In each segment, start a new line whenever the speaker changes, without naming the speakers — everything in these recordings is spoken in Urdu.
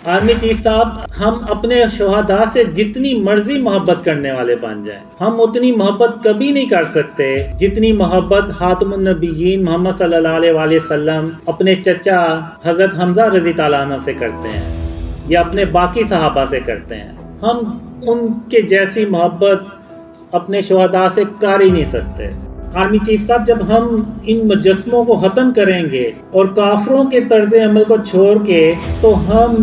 آرمی چیف صاحب، ہم اپنے شہداء سے جتنی مرضی محبت کرنے والے بن جائیں، ہم اتنی محبت کبھی نہیں کر سکتے جتنی محبت خاتم النبیین محمد صلی اللہ علیہ وآلہ وسلم اپنے چچا حضرت حمزہ رضی تعالیٰ عنہ سے کرتے ہیں یا اپنے باقی صحابہ سے کرتے ہیں۔ ہم ان کے جیسی محبت اپنے شہداء سے کر ہی نہیں سکتے۔ آرمی چیف صاحب، جب ہم ان مجسموں کو ختم کریں گے اور کافروں کے طرز عمل کو چھوڑ کے تو ہم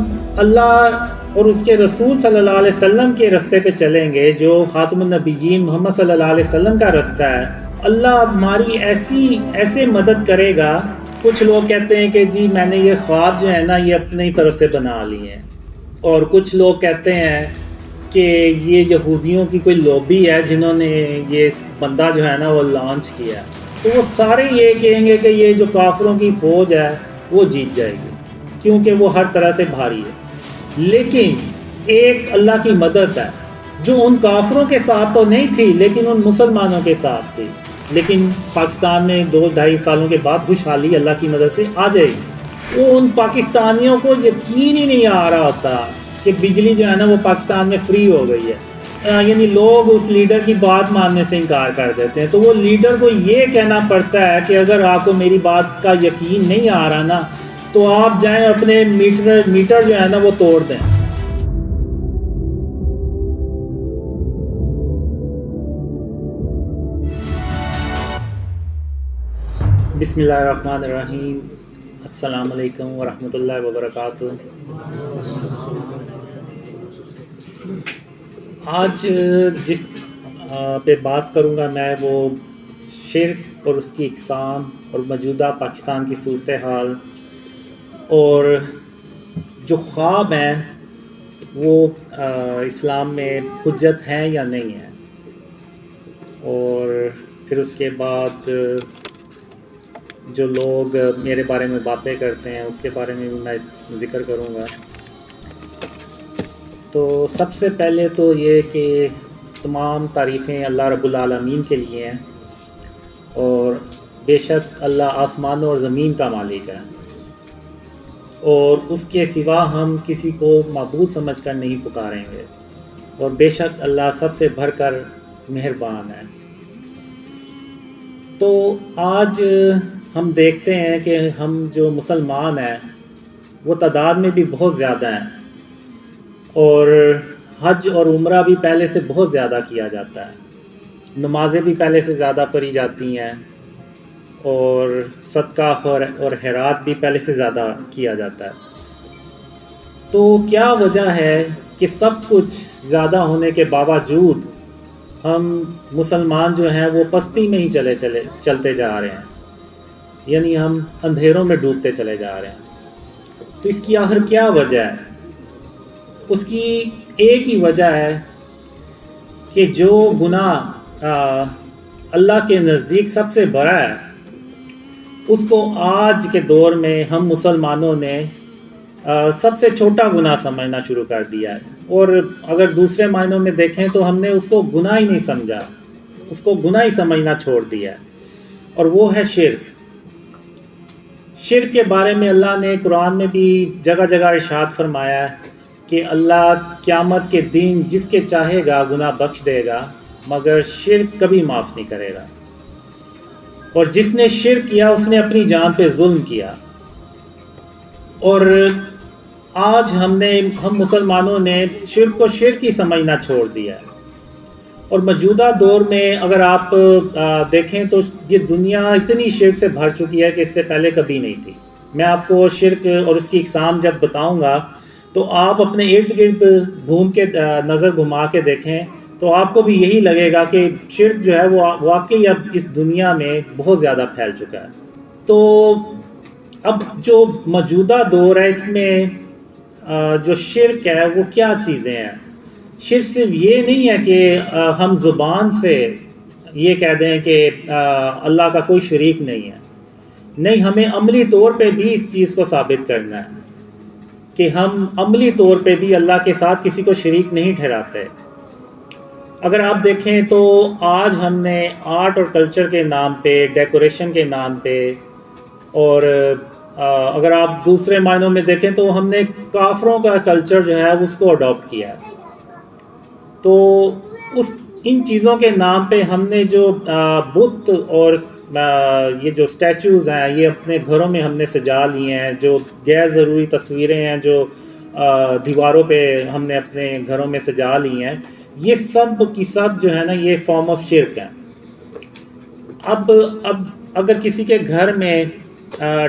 اللہ اور اس کے رسول صلی اللہ علیہ وسلم کے رستے پہ چلیں گے، جو خاتم النبیین محمد صلی اللہ علیہ وسلم کا رستہ ہے۔ اللہ ہماری ایسے مدد کرے گا۔ کچھ لوگ کہتے ہیں کہ جی میں نے یہ خواب جو ہے نا یہ اپنی طرف سے بنا لی ہیں، اور کچھ لوگ کہتے ہیں کہ یہ یہودیوں کی کوئی لوبی ہے جنہوں نے یہ بندہ جو ہے نا وہ لانچ کیا۔ تو وہ سارے یہ کہیں گے کہ یہ جو کافروں کی فوج ہے وہ جیت جائے گی، کیونکہ وہ ہر طرح سے بھاری ہے۔ لیکن ایک اللہ کی مدد ہے جو ان کافروں کے ساتھ تو نہیں تھی لیکن ان مسلمانوں کے ساتھ تھی۔ لیکن پاکستان میں 2-2.5 سالوں کے بعد خوشحالی اللہ کی مدد سے آ جائے گی۔ وہ ان پاکستانیوں کو یقین ہی نہیں آ رہا ہوتا کہ بجلی جو ہے نا وہ پاکستان میں فری ہو گئی ہے، یعنی لوگ اس لیڈر کی بات ماننے سے انکار کر دیتے ہیں۔ تو وہ لیڈر کو یہ کہنا پڑتا ہے کہ اگر آپ کو میری بات کا یقین نہیں آ رہا نا تو آپ جائیں اپنے میٹر جو ہے نا وہ توڑ دیں۔ بسم اللہ الرحمن الرحیم۔ السلام علیکم ورحمۃ اللہ وبرکاتہ۔ آج جس پہ بات کروں گا میں وہ شرک اور اس کی اقسام اور موجودہ پاکستان کی صورتحال اور جو خواب ہیں وہ اسلام میں حجت ہیں یا نہیں ہیں، اور پھر اس کے بعد جو لوگ میرے بارے میں باتیں کرتے ہیں اس کے بارے میں بھی میں ذکر کروں گا۔ تو سب سے پہلے تو یہ کہ تمام تعریفیں اللہ رب العالمین کے لیے ہیں، اور بے شک اللہ آسمانوں اور زمین کا مالک ہے، اور اس کے سوا ہم کسی کو معبود سمجھ کر نہیں پکاریں گے، اور بے شک اللہ سب سے بڑھ کر مہربان ہے۔ تو آج ہم دیکھتے ہیں کہ ہم جو مسلمان ہیں وہ تعداد میں بھی بہت زیادہ ہیں، اور حج اور عمرہ بھی پہلے سے بہت زیادہ کیا جاتا ہے، نمازیں بھی پہلے سے زیادہ پڑھی جاتی ہیں، اور صدقہ اور خیرات بھی پہلے سے زیادہ کیا جاتا ہے۔ تو کیا وجہ ہے کہ سب کچھ زیادہ ہونے کے باوجود ہم مسلمان جو ہیں وہ پستی میں ہی چلتے جا رہے ہیں، یعنی ہم اندھیروں میں ڈوبتے چلے جا رہے ہیں؟ تو اس کی آخر کیا وجہ ہے؟ اس کی ایک ہی وجہ ہے کہ جو گناہ اللہ کے نزدیک سب سے بڑا ہے اس کو آج کے دور میں ہم مسلمانوں نے سب سے چھوٹا گناہ سمجھنا شروع کر دیا ہے، اور اگر دوسرے معنوں میں دیکھیں تو ہم نے اس کو گناہ ہی نہیں سمجھا، اس کو گناہ ہی سمجھنا چھوڑ دیا ہے، اور وہ ہے شرک۔ شرک کے بارے میں اللہ نے قرآن میں بھی جگہ جگہ ارشاد فرمایا ہے کہ اللہ قیامت کے دن جس کے چاہے گا گناہ بخش دے گا، مگر شرک کبھی معاف نہیں کرے گا، اور جس نے شرک کیا اس نے اپنی جان پہ ظلم کیا۔ اور آج ہم مسلمانوں نے شرک کو شرک ہی سمجھنا چھوڑ دیا ہے، اور موجودہ دور میں اگر آپ دیکھیں تو یہ دنیا اتنی شرک سے بھر چکی ہے کہ اس سے پہلے کبھی نہیں تھی۔ میں آپ کو شرک اور اس کی اقسام جب بتاؤں گا تو آپ اپنے ارد گرد گھوم کے نظر گھما کے دیکھیں تو آپ کو بھی یہی لگے گا کہ شرک جو ہے وہ واقعی اب اس دنیا میں بہت زیادہ پھیل چکا ہے۔ تو اب جو موجودہ دور ہے اس میں جو شرک ہے وہ کیا چیزیں ہیں؟ شرک صرف یہ نہیں ہے کہ ہم زبان سے یہ کہہ دیں کہ اللہ کا کوئی شریک نہیں ہے، نہیں، ہمیں عملی طور پہ بھی اس چیز کو ثابت کرنا ہے کہ ہم عملی طور پہ بھی اللہ کے ساتھ کسی کو شریک نہیں ٹھہراتے۔ اگر آپ دیکھیں تو آج ہم نے آرٹ اور کلچر کے نام پہ، ڈیکوریشن کے نام پہ اور اگر آپ دوسرے معنوں میں دیکھیں تو ہم نے کافروں کا کلچر جو ہے اس کو اڈاپٹ کیا ہے. تو ان چیزوں کے نام پہ ہم نے جو بت اور یہ جو اسٹیچوز ہیں یہ اپنے گھروں میں ہم نے سجا لیے ہیں. جو غیر ضروری تصویریں ہیں جو دیواروں پہ ہم نے اپنے گھروں میں سجا لی ہیں, یہ سب کی سب جو ہے نا یہ فارم آف شرک ہیں. اب اگر کسی کے گھر میں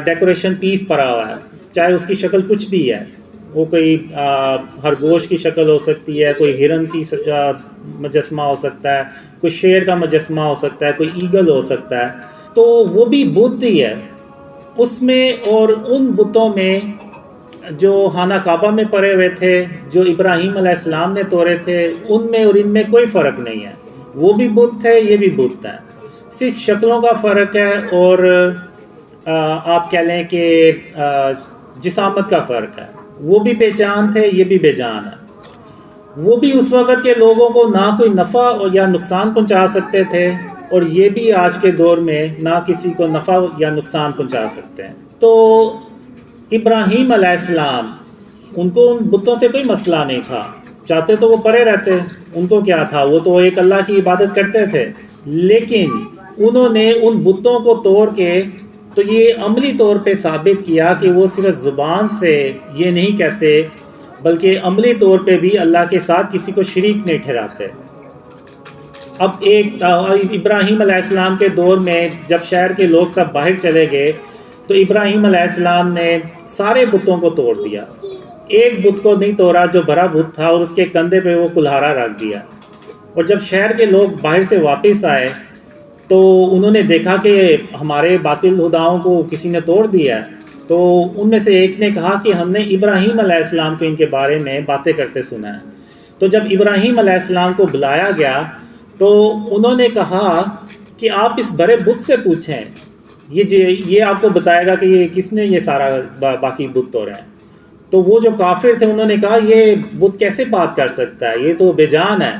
ڈیکوریشن پیس پڑا ہوا ہے, چاہے اس کی شکل کچھ بھی ہے, وہ کوئی خرگوش کی شکل ہو سکتی ہے, کوئی ہرن کی مجسمہ ہو سکتا ہے, کوئی شیر کا مجسمہ ہو سکتا ہے, کوئی ایگل ہو سکتا ہے, تو وہ بھی بت ہی ہے اس میں. اور ان بتوں میں جو خانہ کعبہ میں پڑے ہوئے تھے, جو ابراہیم علیہ السلام نے توڑے تھے, ان میں اور ان میں کوئی فرق نہیں ہے. وہ بھی بت تھے, یہ بھی بت ہیں, صرف شکلوں کا فرق ہے اور آپ کہہ لیں کہ جسامت کا فرق ہے. وہ بھی بے جان تھے, یہ بھی بے جان ہے. وہ بھی اس وقت کے لوگوں کو نہ کوئی نفع یا نقصان پہنچا سکتے تھے, اور یہ بھی آج کے دور میں نہ کسی کو نفع یا نقصان پہنچا سکتے ہیں. تو ابراہیم علیہ السلام, ان کو ان بتوں سے کوئی مسئلہ نہیں تھا, چاہتے تو وہ پرے رہتے, ان کو کیا تھا, وہ تو ایک اللہ کی عبادت کرتے تھے. لیکن انہوں نے ان بتوں کو توڑ کے تو یہ عملی طور پہ ثابت کیا کہ وہ صرف زبان سے یہ نہیں کہتے, بلکہ عملی طور پہ بھی اللہ کے ساتھ کسی کو شریک نہیں ٹھہراتے. اب ایک ابراہیم علیہ السلام کے دور میں جب شہر کے لوگ سب باہر چلے گئے تو ابراہیم علیہ السلام نے سارے بتوں کو توڑ دیا. ایک بت کو نہیں توڑا جو بڑا بت تھا, اور اس کے کندھے پہ وہ کلہارا رکھ دیا. اور جب شہر کے لوگ باہر سے واپس آئے تو انہوں نے دیکھا کہ ہمارے باطل خداؤں کو کسی نے توڑ دیا ہے. تو ان میں سے ایک نے کہا کہ ہم نے ابراہیم علیہ السلام کو ان کے بارے میں باتیں کرتے سنا ہے. تو جب ابراہیم علیہ السلام کو بلایا گیا تو انہوں نے کہا کہ آپ اس بڑے بت سے پوچھیں, یہ آپ کو بتائے گا کہ یہ کس نے یہ سارا باقی بت توڑے ہیں. تو وہ جو کافر تھے انہوں نے کہا یہ بت کیسے بات کر سکتا ہے, یہ تو بے جان ہے.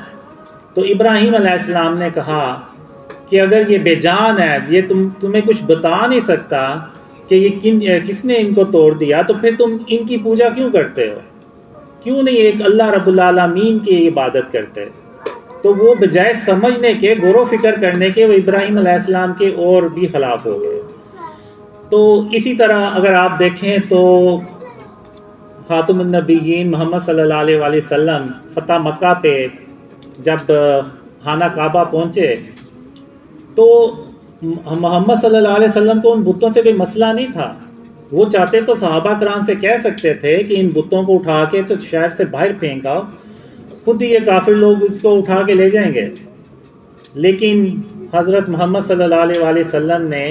تو ابراہیم علیہ السلام نے کہا کہ اگر یہ بے جان ہے, یہ تمہیں کچھ بتا نہیں سکتا کہ یہ کس نے ان کو توڑ دیا, تو پھر تم ان کی پوجا کیوں کرتے ہو, کیوں نہیں ایک اللہ رب العالمین کی عبادت کرتے. تو وہ بجائے سمجھنے کے, غور و فکر کرنے کے, وہ ابراہیم علیہ السلام کے اور بھی خلاف ہو گئے. تو اسی طرح اگر آپ دیکھیں تو خاتم النبیین محمد صلی اللہ علیہ وآلہ وسلم فتح مکہ پہ جب خانہ کعبہ پہنچے تو محمد صلی اللہ علیہ وسلم کو ان بتوں سے کوئی مسئلہ نہیں تھا. وہ چاہتے تو صحابہ کرام سے کہہ سکتے تھے کہ ان بتوں کو اٹھا کے تو شہر سے باہر پھینک آؤ, خود ہی یہ کافر لوگ اس کو اٹھا کے لے جائیں گے. لیکن حضرت محمد صلی اللہ علیہ وآلہ وسلم نے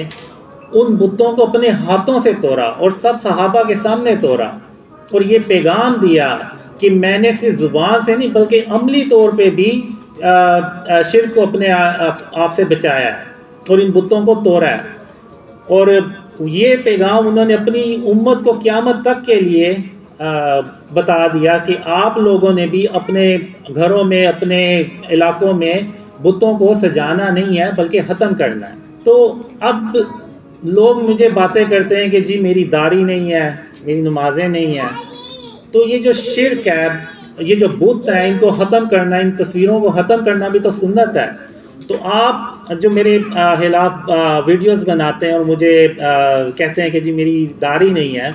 ان بتوں کو اپنے ہاتھوں سے توڑا اور سب صحابہ کے سامنے توڑا, اور یہ پیغام دیا کہ میں نے صرف زبان سے نہیں بلکہ عملی طور پہ بھی شرک کو اپنے آپ سے بچایا ہے اور ان بتوں کو توڑا ہے. اور یہ پیغام انہوں نے اپنی امت کو قیامت تک کے لیے بتا دیا کہ آپ لوگوں نے بھی اپنے گھروں میں, اپنے علاقوں میں بتوں کو سجانا نہیں ہے بلکہ ختم کرنا ہے. تو اب لوگ مجھے باتیں کرتے ہیں کہ جی میری داڑھی نہیں ہے, میری نمازیں نہیں ہیں. تو یہ جو شرک ہے, یہ جو بت ہیں, ان کو ختم کرنا, ان تصویروں کو ختم کرنا بھی تو سنت ہے. تو آپ جو میرے خلاف ویڈیوز بناتے ہیں اور مجھے کہتے ہیں کہ جی میری داڑھی نہیں ہے,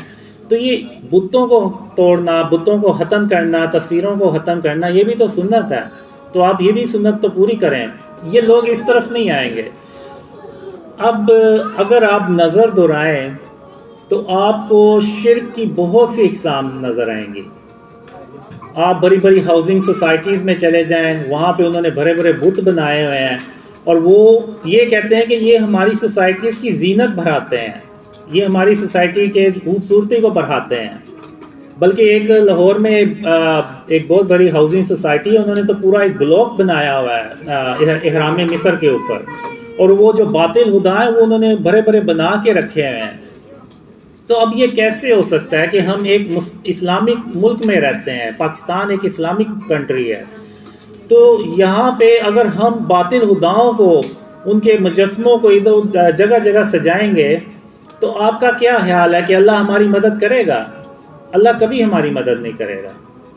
تو یہ بتوں کو توڑنا, بتوں کو ختم کرنا, تصویروں کو ختم کرنا, یہ بھی تو سنت ہے. تو آپ یہ بھی سنت تو پوری کریں. یہ لوگ اس طرف نہیں آئیں گے. اب اگر آپ نظر دہرائیں تو آپ کو شرک کی بہت سی اقسام نظر آئیں گی. آپ بڑی بڑی ہاؤسنگ سوسائٹیز میں چلے جائیں, وہاں پہ انہوں نے بڑے بڑے بت بنائے ہوئے ہیں, اور وہ یہ کہتے ہیں کہ یہ ہماری سوسائٹیز کی زینت بڑھاتے ہیں, یہ ہماری سوسائٹی کے خوبصورتی کو بڑھاتے ہیں. بلکہ ایک لاہور میں ایک بہت بڑی ہاؤسنگ سوسائٹی ہے, انہوں نے تو پورا ایک بلاک بنایا ہوا ہے احرام مصر کے اوپر, اور وہ جو باطل خدا ہیں وہ انہوں نے بڑے بڑے بنا کے رکھے ہوئے ہیں. تو اب یہ کیسے ہو سکتا ہے کہ ہم ایک اسلامک ملک میں رہتے ہیں, پاکستان ایک اسلامک کنٹری ہے, تو یہاں پہ اگر ہم باطل خداؤں کو, ان کے مجسموں کو ادھر جگہ جگہ سجائیں گے, تو آپ کا کیا خیال ہے کہ اللہ ہماری مدد کرے گا؟ اللہ کبھی ہماری مدد نہیں کرے گا.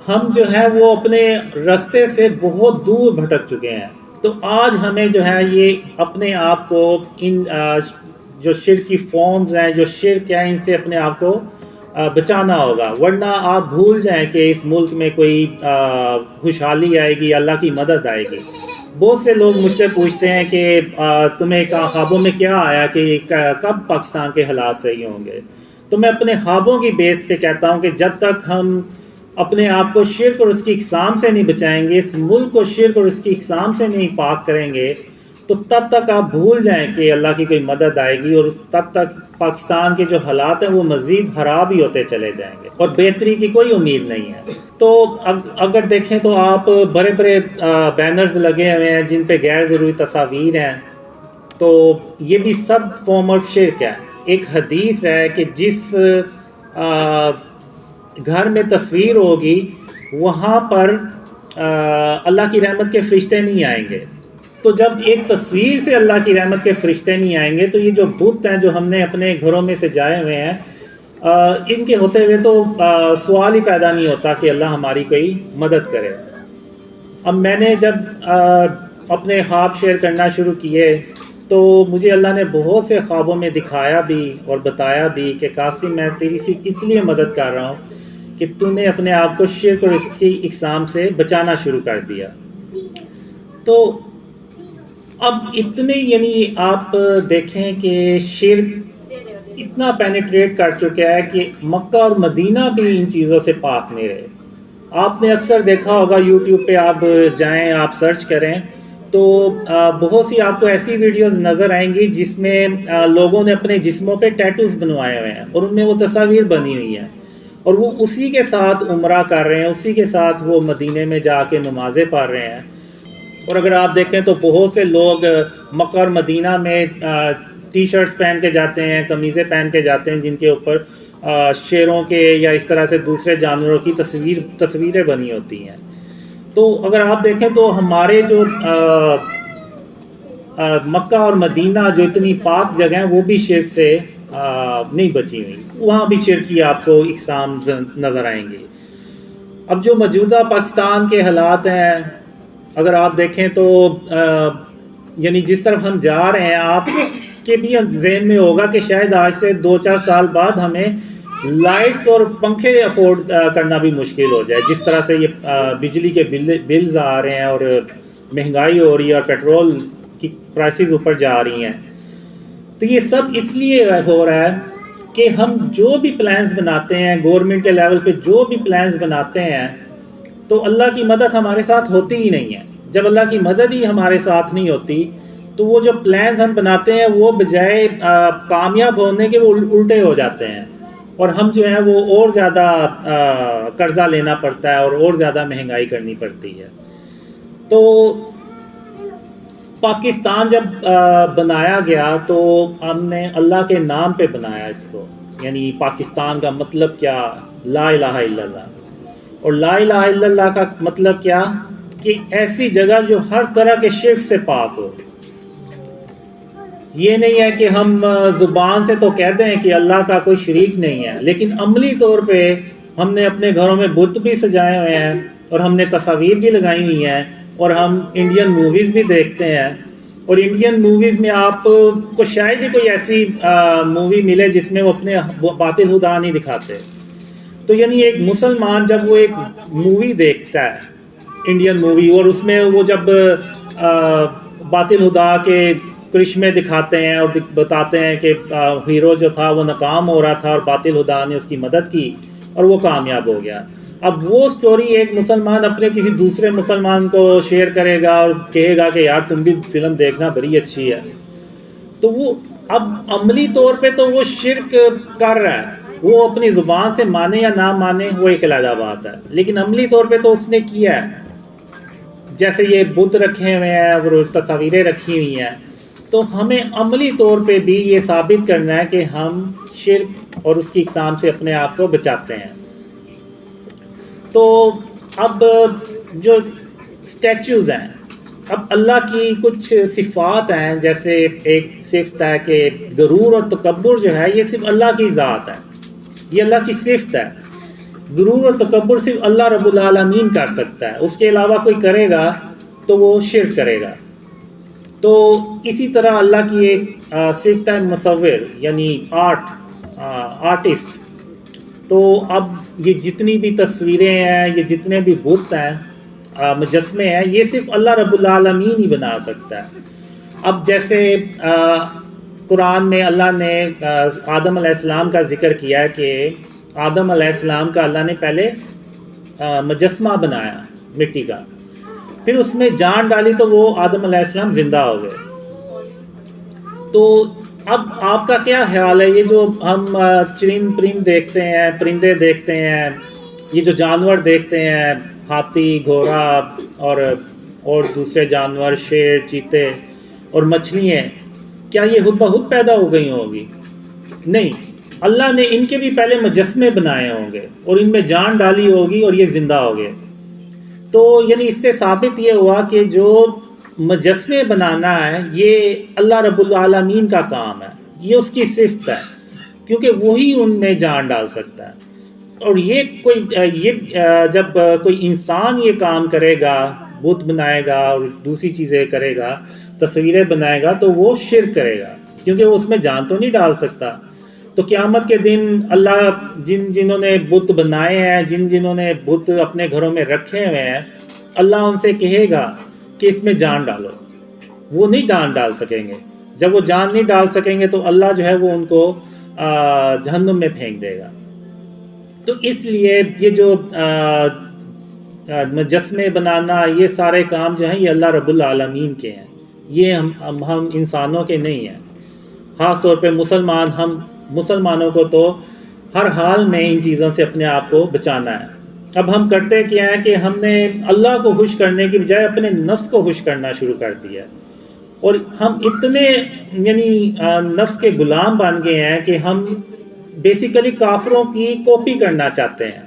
ہم جو ہے وہ اپنے راستے سے بہت دور بھٹک چکے ہیں. تو آج ہمیں جو ہے یہ اپنے آپ کو ان جو شرک کی فارمز ہیں، جو شرک ہیں، ان سے اپنے آپ کو بچانا ہوگا، ورنہ آپ بھول جائیں کہ اس ملک میں کوئی خوشحالی آئے گی، اللہ کی مدد آئے گی. بہت سے لوگ مجھ سے پوچھتے ہیں کہ تمہیں خوابوں میں کیا آیا کہ کب پاکستان کے حالات صحیح ہوں گے؟ تو میں اپنے خوابوں کی بیس پہ کہتا ہوں کہ جب تک ہم اپنے آپ کو شرک اور اس کی اقسام سے نہیں بچائیں گے، اس ملک کو شرک اور اس کی اقسام سے نہیں پاک کریں گے، تو تب تک آپ بھول جائیں کہ اللہ کی کوئی مدد آئے گی، اور تب تک پاکستان کے جو حالات ہیں وہ مزید خراب ہی ہوتے چلے جائیں گے اور بہتری کی کوئی امید نہیں ہے. تو اگر دیکھیں تو آپ بڑے بڑے بینرز لگے ہوئے ہیں جن پہ غیر ضروری تصاویر ہیں، تو یہ بھی سب فارم آف شرک ہے. ایک حدیث ہے کہ جس گھر میں تصویر ہوگی وہاں پر اللہ کی رحمت کے فرشتے نہیں آئیں گے. تو جب ایک تصویر سے اللہ کی رحمت کے فرشتے نہیں آئیں گے، تو یہ جو بت ہیں جو ہم نے اپنے گھروں میں سجائے ہوئے ہیں، ان کے ہوتے ہوئے تو سوال ہی پیدا نہیں ہوتا کہ اللہ ہماری کوئی مدد کرے. اب میں نے جب اپنے خواب شیئر کرنا شروع کیے تو مجھے اللہ نے بہت سے خوابوں میں دکھایا بھی اور بتایا بھی کہ قاسم میں تیری صرف اس لیے مدد کر رہا ہوں کہ تو نے اپنے آپ کو شرک اور اس کی اقسام سے بچانا شروع کر دیا. تو اب اتنے یعنی آپ دیکھیں کہ شرک اتنا پینیٹریٹ کر چکا ہے کہ مکہ اور مدینہ بھی ان چیزوں سے پاک نہیں رہے. آپ نے اکثر دیکھا ہوگا یوٹیوب پہ آپ جائیں، آپ سرچ کریں تو بہت سی آپ کو ایسی ویڈیوز نظر آئیں گی جس میں لوگوں نے اپنے جسموں پہ ٹیٹوز بنوائے ہوئے ہیں اور ان میں وہ تصاویر بنی ہوئی ہیں، اور وہ اسی کے ساتھ عمرہ کر رہے ہیں، اسی کے ساتھ وہ مدینے میں جا کے نمازیں پڑھ رہے ہیں. اور اگر آپ دیکھیں تو بہت سے لوگ مکہ اور مدینہ میں ٹی شرٹس پہن کے جاتے ہیں، قمیضیں پہن کے جاتے ہیں جن کے اوپر شیروں کے یا اس طرح سے دوسرے جانوروں کی تصویریں بنی ہوتی ہیں. تو اگر آپ دیکھیں تو ہمارے جو مکہ اور مدینہ جو اتنی پاک جگہ ہیں وہ بھی شرک سے نہیں بچی ہوئی، وہاں بھی شرک کی آپ کو اقسام نظر آئیں گے. اب جو موجودہ پاکستان کے حالات ہیں اگر آپ دیکھیں تو یعنی جس طرف ہم جا رہے ہیں، آپ کے بھی ذہن میں ہوگا کہ شاید آج سے 2-4 سال بعد ہمیں لائٹس اور پنکھے افورڈ کرنا بھی مشکل ہو جائے. جس طرح سے یہ بجلی کے بلز آ رہے ہیں اور مہنگائی ہو رہی ہے اور پیٹرول کی پرائسز اوپر جا رہی ہیں، تو یہ سب اس لیے ہو رہا ہے کہ ہم جو بھی پلانز بناتے ہیں گورنمنٹ کے لیول پہ، جو بھی پلانز بناتے ہیں، تو اللہ کی مدد ہمارے ساتھ ہوتی ہی نہیں ہے. جب اللہ کی مدد ہی ہمارے ساتھ نہیں ہوتی تو وہ جو پلانز ہم بناتے ہیں وہ بجائے کامیاب ہونے کے وہ الٹے ہو جاتے ہیں، اور ہم جو ہیں وہ اور زیادہ قرضہ لینا پڑتا ہے اور زیادہ مہنگائی کرنی پڑتی ہے. تو پاکستان جب بنایا گیا تو ہم نے اللہ کے نام پہ بنایا اس کو، یعنی پاکستان کا مطلب کیا؟ لا الہ الا اللہ. اور لا الہ الا اللہ کا مطلب کیا؟ کہ ایسی جگہ جو ہر طرح کے شرک سے پاک ہو. یہ نہیں ہے کہ ہم زبان سے تو کہتے ہیں کہ اللہ کا کوئی شریک نہیں ہے، لیکن عملی طور پہ ہم نے اپنے گھروں میں بت بھی سجائے ہوئے ہیں اور ہم نے تصاویر بھی لگائی ہوئی ہیں، اور ہم انڈین موویز بھی دیکھتے ہیں. اور انڈین موویز میں آپ کو شاید ہی کوئی ایسی مووی ملے جس میں وہ اپنے باطل خدا نہیں دکھاتے. تو یعنی ایک مسلمان جب وہ ایک مووی دیکھتا ہے انڈین مووی، اور اس میں وہ جب باطل خدا کے کرشمے دکھاتے ہیں اور بتاتے ہیں کہ ہیرو جو تھا وہ ناکام ہو رہا تھا اور باطل خدا نے اس کی مدد کی اور وہ کامیاب ہو گیا. اب وہ سٹوری ایک مسلمان اپنے کسی دوسرے مسلمان کو شیئر کرے گا اور کہے گا کہ یار تم بھی فلم دیکھنا، بڑی اچھی ہے. تو وہ اب عملی طور پہ تو وہ شرک کر رہا ہے، وہ اپنی زبان سے مانے یا نہ مانے وہ ایک علیحدہ بات ہے، لیکن عملی طور پہ تو اس نے کیا ہے. جیسے یہ بت رکھے ہوئے ہیں اور تصاویریں رکھی ہوئی ہیں، تو ہمیں عملی طور پہ بھی یہ ثابت کرنا ہے کہ ہم شرک اور اس کی اقسام سے اپنے آپ کو بچاتے ہیں. تو اب جو اسٹیچوز ہیں، اب اللہ کی کچھ صفات ہیں، جیسے ایک صفت ہے کہ غرور اور تکبر جو ہے یہ صرف اللہ کی ذات ہے، یہ اللہ کی صفت ہے۔ غرور اور تکبر صرف اللہ رب العالمین کر سکتا ہے، اس کے علاوہ کوئی کرے گا تو وہ شرک کرے گا۔ تو اسی طرح اللہ کی ایک صفت ہے مصور، یعنی آرٹسٹ۔ تو اب یہ جتنی بھی تصویریں ہیں، یہ جتنے بھی بت ہیں، مجسمے ہیں، یہ صرف اللہ رب العالمین ہی بنا سکتا ہے۔ اب جیسے قرآن میں اللہ نے آدم علیہ السلام کا ذکر کیا ہے کہ آدم علیہ السلام کا اللہ نے پہلے مجسمہ بنایا مٹی کا، پھر اس میں جان ڈالی تو وہ آدم علیہ السلام زندہ ہو گئے۔ تو اب آپ کا کیا خیال ہے، یہ جو ہم پرند دیکھتے ہیں، پرندے دیکھتے ہیں، یہ جو جانور دیکھتے ہیں، ہاتھی، گھوڑا اور دوسرے جانور، شیر، چیتے اور مچھلیاں، کیا یہ خود بخود پیدا ہو گئی ہوں گی؟ نہیں، اللہ نے ان کے بھی پہلے مجسمے بنائے ہوں گے اور ان میں جان ڈالی ہوگی اور یہ زندہ ہو گئے۔ تو یعنی اس سے ثابت یہ ہوا کہ جو مجسمے بنانا ہے یہ اللہ رب العالمین کا کام ہے، یہ اس کی صفت ہے، کیونکہ وہی ان میں جان ڈال سکتا ہے۔ اور جب کوئی انسان یہ کام کرے گا، بت بنائے گا اور دوسری چیزیں کرے گا، تصویریں بنائے گا، تو وہ شرک کرے گا، کیونکہ وہ اس میں جان تو نہیں ڈال سکتا۔ تو قیامت کے دن اللہ جنہوں نے بت بنائے ہیں، جنہوں نے بت اپنے گھروں میں رکھے ہوئے ہیں، اللہ ان سے کہے گا کہ اس میں جان ڈالو، وہ نہیں جان ڈال سکیں گے۔ جب وہ جان نہیں ڈال سکیں گے تو اللہ جو ہے وہ ان کو جہنم میں پھینک دے گا۔ تو اس لیے یہ جو مجسمے بنانا، یہ سارے کام جو ہیں یہ اللہ رب العالمین کے ہیں، یہ ہم انسانوں کے نہیں ہیں۔ خاص طور پہ ہم مسلمانوں کو تو ہر حال میں ان چیزوں سے اپنے آپ کو بچانا ہے۔ اب ہم کرتے کیا ہے کہ ہم نے اللہ کو خوش کرنے کی بجائے اپنے نفس کو خوش کرنا شروع کر دیا، اور ہم اتنے یعنی نفس کے غلام بن گئے ہیں کہ ہم بیسیکلی کافروں کی کاپی کرنا چاہتے ہیں۔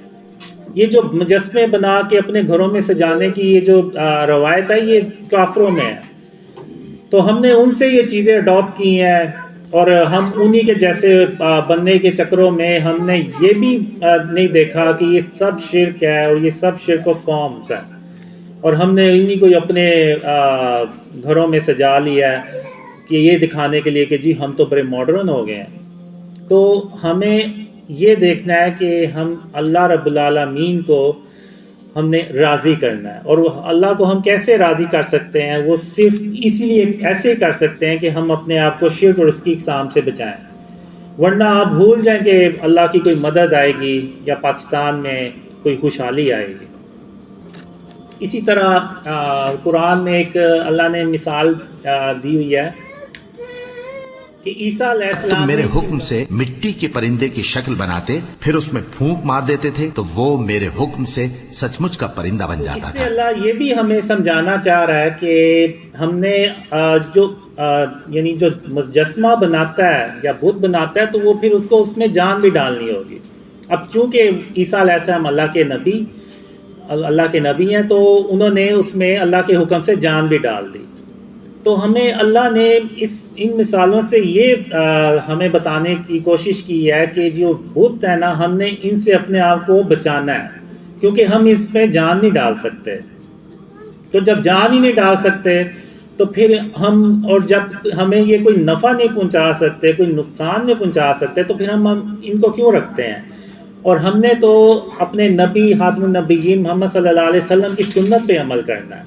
یہ جو مجسمے بنا کے اپنے گھروں میں سجانے کی یہ جو روایت ہے، یہ کافروں میں ہے۔ تو ہم نے ان سے یہ چیزیں اڈاپٹ کی ہیں، اور ہم انہی کے جیسے بننے کے چکروں میں ہم نے یہ بھی نہیں دیکھا کہ یہ سب شرک ہے اور یہ سب شرک آف فارمز ہے، اور ہم نے انہی کو اپنے گھروں میں سجا لیا ہے کہ یہ دکھانے کے لیے کہ جی ہم تو بڑے ماڈرن ہو گئے ہیں۔ تو ہمیں یہ دیکھنا ہے کہ ہم اللہ رب العالمین کو ہم نے راضی کرنا ہے، اور اللہ کو ہم کیسے راضی کر سکتے ہیں؟ وہ صرف اسی لیے ایسے کر سکتے ہیں کہ ہم اپنے آپ کو شرک اور اس کی اقسام سے بچائیں، ورنہ آپ بھول جائیں کہ اللہ کی کوئی مدد آئے گی یا پاکستان میں کوئی خوشحالی آئے گی۔ اسی طرح قرآن میں ایک اللہ نے مثال دی ہوئی ہے کہ عیسیٰ علیہ السلام
تم میرے حکم سے مٹی کے پرندے کی شکل بناتے، پھر اس میں پھونک مار دیتے تھے تو وہ میرے حکم سے سچ مچ کا پرندہ بن جاتا
تھا۔ اس سے
تھا۔
اللہ یہ بھی ہمیں سمجھانا چاہ رہا ہے کہ ہم نے یعنی جو مجسمہ بناتا ہے یا بت بناتا ہے تو وہ پھر اس کو اس میں جان بھی ڈالنی ہوگی۔ اب چونکہ عیسیٰ علیہ السلام اللہ کے نبی ہیں، تو انہوں نے اس میں اللہ کے حکم سے جان بھی ڈال دی۔ تو ہمیں اللہ نے ان مثالوں سے یہ ہمیں بتانے کی کوشش کی ہے کہ جو بت ہے نا، ہم نے ان سے اپنے آپ کو بچانا ہے، کیونکہ ہم اس میں جان نہیں ڈال سکتے۔ تو جب جان ہی نہیں ڈال سکتے تو پھر اور جب ہمیں یہ کوئی نفع نہیں پہنچا سکتے، کوئی نقصان نہیں پہنچا سکتے، تو پھر ہم ان کو کیوں رکھتے ہیں؟ اور ہم نے تو اپنے نبی خاتم النبیین محمد صلی اللہ علیہ وسلم کی سنت پہ عمل کرنا ہے۔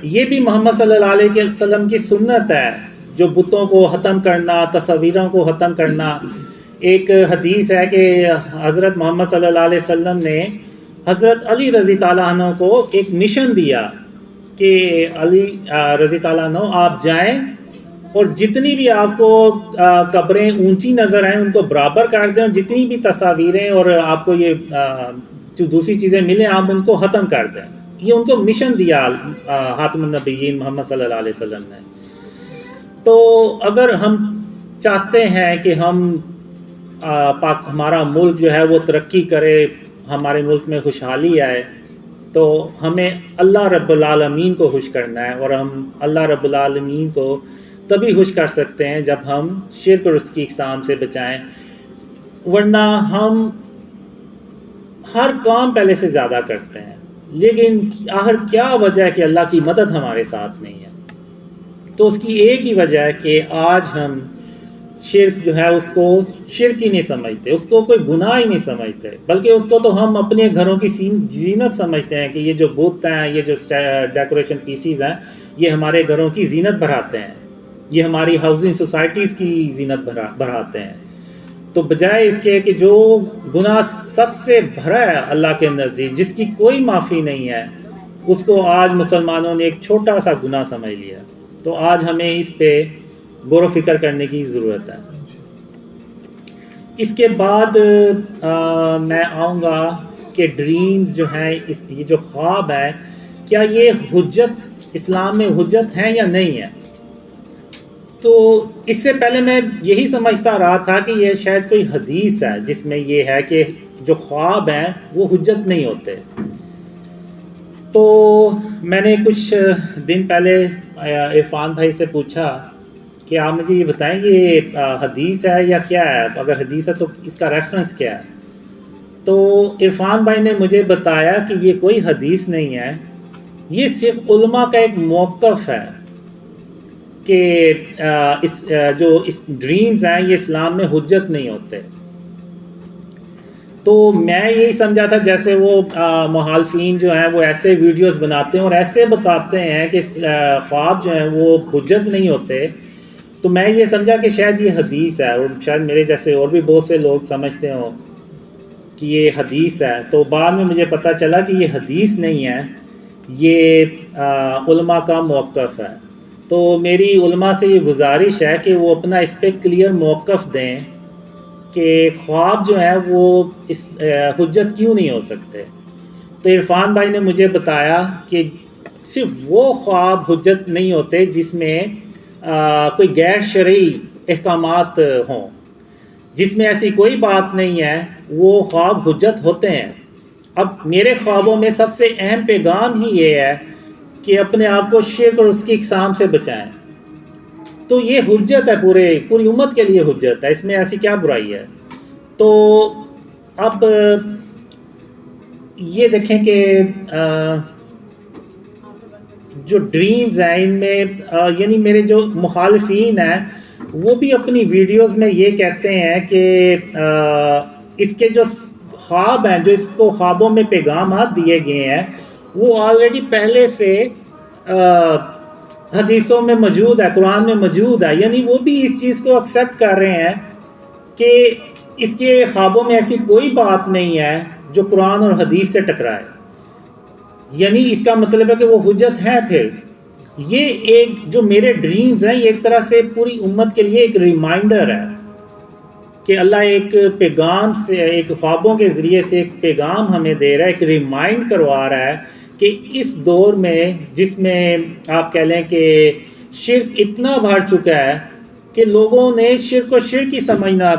یہ بھی محمد صلی اللہ علیہ وسلم کی سنت ہے، جو بتوں کو ختم کرنا، تصویروں کو ختم کرنا۔ ایک حدیث ہے کہ حضرت محمد صلی اللہ علیہ وسلم نے حضرت علی رضی تعالیٰ عنہ کو ایک مشن دیا کہ علی رضی تعالیٰ عنہ آپ جائیں اور جتنی بھی آپ کو قبریں اونچی نظر آئیں ان کو برابر کر دیں، اور جتنی بھی تصاویریں اور آپ کو یہ جو دوسری چیزیں ملیں آپ ان کو ختم کر دیں۔ یہ ان کو مشن دیا خاتم النبیین محمد صلی اللہ علیہ وسلم نے۔ تو اگر ہم چاہتے ہیں کہ ہمارا ملک جو ہے وہ ترقی کرے، ہمارے ملک میں خوشحالی آئے، تو ہمیں اللہ رب العالمین کو خوش کرنا ہے، اور ہم اللہ رب العالمین کو تبھی خوش کر سکتے ہیں جب ہم شرک اور اس کی اقسام سے بچائیں، ورنہ ہم ہر کام پہلے سے زیادہ کرتے ہیں، لیکن آخر کیا وجہ ہے کہ اللہ کی مدد ہمارے ساتھ نہیں ہے؟ تو اس کی ایک ہی وجہ ہے کہ آج ہم شرک جو ہے اس کو شرک ہی نہیں سمجھتے، اس کو کوئی گناہ ہی نہیں سمجھتے، بلکہ اس کو تو ہم اپنے گھروں کی زینت سمجھتے ہیں کہ یہ جو بت ہیں، یہ جو ڈیکوریشن پیسیز ہیں، یہ ہمارے گھروں کی زینت بڑھاتے ہیں، یہ ہماری ہاؤسنگ سوسائٹیز کی زینت بڑھاتے ہیں۔ تو بجائے اس کے کہ جو گناہ سب سے بھرا ہے اللہ کے نزدیک، جس کی کوئی معافی نہیں ہے، اس کو آج مسلمانوں نے ایک چھوٹا سا گناہ سمجھ لیا۔ تو آج ہمیں اس پہ غور و فکر کرنے کی ضرورت ہے۔ اس کے بعد میں آؤں گا کہ ڈریمز جو ہیں، یہ جو خواب ہے، کیا یہ حجت اسلام میں حجت ہیں یا نہیں ہے؟ تو اس سے پہلے میں یہی سمجھتا رہا تھا کہ یہ شاید کوئی حدیث ہے جس میں یہ ہے کہ جو خواب ہیں وہ حجت نہیں ہوتے۔ تو میں نے کچھ دن پہلے عرفان بھائی سے پوچھا کہ آپ مجھے یہ بتائیں یہ حدیث ہے یا کیا ہے؟ اگر حدیث ہے تو اس کا ریفرنس کیا ہے؟ تو عرفان بھائی نے مجھے بتایا کہ یہ کوئی حدیث نہیں ہے، یہ صرف علماء کا ایک موقف ہے کہ اس ڈریمز ہیں یہ اسلام میں حجت نہیں ہوتے۔ تو میں یہی سمجھا تھا جیسے وہ مخالفین جو ہیں وہ ایسے ویڈیوز بناتے ہیں اور ایسے بتاتے ہیں کہ خواب جو ہیں وہ حجت نہیں ہوتے، تو میں یہ سمجھا کہ شاید یہ حدیث ہے، اور شاید میرے جیسے اور بھی بہت سے لوگ سمجھتے ہوں کہ یہ حدیث ہے۔ تو بعد میں مجھے پتہ چلا کہ یہ حدیث نہیں ہے، یہ علماء کا موقف ہے۔ تو میری علماء سے یہ گزارش ہے کہ وہ اپنا اس پہ کلیئر موقف دیں کہ خواب جو ہے وہ حجت کیوں نہیں ہو سکتے۔ تو عرفان بھائی نے مجھے بتایا کہ صرف وہ خواب حجت نہیں ہوتے جس میں کوئی غیر شرعی احکامات ہوں، جس میں ایسی کوئی بات نہیں ہے، وہ خواب حجت ہوتے ہیں۔ اب میرے خوابوں میں سب سے اہم پیغام ہی یہ ہے کہ اپنے آپ کو شرک اور اس کی اقسام سے بچائیں، تو یہ حجت ہے، پوری امت کے لیے حجت ہے، اس میں ایسی کیا برائی ہے؟ تو اب یہ دیکھیں کہ جو ڈریمز ہیں ان میں یعنی میرے جو مخالفین ہیں وہ بھی اپنی ویڈیوز میں یہ کہتے ہیں کہ اس کے جو خواب ہیں، جو اس کو خوابوں میں پیغامات دیے گئے ہیں، وہ آلریڈی پہلے سے حدیثوں میں موجود ہے، قرآن میں موجود ہے، یعنی وہ بھی اس چیز کو ایکسیپٹ کر رہے ہیں کہ اس کے خوابوں میں ایسی کوئی بات نہیں ہے جو قرآن اور حدیث سے ٹکرائے، یعنی اس کا مطلب ہے کہ وہ حجت ہے۔ پھر یہ ایک جو میرے ڈریمز ہیں یہ ایک طرح سے پوری امت کے لیے ایک ریمائنڈر ہے کہ اللہ ایک پیغام سے، ایک خوابوں کے ذریعے سے ایک پیغام ہمیں دے رہا ہے، ایک ریمائنڈ کروا رہا ہے کہ اس دور میں جس میں آپ کہہ لیں کہ شرک اتنا بڑھ چکا ہے کہ لوگوں نے شرک و شرک ہی سمجھنا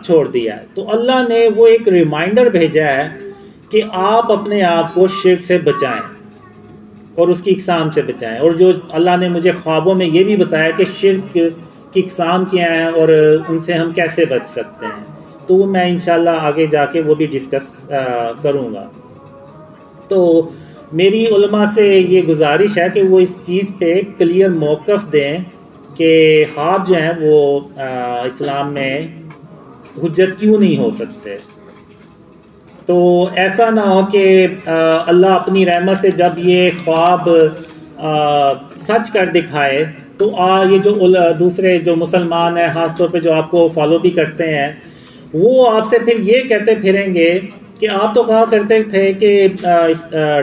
چھوڑ دیا ہے، تو اللہ نے وہ ایک ریمائنڈر بھیجا ہے کہ آپ اپنے آپ کو شرک سے بچائیں اور اس کی اقسام سے بچائیں۔ اور جو اللہ نے مجھے خوابوں میں یہ بھی بتایا کہ شرک کی اقسام کیا ہیں اور ان سے ہم کیسے بچ سکتے ہیں، تو وہ میں انشاءاللہ آگے جا کے وہ بھی ڈسکس کروں گا۔ تو میری علماء سے یہ گزارش ہے کہ وہ اس چیز پہ کلیئر موقف دیں کہ خواب جو ہیں وہ اسلام میں حجت کیوں نہیں ہو سکتے۔ تو ایسا نہ ہو کہ اللہ اپنی رحمت سے جب یہ خواب سچ کر دکھائے تو یہ جو دوسرے جو مسلمان ہیں، خاص طور پہ جو آپ کو فالو بھی کرتے ہیں، وہ آپ سے پھر یہ کہتے پھریں گے کہ آپ تو کہا کرتے تھے کہ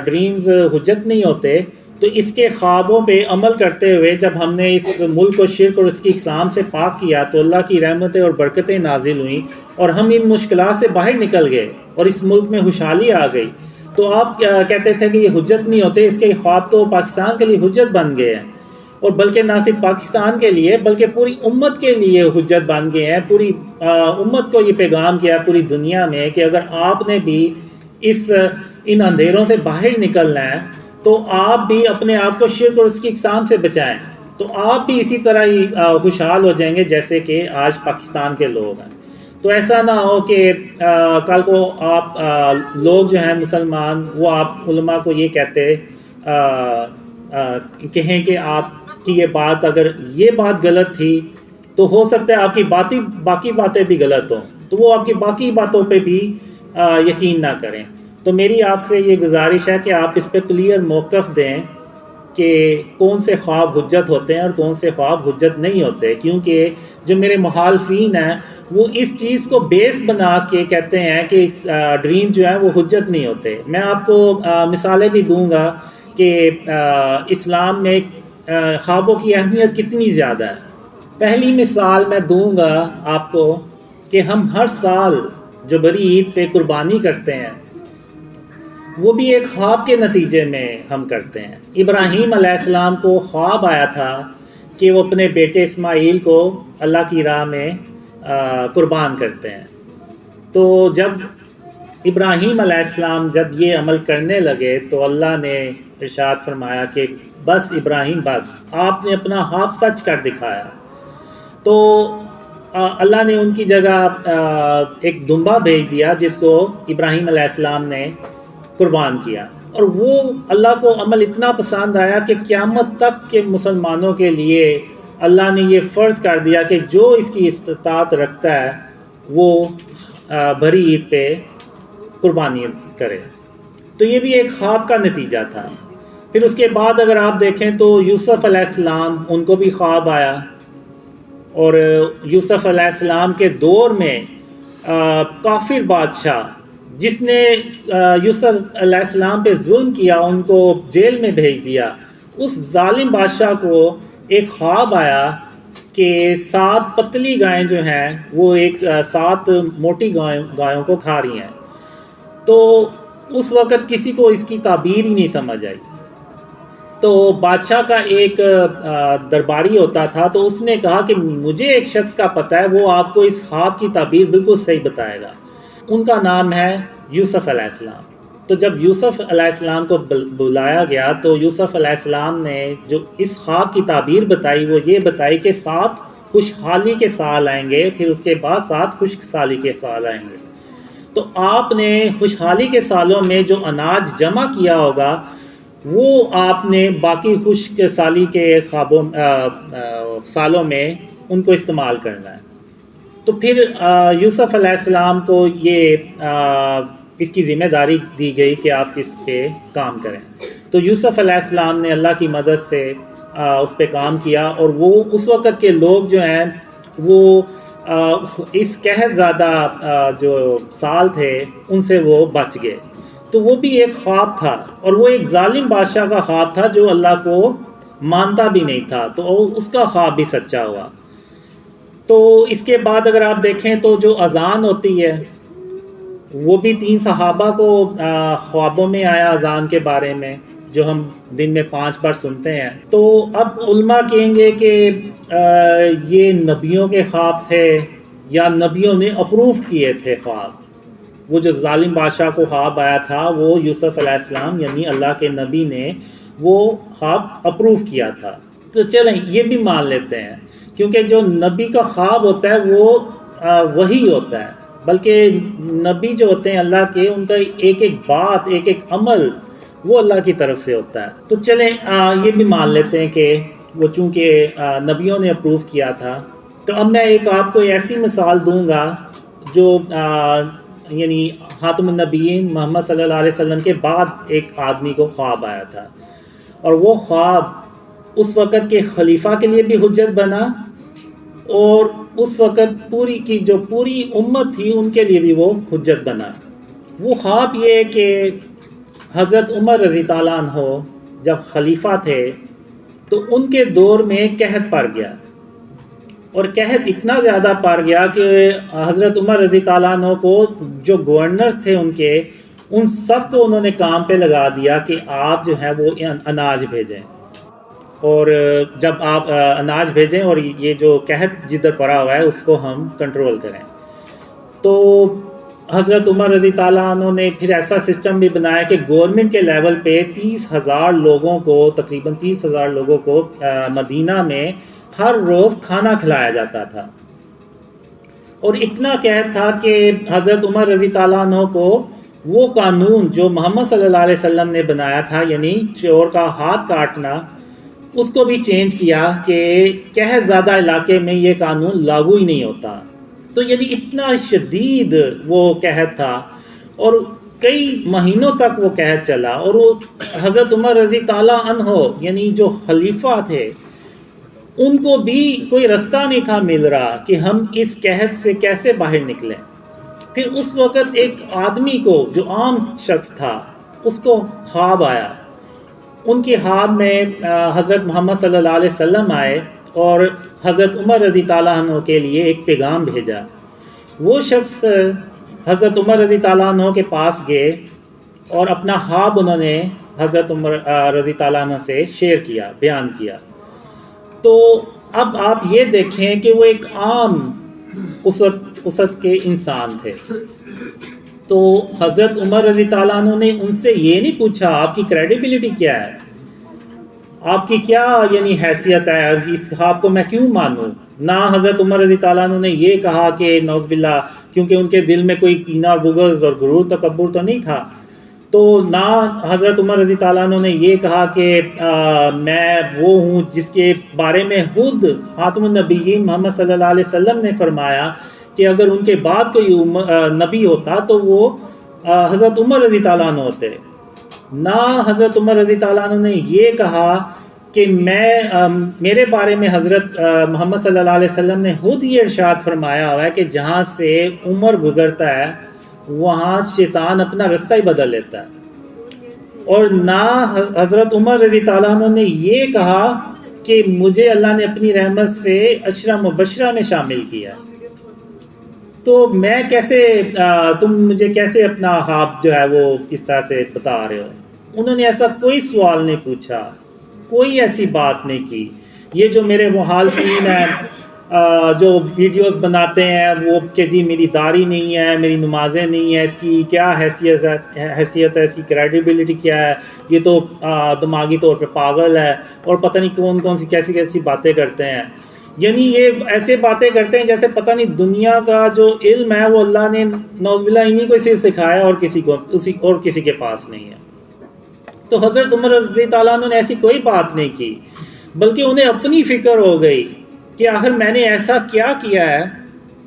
ڈریمز حجت نہیں ہوتے، تو اس کے خوابوں پہ عمل کرتے ہوئے جب ہم نے اس ملک کو شرک اور اس کی اقسام سے پاک کیا تو اللہ کی رحمتیں اور برکتیں نازل ہوئیں اور ہم ان مشکلات سے باہر نکل گئے اور اس ملک میں خوشحالی آ گئی، تو آپ کہتے تھے کہ یہ حجت نہیں ہوتے، اس کے خواب تو پاکستان کے لیے حجت بن گئے ہیں، اور بلکہ نہ صرف پاکستان کے لیے بلکہ پوری امت کے لیے حجت بن گئے ہیں۔ پوری امت کو یہ پیغام کیا پوری دنیا میں کہ اگر آپ نے بھی اس ان اندھیروں سے باہر نکلنا ہے تو آپ بھی اپنے آپ کو شرک اور اس کی اقسام سے بچائیں، تو آپ بھی اسی طرح ہی خوشحال ہو جائیں گے جیسے کہ آج پاکستان کے لوگ ہیں۔ تو ایسا نہ ہو کہ کل کو آپ لوگ جو ہیں مسلمان وہ آپ علماء کو یہ کہتے کہیں کہ آپ کی یہ بات، اگر یہ بات غلط تھی تو ہو سکتا ہے آپ کی باقی باتیں بھی غلط ہوں، تو وہ آپ کی باقی باتوں پہ بھی یقین نہ کریں۔ تو میری آپ سے یہ گزارش ہے کہ آپ اس پہ کلیئر موقف دیں کہ کون سے خواب حجت ہوتے ہیں اور کون سے خواب حجت نہیں ہوتے، کیونکہ جو میرے مخالفین ہیں وہ اس چیز کو بیس بنا کے کہتے ہیں کہ ڈریم جو ہیں وہ حجت نہیں ہوتے۔ میں آپ کو مثالیں بھی دوں گا کہ اسلام میں خوابوں کی اہمیت کتنی زیادہ ہے۔ پہلی مثال میں دوں گا آپ کو کہ ہم ہر سال جو بڑی عید پہ قربانی کرتے ہیں وہ بھی ایک خواب کے نتیجے میں ہم کرتے ہیں۔ ابراہیم علیہ السلام کو خواب آیا تھا کہ وہ اپنے بیٹے اسماعیل کو اللہ کی راہ میں قربان کرتے ہیں۔ تو جب ابراہیم علیہ السلام جب یہ عمل کرنے لگے تو اللہ نے ارشاد فرمایا کہ بس ابراہیم بس، آپ نے اپنا خواب سچ کر دکھایا۔ تو اللہ نے ان کی جگہ ایک دمبا بھیج دیا جس کو ابراہیم علیہ السلام نے قربان کیا، اور وہ اللہ کو عمل اتنا پسند آیا کہ قیامت تک کے مسلمانوں کے لیے اللہ نے یہ فرض کر دیا کہ جو اس کی استطاعت رکھتا ہے وہ بھری عید پہ قربانی کرے۔ تو یہ بھی ایک خواب کا نتیجہ تھا۔ پھر اس کے بعد اگر آپ دیکھیں تو یوسف علیہ السلام، ان کو بھی خواب آیا، اور یوسف علیہ السلام کے دور میں کافر بادشاہ جس نے یوسف علیہ السلام پہ ظلم کیا، ان کو جیل میں بھیج دیا، اس ظالم بادشاہ کو ایک خواب آیا کہ 7 پتلی گائیں جو ہیں وہ 7 موٹی گایوں کو کھا رہی ہیں۔ تو اس وقت کسی کو اس کی تعبیر ہی نہیں سمجھ آئی۔ تو بادشاہ کا ایک درباری ہوتا تھا، تو اس نے کہا کہ مجھے ایک شخص کا پتہ ہے، وہ آپ کو اس خواب کی تعبیر بالکل صحیح بتائے گا۔ ان کا نام ہے یوسف علیہ السلام۔ تو جب یوسف علیہ السلام کو بلایا گیا تو یوسف علیہ السلام نے جو اس خواب کی تعبیر بتائی وہ یہ بتائی کہ 7 خوشحالی کے سال آئیں گے، پھر اس کے بعد 7 خشک سالی کے سال آئیں گے۔ تو آپ نے خوشحالی کے سالوں میں جو اناج جمع کیا ہوگا وہ آپ نے باقی خشک سالی کے سالوں میں ان کو استعمال کرنا ہے۔ تو پھر یوسف علیہ السلام کو یہ اس کی ذمہ داری دی گئی کہ آپ اس پہ کام کریں۔ تو یوسف علیہ السلام نے اللہ کی مدد سے اس پہ کام کیا، اور وہ اس وقت کے لوگ جو ہیں وہ اس قحط زدہ جو سال تھے ان سے وہ بچ گئے۔ تو وہ بھی ایک خواب تھا، اور وہ ایک ظالم بادشاہ کا خواب تھا جو اللہ کو مانتا بھی نہیں تھا، تو اس کا خواب بھی سچا ہوا۔ تو اس کے بعد اگر آپ دیکھیں تو جو اذان ہوتی ہے وہ بھی 3 صحابہ کو خوابوں میں آیا اذان کے بارے میں، جو ہم دن میں 5 بار سنتے ہیں۔ تو اب علماء کہیں گے کہ یہ نبیوں کے خواب تھے یا نبیوں نے اپروو کیے تھے خواب۔ وہ جو ظالم بادشاہ کو خواب آیا تھا وہ یوسف علیہ السلام یعنی اللہ کے نبی نے وہ خواب اپروو کیا تھا۔ تو چلیں یہ بھی مان لیتے ہیں، کیونکہ جو نبی کا خواب ہوتا ہے وہ وحی ہوتا ہے، بلکہ نبی جو ہوتے ہیں اللہ کے، ان کا ایک ایک بات، ایک ایک عمل وہ اللہ کی طرف سے ہوتا ہے۔ تو چلیں یہ بھی مان لیتے ہیں کہ وہ چونکہ نبیوں نے اپروو کیا تھا۔ تو اب میں ایک آپ کو ایسی مثال دوں گا جو یعنی خاتم النبیین محمد صلی اللہ علیہ وسلم کے بعد ایک آدمی کو خواب آیا تھا، اور وہ خواب اس وقت کے خلیفہ کے لیے بھی حجت بنا، اور اس وقت پوری امت تھی ان کے لیے بھی وہ حجت بنا۔ وہ خواب یہ کہ حضرت عمر رضی اللہ عنہ جب خلیفہ تھے تو ان کے دور میں قحط پڑ گیا، اور قحط اتنا زیادہ پڑ گیا کہ حضرت عمر رضی اللہ عنہ کو جو گورنرز تھے ان سب کو انہوں نے کام پہ لگا دیا کہ آپ جو ہیں وہ اناج بھیجیں، اور جب آپ اناج بھیجیں اور یہ جو قحط جدھر پڑا ہوا ہے اس کو ہم کنٹرول کریں۔ تو حضرت عمر رضی تعالیٰ عنہ نے پھر ایسا سسٹم بھی بنایا کہ گورنمنٹ کے لیول پہ 30,000 لوگوں کو، تقریباً 30,000 لوگوں کو مدینہ میں ہر روز کھانا کھلایا جاتا تھا. اور اتنا قحط تھا کہ حضرت عمر رضی تعالیٰ عنہ کو وہ قانون جو محمد صلی اللہ علیہ وسلم نے بنایا تھا، یعنی چور کا ہاتھ کاٹنا، اس کو بھی چینج کیا کہ قحط زیادہ علاقے میں یہ قانون لاگو ہی نہیں ہوتا. تو یعنی اتنا شدید وہ قحط تھا اور کئی مہینوں تک وہ قحط چلا. اور وہ حضرت عمر رضی تعالیٰ عنہ یعنی جو خلیفہ تھے، ان کو بھی کوئی رستہ نہیں تھا مل رہا کہ ہم اس قحط سے کیسے باہر نکلیں. پھر اس وقت ایک آدمی کو، جو عام شخص تھا، اس کو خواب آیا. ان کی خواب میں حضرت محمد صلی اللہ علیہ وسلم آئے اور حضرت عمر رضی تعالیٰ عنہ کے لیے ایک پیغام بھیجا. وہ شخص حضرت عمر رضی تعالیٰ عنہ کے پاس گئے اور اپنا خواب انہوں نے حضرت عمر رضی تعالیٰ عنہ سے شیئر کیا، بیان کیا. تو اب آپ یہ دیکھیں کہ وہ ایک عام اس وقت کے انسان تھے. تو حضرت عمر رضی تعالیٰ عنہ نے ان سے یہ نہیں پوچھا آپ کی کریڈیبلٹی کیا ہے، آپ کی کیا یعنی حیثیت ہے، اس خواب کو میں کیوں مانوں. نہ حضرت عمر رضی تعالیٰ عنہ نے یہ کہا کہ نعوذ باللہ، کیونکہ ان کے دل میں کوئی کینہ اور بغض اور غرور تکبر تو نہیں تھا، تو نہ حضرت عمر رضی تعالیٰ عنہ نے یہ کہا کہ میں وہ ہوں جس کے بارے میں خود خاتم النبیین محمد صلی اللہ علیہ وسلم نے فرمایا کہ اگر ان کے بعد کوئی نبی ہوتا تو وہ حضرت عمر رضی تعالیٰ عنہ ہوتے. نہ حضرت عمر رضی تعالیٰ عنہ نے یہ کہا کہ میرے بارے میں حضرت محمد صلی اللہ علیہ وسلم نے خود یہ ارشاد فرمایا ہوا ہے کہ جہاں سے عمر گزرتا ہے وہاں شیطان اپنا رستہ ہی بدل لیتا ہے. اور نہ حضرت عمر رضی تعالیٰ عنہ نے یہ کہا کہ مجھے اللہ نے اپنی رحمت سے عشرہ مبشرہ میں شامل کیا. تو میں کیسے، تم مجھے کیسے اپنا خواب جو ہے وہ اس طرح سے بتا رہے ہو. انہوں نے ایسا کوئی سوال نہیں پوچھا، کوئی ایسی بات نہیں کی. یہ جو میرے مخالفین ہیں جو ویڈیوز بناتے ہیں وہ کہ جی میری داڑھی نہیں ہے، میری نمازیں نہیں ہیں، اس کی کیا حیثیت ہے، اس کی کریڈیبلٹی کیا ہے، یہ تو دماغی طور پہ پاگل ہے اور پتہ نہیں کون سی کیسی باتیں کرتے ہیں. یعنی یہ ایسے باتیں کرتے ہیں جیسے پتہ نہیں دنیا کا جو علم ہے وہ اللہ نے نعوذ باللہ انہی کو صرف سکھایا اور کسی کے پاس نہیں ہے. تو حضرت عمر رضی تعالیٰ عنہ نے ایسی کوئی بات نہیں کی، بلکہ انہیں اپنی فکر ہو گئی کہ آخر میں نے ایسا کیا ہے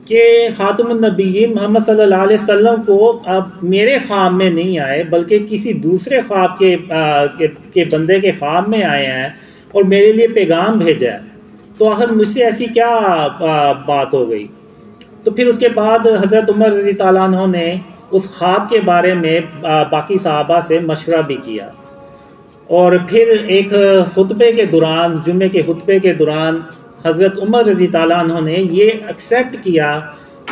کہ خاتم النبیین محمد صلی اللہ علیہ وسلم کو اب میرے خواب میں نہیں آئے بلکہ کسی دوسرے خواب کے بندے کے خواب میں آئے ہیں اور میرے لیے پیغام بھیجا ہے. تو آخر مجھ سے ایسی کیا بات ہو گئی. تو پھر اس کے بعد حضرت عمر رضی تعالیٰ عنہ نے اس خواب کے بارے میں باقی صحابہ سے مشورہ بھی کیا. اور پھر ایک خطبے کے دوران، جمعے کے خطبے کے دوران حضرت عمر رضی تعالیٰ عنہ نے یہ ایکسیپٹ کیا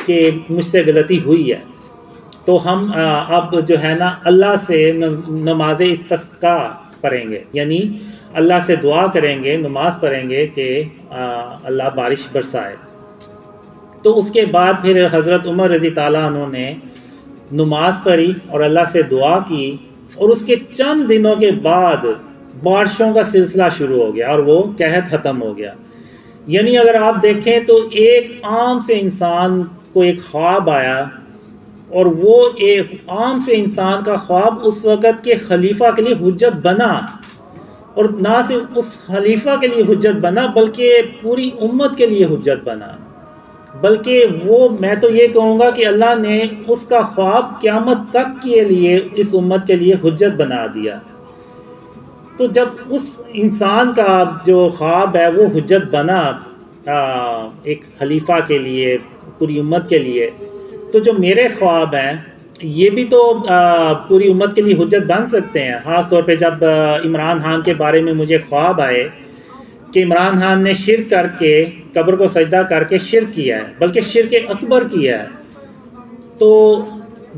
کہ مجھ سے غلطی ہوئی ہے. تو ہم اب جو ہے نا اللہ سے نماز استسقاء پڑھیں گے، یعنی اللہ سے دعا کریں گے، نماز پڑھیں گے کہ اللہ بارش برسائے. تو اس کے بعد پھر حضرت عمر رضی تعالیٰ عنہ نے نماز پڑھی اور اللہ سے دعا کی، اور اس کے چند دنوں کے بعد بارشوں کا سلسلہ شروع ہو گیا اور وہ قحط ختم ہو گیا. یعنی اگر آپ دیکھیں تو ایک عام سے انسان کو ایک خواب آیا، اور وہ ایک عام سے انسان کا خواب اس وقت کے خلیفہ کے لیے حجت بنا، اور نہ صرف اس خلیفہ کے لیے حجت بنا بلکہ پوری امت کے لیے حجت بنا. بلکہ وہ میں تو یہ کہوں گا کہ اللہ نے اس کا خواب قیامت تک کے لیے اس امت کے لیے حجت بنا دیا. تو جب اس انسان کا جو خواب ہے وہ حجت بنا ایک خلیفہ کے لیے، پوری امت کے لیے، تو جو میرے خواب ہیں یہ بھی تو پوری امت کے لیے حجت بن سکتے ہیں. خاص طور پہ جب عمران خان کے بارے میں مجھے خواب آئے کہ عمران خان نے شرک کر کے، قبر کو سجدہ کر کے شرک کیا ہے، بلکہ شرک اکبر کیا ہے، تو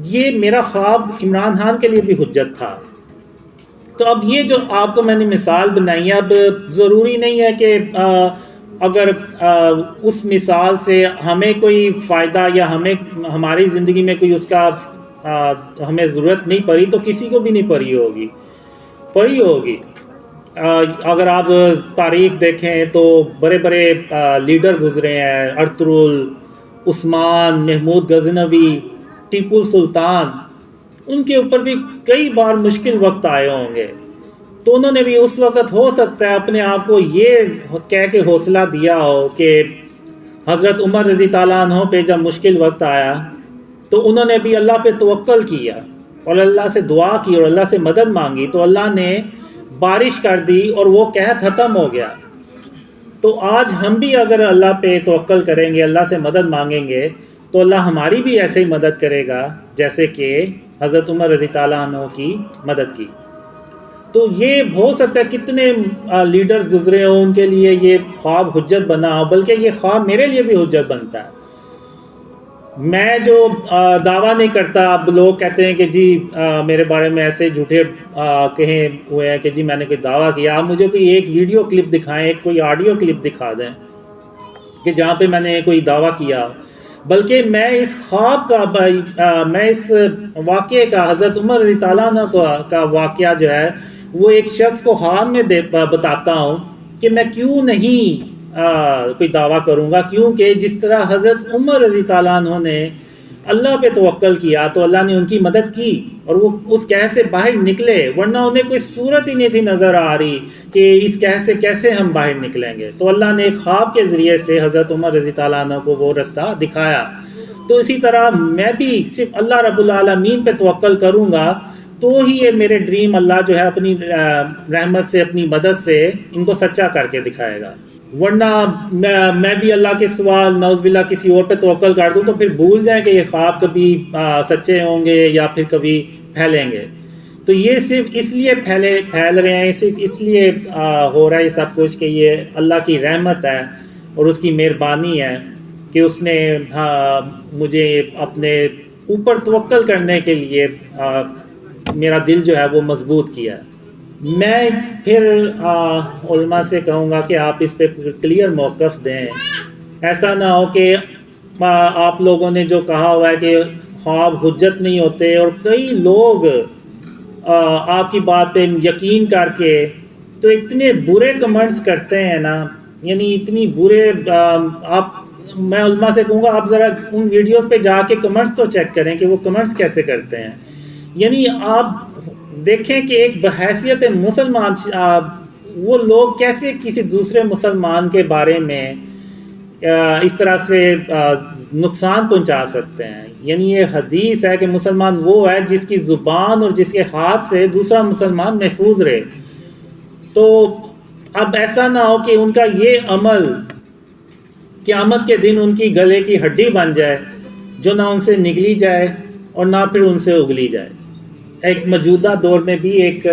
یہ میرا خواب عمران خان کے لیے بھی حجت تھا. تو اب یہ جو آپ کو میں نے مثال بنائی ہے، اب ضروری نہیں ہے کہ اگر اس مثال سے ہمیں کوئی فائدہ یا ہماری زندگی میں کوئی اس کا ہمیں ضرورت نہیں پڑی تو کسی کو بھی نہیں پڑی ہوگی. اگر آپ تاریخ دیکھیں تو بڑے بڑے لیڈر گزرے ہیں، ارطغرل، عثمان، محمود غزنوی، ٹیپو سلطان، ان کے اوپر بھی کئی بار مشکل وقت آئے ہوں گے، تو انہوں نے بھی اس وقت ہو سکتا ہے اپنے آپ کو یہ کہہ کے حوصلہ دیا ہو کہ حضرت عمر رضی تعالیٰ عنہ پہ جب مشکل وقت آیا تو انہوں نے بھی اللہ پہ توکل کیا اور اللہ سے دعا کی اور اللہ سے مدد مانگی، تو اللہ نے بارش کر دی اور وہ قحط ختم ہو گیا. تو آج ہم بھی اگر اللہ پہ توکل کریں گے، اللہ سے مدد مانگیں گے، تو اللہ ہماری بھی ایسے ہی مدد کرے گا جیسے کہ حضرت عمر رضی تعالیٰ عنہ کی مدد کی. تو یہ ہو سکتا ہے کتنے لیڈرز گزرے ہوں، ان کے لیے یہ خواب حجت بنا ہو، بلکہ یہ خواب میرے لیے بھی حجت بنتا ہے. میں جو دعویٰ نہیں کرتا، اب لوگ کہتے ہیں کہ جی میرے بارے میں ایسے جھوٹے کہیں ہوئے ہیں کہ جی میں نے کوئی دعویٰ کیا. آپ مجھے کوئی ایک ویڈیو کلپ دکھائیں، کوئی آڈیو کلپ دکھا دیں کہ جہاں پہ میں نے کوئی دعویٰ کیا. بلکہ میں اس خواب کا میں اس واقعے کا، حضرت عمر رضی تعالیٰ عنہ کا واقعہ جو ہے وہ ایک شخص کو خواب میں بتاتا ہوں کہ میں کیوں نہیں کوئی دعویٰ کروں گا، کیونکہ جس طرح حضرت عمر رضی تعالیٰ عنہ نے اللہ پہ توکل کیا تو اللہ نے ان کی مدد کی اور وہ اس قحط سے باہر نکلے، ورنہ انہیں کوئی صورت ہی نہیں تھی نظر آ رہی کہ اس قحط سے کیسے ہم باہر نکلیں گے. تو اللہ نے ایک خواب کے ذریعے سے حضرت عمر رضی تعالیٰ عنہ کو وہ رستہ دکھایا. تو اسی طرح میں بھی صرف اللہ رب العالمین پہ توکل کروں گا تو ہی یہ میرے ڈریم اللہ جو ہے اپنی رحمت سے، اپنی مدد سے ان کو سچا کر کے دکھائے گا. ورنہ میں بھی اللہ کے سوا نعوذ باللہ کسی اور پہ توکل کر دوں تو پھر بھول جائیں کہ یہ خواب کبھی سچے ہوں گے یا پھر کبھی پھیلیں گے. تو یہ صرف اس لیے پھیل رہے ہیں، صرف اس لیے ہو رہا ہے یہ سب کچھ کہ یہ اللہ کی رحمت ہے اور اس کی مہربانی ہے کہ اس نے مجھے اپنے اوپر توکل کرنے کے لیے میرا دل جو ہے وہ مضبوط کیا. میں پھر علماء سے کہوں گا کہ آپ اس پہ کلیئر موقف دیں. ایسا نہ ہو کہ آپ لوگوں نے جو کہا ہوا ہے کہ خواب حجت نہیں ہوتے، اور کئی لوگ آپ کی بات پہ یقین کر کے تو اتنے برے کمنٹس کرتے ہیں نا، یعنی اتنی برے میں علماء سے کہوں گا آپ ذرا ان ویڈیوز پہ جا کے کمنٹس تو چیک کریں کہ وہ کمنٹس کیسے کرتے ہیں. یعنی آپ دیکھیں کہ ایک بحیثیت مسلمان وہ لوگ کیسے کسی دوسرے مسلمان کے بارے میں اس طرح سے نقصان پہنچا سکتے ہیں. یعنی یہ حدیث ہے کہ مسلمان وہ ہے جس کی زبان اور جس کے ہاتھ سے دوسرا مسلمان محفوظ رہے. تو اب ایسا نہ ہو کہ ان کا یہ عمل قیامت کے دن ان کی گلے کی ہڈی بن جائے جو نہ ان سے نگلی جائے اور نہ پھر ان سے اگلی جائے. ایک موجودہ دور میں بھی ایک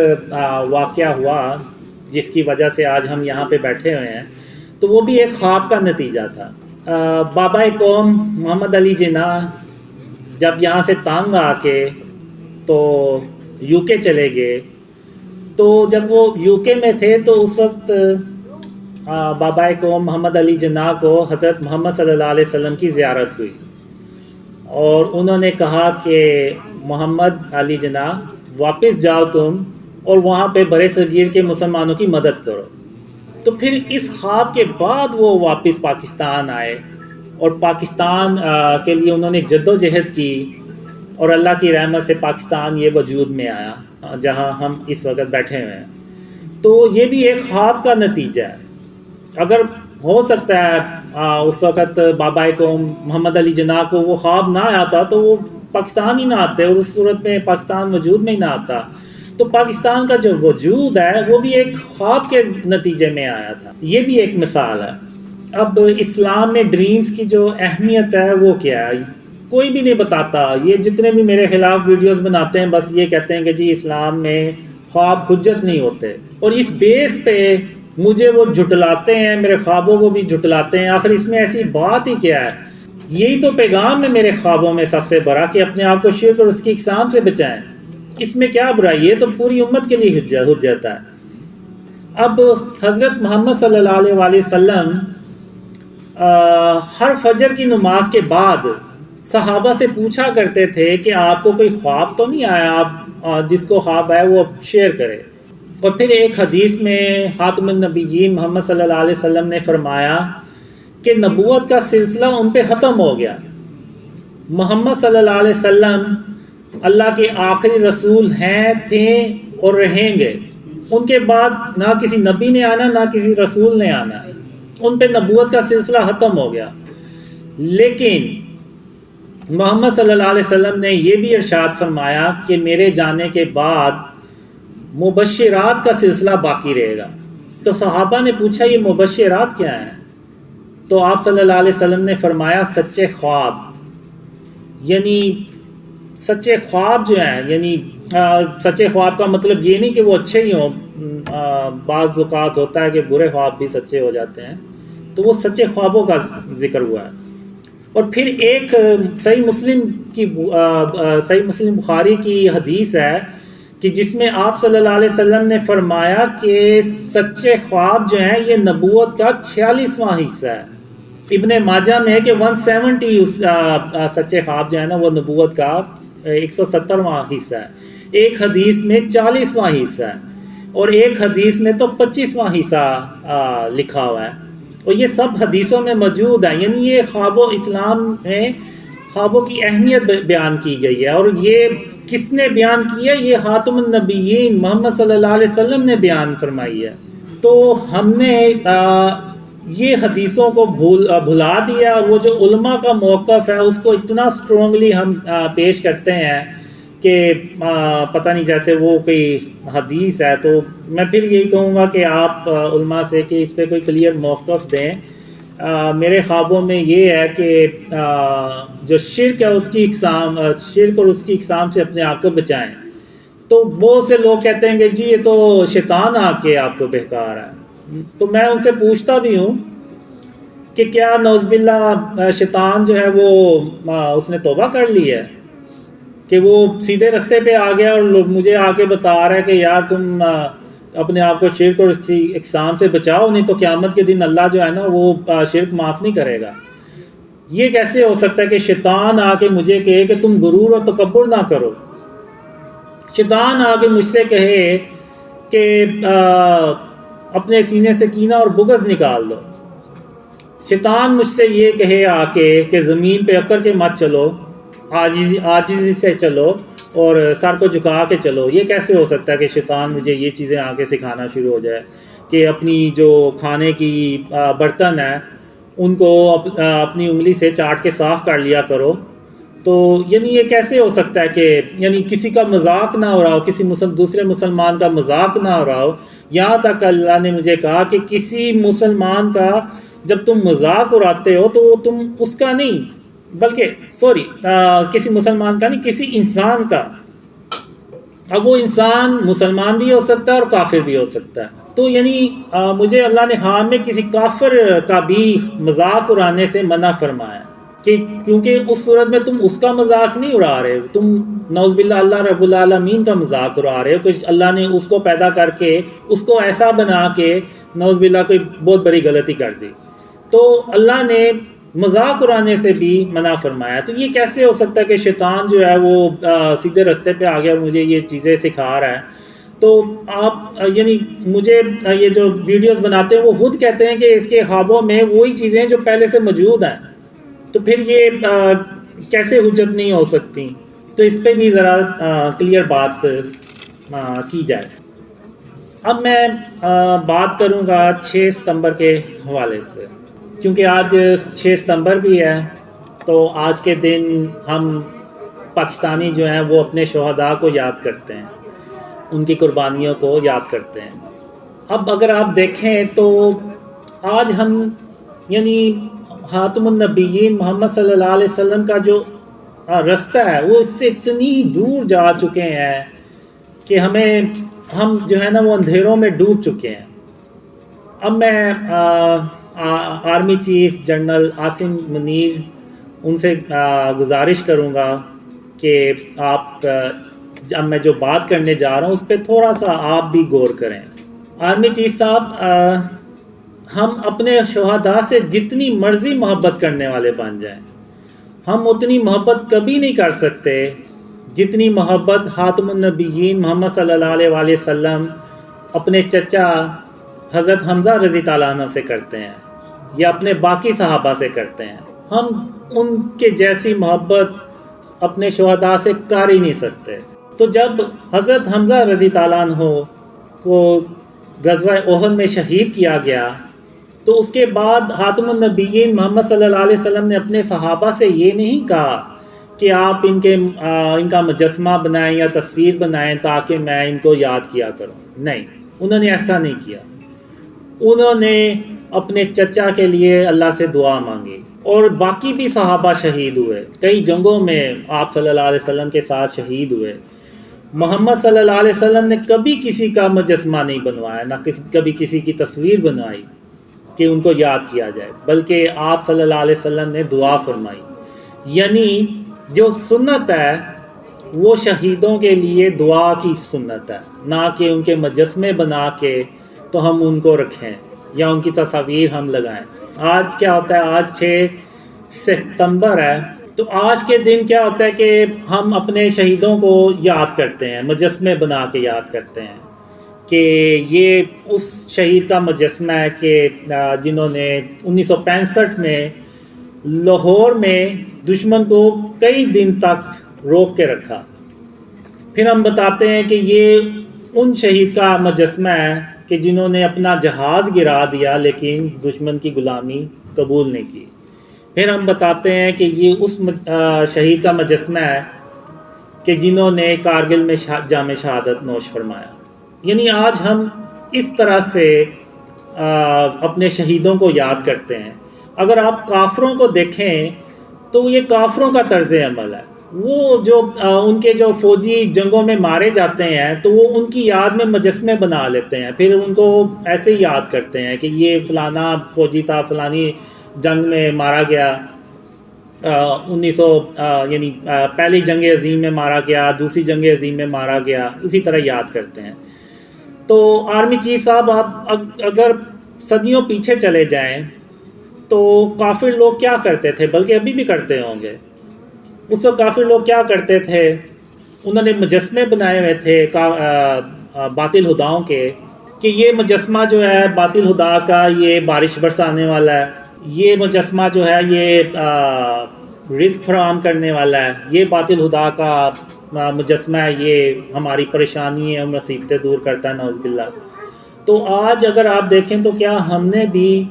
واقعہ ہوا جس کی وجہ سے آج ہم یہاں پہ بیٹھے ہوئے ہیں، تو وہ بھی ایک خواب کا نتیجہ تھا. بابا قوم محمد علی جناح جب یہاں سے تانگ آ کے تو یو کے چلے گئے، تو جب وہ یو کے میں تھے تو اس وقت بابا قوم محمد علی جناح کو حضرت محمد صلی اللہ علیہ وسلم کی زیارت ہوئی اور انہوں نے کہا کہ محمد علی جناح واپس جاؤ تم اور وہاں پہ برے صغیر کے مسلمانوں کی مدد کرو. تو پھر اس خواب کے بعد وہ واپس پاکستان آئے اور پاکستان کے لیے انہوں نے جد و جہد کی اور اللہ کی رحمت سے پاکستان یہ وجود میں آیا جہاں ہم اس وقت بیٹھے ہوئے ہیں. تو یہ بھی ایک خواب کا نتیجہ ہے. اگر ہو سکتا ہے اس وقت بابا قوم محمد علی جناح کو وہ خواب نہ آتا تو وہ پاکستان ہی نہ آتے اور اس صورت میں پاکستان وجود میں ہی نہ آتا. تو پاکستان کا جو وجود ہے وہ بھی ایک خواب کے نتیجے میں آیا تھا. یہ بھی ایک مثال ہے. اب اسلام میں ڈریمز کی جو اہمیت ہے وہ کیا ہے کوئی بھی نہیں بتاتا. یہ جتنے بھی میرے خلاف ویڈیوز بناتے ہیں بس یہ کہتے ہیں کہ جی اسلام میں خواب حجت نہیں ہوتے، اور اس بیس پہ مجھے وہ جھٹلاتے ہیں، میرے خوابوں کو بھی جھٹلاتے ہیں. آخر اس میں ایسی بات ہی کیا ہے؟ یہی تو پیغام ہے میرے خوابوں میں سب سے بڑا کہ اپنے آپ کو شرک اور اس کی اقسام سے بچائیں. اس میں کیا برائی ہے؟ تو پوری امت کے لیے حجت ہے. اب حضرت محمد صلی اللہ علیہ وسلم ہر فجر کی نماز کے بعد صحابہ سے پوچھا کرتے تھے کہ آپ کو کوئی خواب تو نہیں آیا، آپ جس کو خواب آئے وہ شیئر کرے۔ اور پھر ایک حدیث میں خاتم النبیین محمد صلی اللہ علیہ وسلم نے فرمایا کہ نبوت کا سلسلہ ان پہ ختم ہو گیا، محمد صلی اللہ علیہ وسلم اللہ کے آخری رسول ہیں، تھے اور رہیں گے، ان کے بعد نہ کسی نبی نے آنا نہ کسی رسول نے آنا، ان پہ نبوت کا سلسلہ ختم ہو گیا۔ لیکن محمد صلی اللہ علیہ وسلم نے یہ بھی ارشاد فرمایا کہ میرے جانے کے بعد مبشرات کا سلسلہ باقی رہے گا۔ تو صحابہ نے پوچھا یہ مبشرات کیا ہیں؟ تو آپ صلی اللہ علیہ وسلم نے فرمایا سچے خواب، یعنی سچے خواب جو ہیں، یعنی سچے خواب کا مطلب یہ نہیں کہ وہ اچھے ہی ہوں، بعض اوقات ہوتا ہے کہ برے خواب بھی سچے ہو جاتے ہیں، تو وہ سچے خوابوں کا ذکر ہوا ہے۔ اور پھر ایک صحیح مسلم بخاری کی حدیث ہے کہ جس میں آپ صلی اللہ علیہ وسلم نے فرمایا کہ سچے خواب جو ہیں یہ نبوت کا 46واں حصہ ہے۔ ابن ماجہ میں ہے کہ 170 سچے خواب جو ہے نا وہ نبوت کا 170واں حصہ ہے، ایک حدیث میں 40واں حصہ ہے، اور ایک حدیث میں تو 25واں حصہ لکھا ہوا ہے، اور یہ سب حدیثوں میں موجود ہے۔ یعنی یہ خواب و اسلام میں خوابوں کی اہمیت بیان کی گئی ہے، اور یہ کس نے بیان کی ہے؟ یہ خاتم النبیین محمد صلی اللہ علیہ وسلم نے بیان فرمائی ہے۔ تو ہم نے یہ حدیثوں کو بھلا دیا، اور وہ جو علماء کا موقف ہے اس کو اتنا اسٹرانگلی ہم پیش کرتے ہیں کہ پتہ نہیں جیسے وہ کوئی حدیث ہے۔ تو میں پھر یہی کہوں گا کہ آپ علماء سے کہ اس پہ کوئی کلیئر موقف دیں۔ میرے خوابوں میں یہ ہے کہ جو شرک ہے اس کی اقسام، شرک اور اس کی اقسام سے اپنے آپ کو بچائیں۔ تو بہت سے لوگ کہتے ہیں کہ جی یہ تو شیطان آ کے آپ کو بہکا رہا ہے، تو میں ان سے پوچھتا بھی ہوں کہ کیا نعوذ باللہ شیطان جو ہے وہ اس نے توبہ کر لی ہے کہ وہ سیدھے رستے پہ آ گیا اور مجھے آ کے بتا رہا ہے کہ یار تم اپنے آپ کو شرک اور اس کی اقسام سے بچاؤ، نہیں تو قیامت کے دن اللہ جو ہے نا وہ شرک معاف نہیں کرے گا۔ یہ کیسے ہو سکتا ہے کہ شیطان آ کے مجھے کہے کہ تم غرور اور تکبر نہ کرو؟ شیطان آ کے مجھ سے کہے کہ اپنے سینے سے کینہ اور بغض نکال دو۔ شیطان مجھ سے یہ کہے آ کے کہ زمین پہ اکڑ کے مت چلو، عاجزی سے چلو اور سر کو جھکا کے چلو۔ یہ کیسے ہو سکتا ہے کہ شیطان مجھے یہ چیزیں آگے سکھانا شروع ہو جائے کہ اپنی جو کھانے کی برتن ہیں ان کو اپنی انگلی سے چاٹ کے صاف کر لیا کرو؟ تو یعنی یہ کیسے ہو سکتا ہے کہ یعنی کسی کا مذاق نہ ہو رہا ہو، کسی دوسرے مسلمان کا مذاق نہ ہو رہا ہو؟ یہاں تک اللہ نے مجھے کہا کہ کسی مسلمان کا جب تم مذاق اڑاتے ہو تو تم اس کا نہیں بلکہ کسی مسلمان کا نہیں، کسی انسان کا۔ اب وہ انسان مسلمان بھی ہو سکتا ہے اور کافر بھی ہو سکتا ہے۔ تو یعنی مجھے اللہ نے حرام میں کسی کافر کا بھی مذاق اڑانے سے منع فرمایا کہ کیونکہ اس صورت میں تم اس کا مذاق نہیں اڑا رہے ہو، تم نعوذ باللہ اللہ رب العالمین کا مذاق اڑا رہے ہو کہ اللہ نے اس کو پیدا کر کے اس کو ایسا بنا کے نعوذ باللہ کوئی بہت بڑی غلطی کر دی۔ تو اللہ نے مذاق اڑانے سے بھی منع فرمایا۔ تو یہ کیسے ہو سکتا ہے کہ شیطان جو ہے وہ سیدھے رستے پہ آ گیا اور مجھے یہ چیزیں سکھا رہا ہے؟ تو آپ یعنی مجھے یہ جو ویڈیوز بناتے ہیں وہ خود کہتے ہیں کہ اس کے خوابوں میں وہی چیزیں جو پہلے سے موجود ہیں، تو پھر یہ کیسے حجت نہیں ہو سکتی؟ تو اس پہ بھی ذرا کلیئر بات کی جائے۔ اب میں بات کروں گا 6 ستمبر کے حوالے سے، کیونکہ آج 6 ستمبر بھی ہے، تو آج کے دن ہم پاکستانی جو ہیں وہ اپنے شہداء کو یاد کرتے ہیں، ان کی قربانیوں کو یاد کرتے ہیں۔ اب اگر آپ دیکھیں تو آج ہم یعنی خاتم النبیین محمد صلی اللہ علیہ وسلم کا جو رستہ ہے وہ اس سے اتنی دور جا چکے ہیں کہ ہم جو ہے نا وہ اندھیروں میں ڈوب چکے ہیں۔ اب میں army chief general Asim Munir ان سے گزارش کروں گا کہ آپ اب میں جو بات کرنے جا رہا ہوں اس پہ تھوڑا سا آپ بھی غور کریں۔ آرمی چیف صاحب، ہم اپنے شہداء سے جتنی مرضی محبت کرنے والے بن جائیں، ہم اتنی محبت کبھی نہیں کر سکتے جتنی محبت خاتم النبیین محمد صلی اللہ علیہ وآلہ وسلم اپنے چچا حضرت حمزہ رضی تعالیٰ عنہ سے کرتے ہیں یا اپنے باقی صحابہ سے کرتے ہیں۔ ہم ان کے جیسی محبت اپنے شہداء سے کر ہی نہیں سکتے۔ تو جب حضرت حمزہ رضی تعالیٰ عنہ کو غزوہ احد میں شہید کیا گیا تو اس کے بعد خاتم النبیین محمد صلی اللہ علیہ وسلم نے اپنے صحابہ سے یہ نہیں کہا کہ آپ ان کا مجسمہ بنائیں یا تصویر بنائیں تاکہ میں ان کو یاد کیا کروں، نہیں، انہوں نے ایسا نہیں کیا۔ انہوں نے اپنے چچا کے لیے اللہ سے دعا مانگی، اور باقی بھی صحابہ شہید ہوئے، کئی جنگوں میں آپ صلی اللہ علیہ وسلم کے ساتھ شہید ہوئے۔ محمد صلی اللہ علیہ وسلم نے کبھی کسی کا مجسمہ نہیں بنوایا، نہ کبھی کسی کی تصویر بنوائی کہ ان کو یاد کیا جائے، بلکہ آپ صلی اللہ علیہ وسلم نے دعا فرمائی۔ یعنی جو سنت ہے وہ شہیدوں کے لیے دعا کی سنت ہے، نہ کہ ان کے مجسمے بنا کے تو ہم ان کو رکھیں یا ان کی تصاویر ہم لگائیں۔ آج کیا ہوتا ہے، آج 6 ستمبر ہے، تو آج کے دن کیا ہوتا ہے کہ ہم اپنے شہیدوں کو یاد کرتے ہیں، مجسمے بنا کے یاد کرتے ہیں کہ یہ اس شہید کا مجسمہ ہے کہ جنہوں نے 1965 میں لاہور میں دشمن کو کئی دن تک روک کے رکھا۔ پھر ہم بتاتے ہیں کہ یہ ان شہید کا مجسمہ ہے کہ جنہوں نے اپنا جہاز گرا دیا لیکن دشمن کی غلامی قبول نہیں کی۔ پھر ہم بتاتے ہیں کہ یہ اس شہید کا مجسمہ ہے کہ جنہوں نے کارگل میں جام شہادت نوش فرمایا۔ یعنی آج ہم اس طرح سے اپنے شہیدوں کو یاد کرتے ہیں۔ اگر آپ کافروں کو دیکھیں تو یہ کافروں کا طرز عمل ہے، وہ جو ان کے جو فوجی جنگوں میں مارے جاتے ہیں تو وہ ان کی یاد میں مجسمے بنا لیتے ہیں، پھر ان کو ایسے ہی یاد کرتے ہیں کہ یہ فلانا فوجی تھا، فلانی جنگ میں مارا گیا، 1900 یعنی پہلی جنگ عظیم میں مارا گیا، دوسری جنگ عظیم میں مارا گیا، اسی طرح یاد کرتے ہیں۔ تو آرمی چیف صاحب، آپ اگر صدیوں پیچھے چلے جائیں تو کافر لوگ کیا کرتے تھے، بلکہ ابھی بھی کرتے ہوں گے، اس وقت کافر لوگ کیا کرتے تھے، انہوں نے مجسمے بنائے ہوئے تھے باطل خداؤں کے کہ یہ مجسمہ جو ہے باطل خدا کا یہ بارش برسانے والا ہے، یہ مجسمہ جو ہے یہ رزق فراہم کرنے والا ہے، یہ باطل خدا کا مجسمہ ہے، یہ ہماری پریشانی ہے، مصیبتیں دور کرتا ہے، نعوذ باللہ۔ تو آج اگر آپ دیکھیں تو کیا ہم نے بھی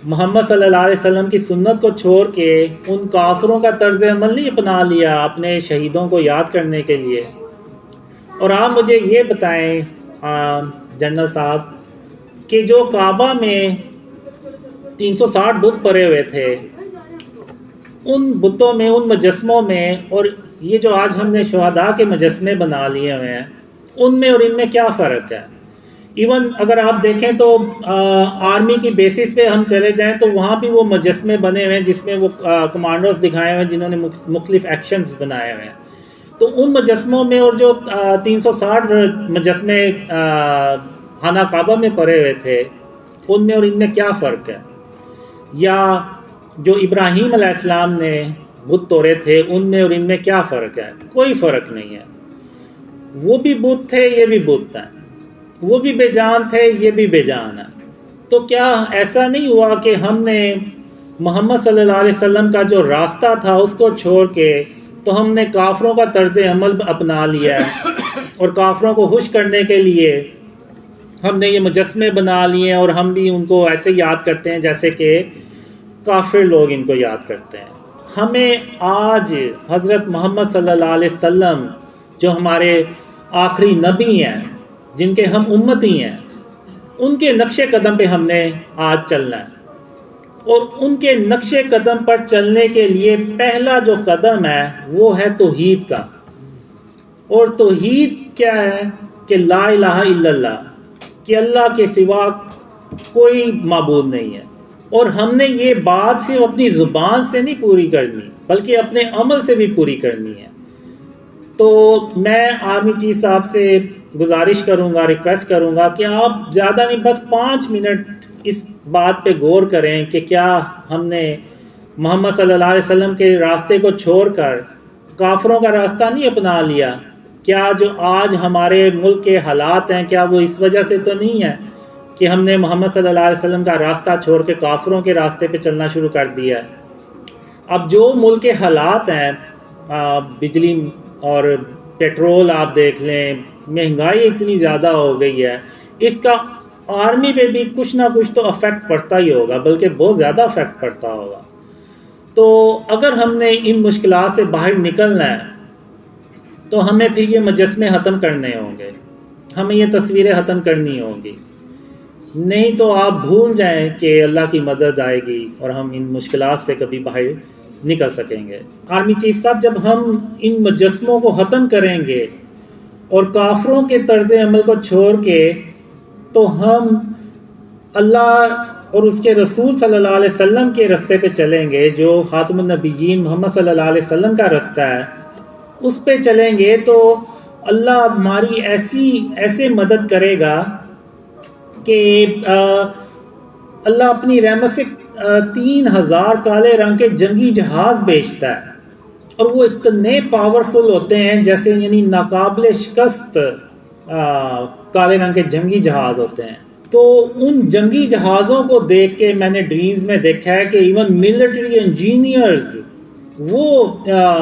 محمد صلی اللہ علیہ وسلم کی سنت کو چھوڑ کے ان کافروں کا طرز عمل نہیں اپنا لیا اپنے شہیدوں کو یاد کرنے کے لیے؟ اور آپ مجھے یہ بتائیں جنرل صاحب کہ جو کعبہ میں 360 بت پڑے ہوئے تھے، ان بتوں میں، ان مجسموں میں، اور یہ جو آج ہم نے شہداء کے مجسمے بنا لیے ہوئے ہیں، ان میں اور ان میں کیا فرق ہے؟ ایون اگر آپ دیکھیں تو آرمی کی بیسس پہ ہم چلے جائیں تو وہاں بھی وہ مجسمے بنے ہوئے ہیں جس میں وہ کمانڈرز دکھائے ہوئے ہیں جنہوں نے مختلف ایکشنز بنائے ہوئے ہیں۔ تو ان مجسموں میں اور جو 360 مجسمے خانہ کعبہ میں پڑے ہوئے تھے، ان میں اور ان میں کیا فرق ہے؟ یا جو ابراہیم علیہ السلام نے بت توڑے تھے، ان میں اور ان میں کیا فرق ہے؟ کوئی فرق نہیں ہے۔ وہ بھی بت تھے، یہ بھی بت ہیں، وہ بھی بے جان تھے، یہ بھی بے جان ہے۔ تو کیا ایسا نہیں ہوا کہ ہم نے محمد صلی اللہ علیہ وسلم کا جو راستہ تھا اس کو چھوڑ کے تو ہم نے کافروں کا طرز عمل اپنا لیا ہے، اور کافروں کو خوش کرنے کے لیے ہم نے یہ مجسمے بنا لیے اور ہم بھی ان کو ایسے یاد کرتے ہیں جیسے کہ کافر لوگ ان کو یاد کرتے ہیں۔ ہمیں آج حضرت محمد صلی اللہ علیہ وسلم جو ہمارے آخری نبی ہیں، جن کے ہم امتی ہیں، ان کے نقش قدم پہ ہم نے آج چلنا ہے، اور ان کے نقش قدم پر چلنے کے لیے پہلا جو قدم ہے وہ ہے توحید کا۔ اور توحید کیا ہے؟ کہ لا الہ الا اللہ، کہ اللہ کے سوا کوئی معبود نہیں ہے۔ اور ہم نے یہ بات صرف اپنی زبان سے نہیں پوری کرنی بلکہ اپنے عمل سے بھی پوری کرنی ہے۔ تو میں آرمی چیف صاحب سے گزارش کروں گا، ریکویسٹ کروں گا کہ آپ زیادہ نہیں، بس 5 منٹ اس بات پہ غور کریں کہ کیا ہم نے محمد صلی اللہ علیہ وسلم کے راستے کو چھوڑ کر کافروں کا راستہ نہیں اپنا لیا؟ کیا جو آج ہمارے ملک کے حالات ہیں کیا وہ اس وجہ سے تو نہیں ہے کہ ہم نے محمد صلی اللہ علیہ وسلم کا راستہ چھوڑ کے کافروں کے راستے پہ چلنا شروع کر دیا ہے؟ اب جو ملک کے حالات ہیں، بجلی اور پیٹرول آپ دیکھ لیں، مہنگائی اتنی زیادہ ہو گئی ہے، اس کا آرمی پہ بھی کچھ نہ کچھ تو افیکٹ پڑتا ہی ہوگا، بلکہ بہت زیادہ افیکٹ پڑتا ہوگا۔ تو اگر ہم نے ان مشکلات سے باہر نکلنا ہے تو ہمیں پھر یہ مجسمے ختم کرنے ہوں گے، ہمیں یہ تصویریں ختم کرنی ہوں گی، نہیں تو آپ بھول جائیں کہ اللہ کی مدد آئے گی اور ہم ان مشکلات سے کبھی باہر نکل سکیں گے۔ آرمی چیف صاحب، جب ہم ان مجسموں کو ختم کریں گے اور کافروں کے طرز عمل کو چھوڑ کے تو ہم اللہ اور اس کے رسول صلی اللہ علیہ وسلم کے راستے پہ چلیں گے، جو خاتم النبیین محمد صلی اللہ علیہ وسلم کا راستہ ہے، اس پہ چلیں گے تو اللہ ہماری ایسے مدد کرے گا کہ اللہ اپنی رحمت سے 3000 کالے رنگ کے جنگی جہاز بھیجتا ہے، اور وہ اتنے پاورفل ہوتے ہیں جیسے یعنی ناقابل شکست کالے رنگ کے جنگی جہاز ہوتے ہیں۔ تو ان جنگی جہازوں کو دیکھ کے میں نے ڈریمز میں دیکھا ہے کہ ایون ملٹری انجینئرز وہ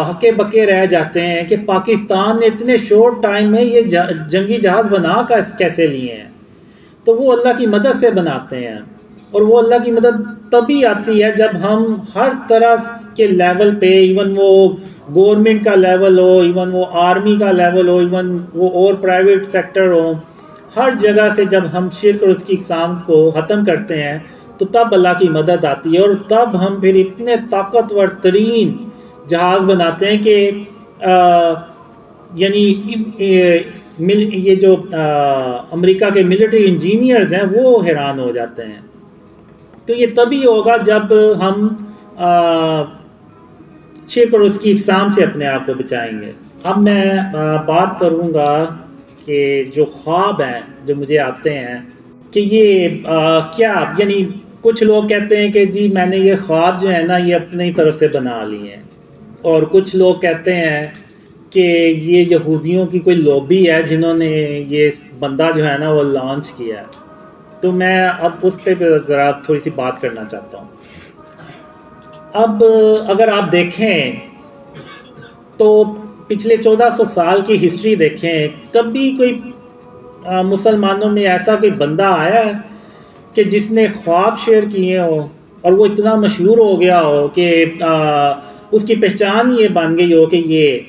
ہکے بکے رہ جاتے ہیں کہ پاکستان نے اتنے شورٹ ٹائم میں یہ جنگی جہاز بنا کیسے لیے ہیں۔ تو وہ اللہ کی مدد سے بناتے ہیں، اور وہ اللہ کی مدد تبھی آتی ہے جب ہم ہر طرح کے لیول پہ، ایون وہ گورنمنٹ کا لیول ہو، ایون وہ آرمی کا لیول ہو، ایون وہ اور پرائیویٹ سیکٹر ہو، ہر جگہ سے جب ہم شرک اور اس کی اقسام کو ختم کرتے ہیں تو تب اللہ کی مدد آتی ہے، اور تب ہم پھر اتنے طاقتور ترین جہاز بناتے ہیں کہ یعنی یہ جو امریکہ کے ملٹری انجینئرز ہیں وہ حیران ہو جاتے ہیں۔ تو یہ تبھی ہوگا جب ہم شرک اور اس کی اقسام سے اپنے آپ کو بچائیں گے۔ اب میں بات کروں گا کہ جو خواب ہیں جو مجھے آتے ہیں کہ یہ کیا، یعنی کچھ لوگ کہتے ہیں کہ جی میں نے یہ خواب جو ہے نا یہ اپنی طرف سے بنا لیے ہیں، اور کچھ لوگ کہتے ہیں کہ یہ یہودیوں کی کوئی لوبی ہے جنہوں نے یہ بندہ جو ہے نا وہ لانچ کیا ہے۔ تو میں اب اس پہ ذرا تھوڑی سی بات کرنا چاہتا ہوں۔ اب اگر آپ دیکھیں تو پچھلے 1400 سال کی ہسٹری دیکھیں، کبھی کوئی مسلمانوں میں ایسا کوئی بندہ آیا ہے کہ جس نے خواب شیئر کیے ہو اور وہ اتنا مشہور ہو گیا ہو کہ اس کی پہچان یہ بن گئی ہو کہ یہ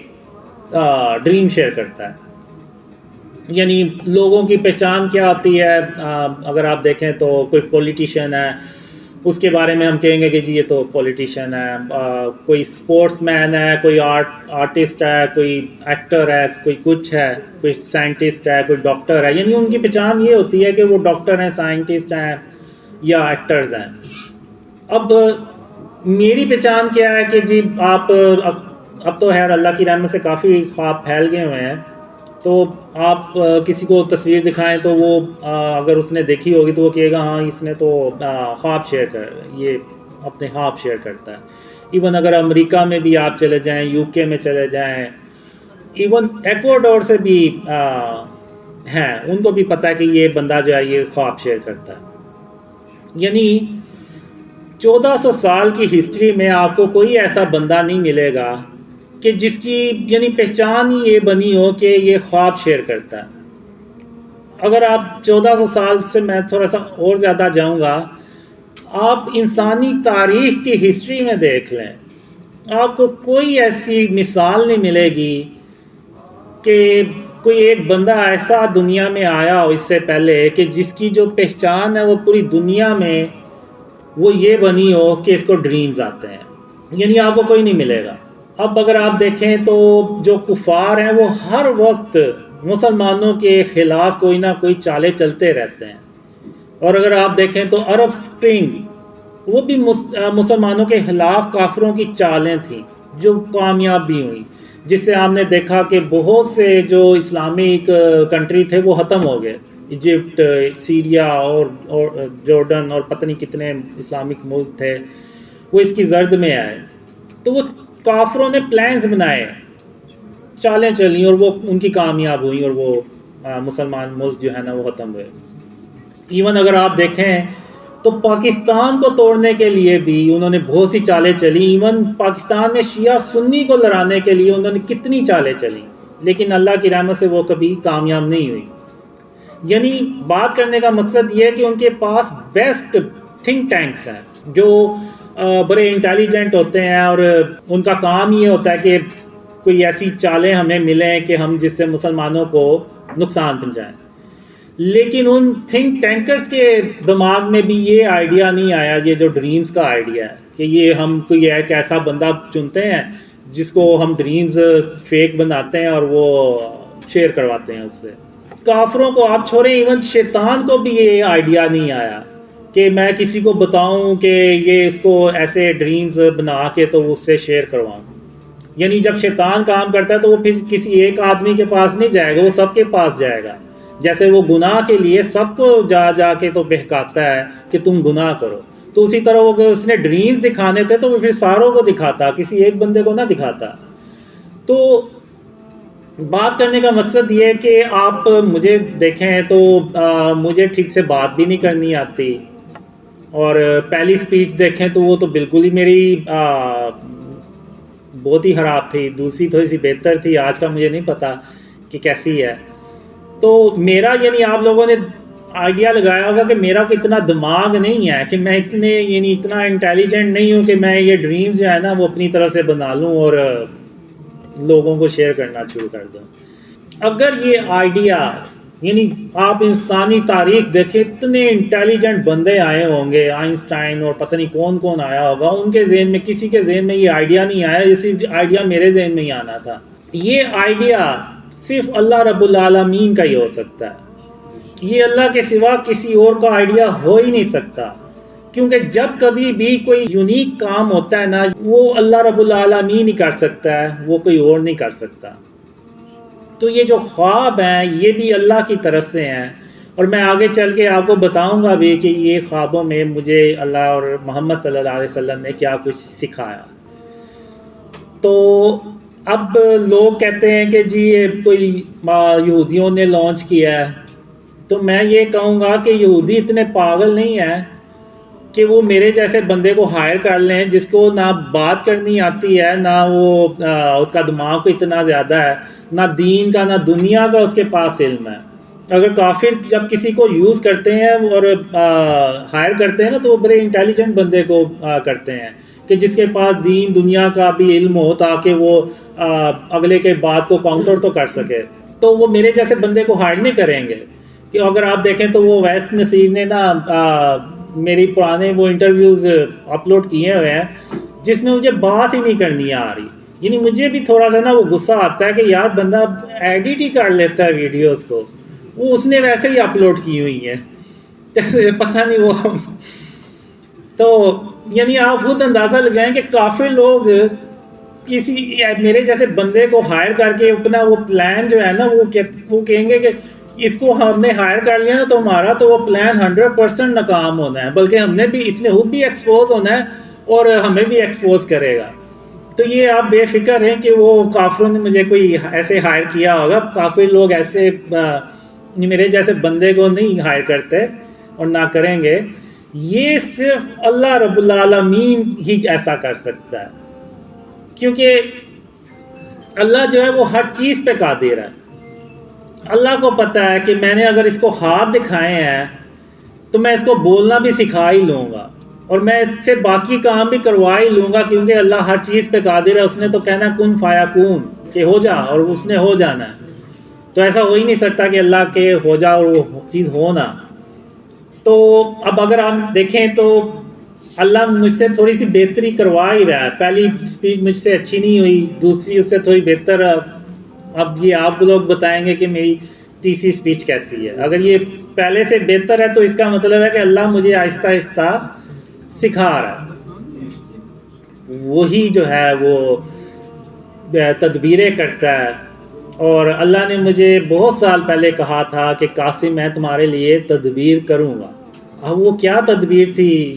ڈریم شیئر کرتا ہے؟ یعنی لوگوں کی پہچان کیا ہوتی ہے؟ اگر آپ دیکھیں تو کوئی پولیٹیشین ہے، اس کے بارے میں ہم کہیں گے کہ جی یہ تو پولیٹیشین ہے، کوئی سپورٹس مین ہے، کوئی آرٹسٹ ہے، کوئی ایکٹر ہے، کوئی کچھ ہے، کوئی سائنٹسٹ ہے، کوئی ڈاکٹر ہے، یعنی ان کی پہچان یہ ہوتی ہے کہ وہ ڈاکٹر ہیں، سائنٹسٹ ہیں یا ایکٹرز ہیں۔ اب میری پہچان کیا ہے کہ جی آپ اب تو خیر اللہ کی رحمت سے کافی خواب پھیل گئے ہوئے ہیں، تو آپ کسی کو تصویر دکھائیں تو وہ اگر اس نے دیکھی ہوگی تو وہ کہے گا ہاں اس نے تو خواب شیئر یہ اپنے خواب شیئر کرتا ہے۔ ایون اگر امریکہ میں بھی آپ چلے جائیں، یو کے میں چلے جائیں، ایون ایکواڈور سے بھی ہیں، ان کو بھی پتہ ہے کہ یہ بندہ جو ہے یہ خواب شیئر کرتا ہے۔ یعنی 1400 سال کی ہسٹری میں آپ کو کوئی ایسا بندہ نہیں ملے گا کہ جس کی یعنی پہچان ہی یہ بنی ہو کہ یہ خواب شیئر کرتا ہے۔ اگر آپ 1400 سال سے میں تھوڑا سا اور زیادہ جاؤں گا، آپ انسانی تاریخ کی ہسٹری میں دیکھ لیں، آپ کو کوئی ایسی مثال نہیں ملے گی کہ کوئی ایک بندہ ایسا دنیا میں آیا ہو اس سے پہلے کہ جس کی جو پہچان ہے وہ پوری دنیا میں وہ یہ بنی ہو کہ اس کو ڈریمز آتے ہیں، یعنی آپ کو کوئی نہیں ملے گا۔ اب اگر آپ دیکھیں تو جو کفار ہیں وہ ہر وقت مسلمانوں کے خلاف کوئی نہ کوئی چالیں چلتے رہتے ہیں، اور اگر آپ دیکھیں تو عرب سپرنگ وہ بھی مسلمانوں کے خلاف کافروں کی چالیں تھیں جو کامیاب بھی ہوئیں، جس سے آپ نے دیکھا کہ بہت سے جو اسلامک کنٹری تھے وہ ختم ہو گئے، ایجپٹ، سیریا اور جارڈن اور پتہ نہیں کتنے اسلامک ملک تھے، وہ اس کی زرد میں آئے. تو وہ کافروں نے پلانز بنائے، چالیں چلیں، اور وہ ان کی کامیاب ہوئیں، اور وہ مسلمان ملک جو ہے نا وہ ختم ہوئے. ایون اگر آپ دیکھیں تو پاکستان کو توڑنے کے لیے بھی انہوں نے بہت سی چالیں چلی. ایون پاکستان میں شیعہ سنی کو لڑانے کے لیے انہوں نے کتنی چالیں چلی، لیکن اللہ کی رحمت سے وہ کبھی کامیاب نہیں ہوئی. یعنی بات کرنے کا مقصد یہ ہے کہ ان کے پاس بیسٹ تھنک ٹینکس ہیں جو بڑے انٹیلیجنٹ ہوتے ہیں، اور ان کا کام یہ ہوتا ہے کہ کوئی ایسی چالیں ہمیں ملیں کہ ہم جس سے مسلمانوں کو نقصان پہنچائیں. لیکن ان تھنک ٹینکرز کے دماغ میں بھی یہ آئیڈیا نہیں آیا، یہ جو ڈریمز کا آئیڈیا ہے، کہ یہ ہم کوئی ایک ایسا بندہ چنتے ہیں جس کو ہم ڈریمز فیک بناتے ہیں اور وہ شیئر کرواتے ہیں اس سے. کافروں کو آپ چھوڑیں، ایون شیطان کو بھی یہ آئیڈیا نہیں آیا کہ میں کسی کو بتاؤں کہ یہ اس کو ایسے ڈریمز بنا کے تو اس سے شیئر کرواؤں. یعنی جب شیطان کام کرتا ہے تو وہ پھر کسی ایک آدمی کے پاس نہیں جائے گا، وہ سب کے پاس جائے گا. جیسے وہ گناہ کے لیے سب کو جا کے تو بہکاتا ہے کہ تم گناہ کرو، تو اسی طرح وہ اس نے ڈریمز دکھانے تھے تو وہ پھر ساروں کو دکھاتا، کسی ایک بندے کو نہ دکھاتا. تو بات کرنے کا مقصد یہ ہے کہ آپ مجھے دیکھیں تو مجھے ٹھیک سے بات بھی نہیں کرنی آتی، اور پہلی سپیچ دیکھیں تو وہ تو بالکل ہی میری بہت ہی خراب تھی. دوسری تھوڑی سی بہتر تھی، آج کا مجھے نہیں پتا کہ کیسی ہے. تو میرا یعنی آپ لوگوں نے آئیڈیا لگایا ہوگا کہ میرا کوئی اتنا دماغ نہیں ہے کہ میں اتنا انٹیلیجنٹ نہیں ہوں کہ میں یہ ڈریمز جو ہے نا وہ اپنی طرح سے بنا لوں اور لوگوں کو شیئر کرنا شروع کر دوں. اگر یہ آئیڈیا یعنی آپ انسانی تاریخ دیکھیں، اتنے انٹیلیجنٹ بندے آئے ہوں گے، آئنسٹائن اور پتہ نہیں کون کون آیا ہوگا، ان کے ذہن میں کسی کے ذہن میں یہ آئیڈیا نہیں آیا. یہ صرف آئیڈیا میرے ذہن میں ہی آنا تھا. یہ آئیڈیا صرف اللہ رب العالمین کا ہی ہو سکتا ہے، یہ اللہ کے سوا کسی اور کا آئیڈیا ہو ہی نہیں سکتا. کیونکہ جب کبھی بھی کوئی یونیک کام ہوتا ہے نا، وہ اللہ رب العالمین ہی کر سکتا ہے، وہ کوئی اور نہیں کر سکتا. تو یہ جو خواب ہیں یہ بھی اللہ کی طرف سے ہیں، اور میں آگے چل کے آپ کو بتاؤں گا بھی کہ یہ خوابوں میں مجھے اللہ اور محمد صلی اللہ علیہ وسلم نے کیا کچھ سکھایا. تو اب لوگ کہتے ہیں کہ جی یہ کوئی یہودیوں نے لانچ کیا ہے، تو میں یہ کہوں گا کہ یہودی اتنے پاگل نہیں ہیں کہ وہ میرے جیسے بندے کو ہائر کر لیں جس کو نہ بات کرنی آتی ہے، نہ وہ اس کا دماغ کو اتنا زیادہ ہے، نہ دین کا نہ دنیا کا اس کے پاس علم ہے. اگر کافر جب کسی کو یوز کرتے ہیں اور ہائر کرتے ہیں نا تو وہ بڑے انٹیلیجنٹ بندے کو کرتے ہیں کہ جس کے پاس دین دنیا کا بھی علم ہو تاکہ وہ اگلے کے بات کو کاؤنٹر تو کر سکے. تو وہ میرے جیسے بندے کو ہائر نہیں کریں گے. کہ اگر آپ دیکھیں تو وہ ویس نصیر نے نا میری پرانے وہ انٹرویوز اپلوڈ کیے ہوئے ہیں جس میں مجھے بات ہی نہیں کرنی آ رہی. یعنی مجھے بھی تھوڑا سا نا وہ غصہ آتا ہے کہ یار بندہ ایڈٹ ہی کر لیتا ہے ویڈیوز کو، وہ اس نے ویسے ہی اپلوڈ کی ہوئی ہیں، جیسے پتہ نہیں وہ. تو یعنی آپ خود اندازہ لگائیں کہ کافی لوگ کسی میرے جیسے بندے کو ہائر کر کے اپنا وہ پلان جو ہے نا وہ کہیں گے کہ اس کو ہم نے ہائر کر لیا نا تو ہمارا تو وہ پلان 100% ناکام ہونا ہے، بلکہ ہم نے بھی اس نے خود بھی ایکسپوز ہونا ہے اور ہمیں بھی ایکسپوز کرے گا. تو یہ آپ بے فکر ہیں کہ وہ کافروں نے مجھے کوئی ایسے ہائر کیا ہوگا. کافی لوگ ایسے میرے جیسے بندے کو نہیں ہائر کرتے اور نہ کریں گے. یہ صرف اللہ رب العالمین ہی ایسا کر سکتا ہے، کیونکہ اللہ جو ہے وہ ہر چیز پہ قادر ہے. اللہ کو پتہ ہے کہ میں نے اگر اس کو خواب دکھائے ہیں تو میں اس کو بولنا بھی سکھا ہی لوں گا اور میں اس سے باقی کام بھی کروا ہی لوں گا، کیونکہ اللہ ہر چیز پہ قادر ہے. اس نے تو کہنا کن فیکون کہ ہو جا، اور اس نے ہو جانا ہے. تو ایسا ہو ہی نہیں سکتا کہ اللہ کے ہو جا اور وہ چیز ہو نہ. تو اب اگر آپ دیکھیں تو اللہ مجھ سے تھوڑی سی بہتری کروا ہی رہا ہے. پہلی سپیچ مجھ سے اچھی نہیں ہوئی، دوسری اس سے تھوڑی بہتر. اب یہ آپ لوگ بتائیں گے کہ میری تیسری سپیچ کیسی ہے. اگر یہ پہلے سے بہتر ہے تو اس کا مطلب ہے کہ اللہ مجھے آہستہ آہستہ سکھا رہا ہے. وہی جو ہے وہ تدبیریں کرتا ہے اور اللہ نے مجھے بہت سال پہلے کہا تھا کہ قاسم میں تمہارے لیے تدبیر کروں گا. اب وہ کیا تدبیر تھی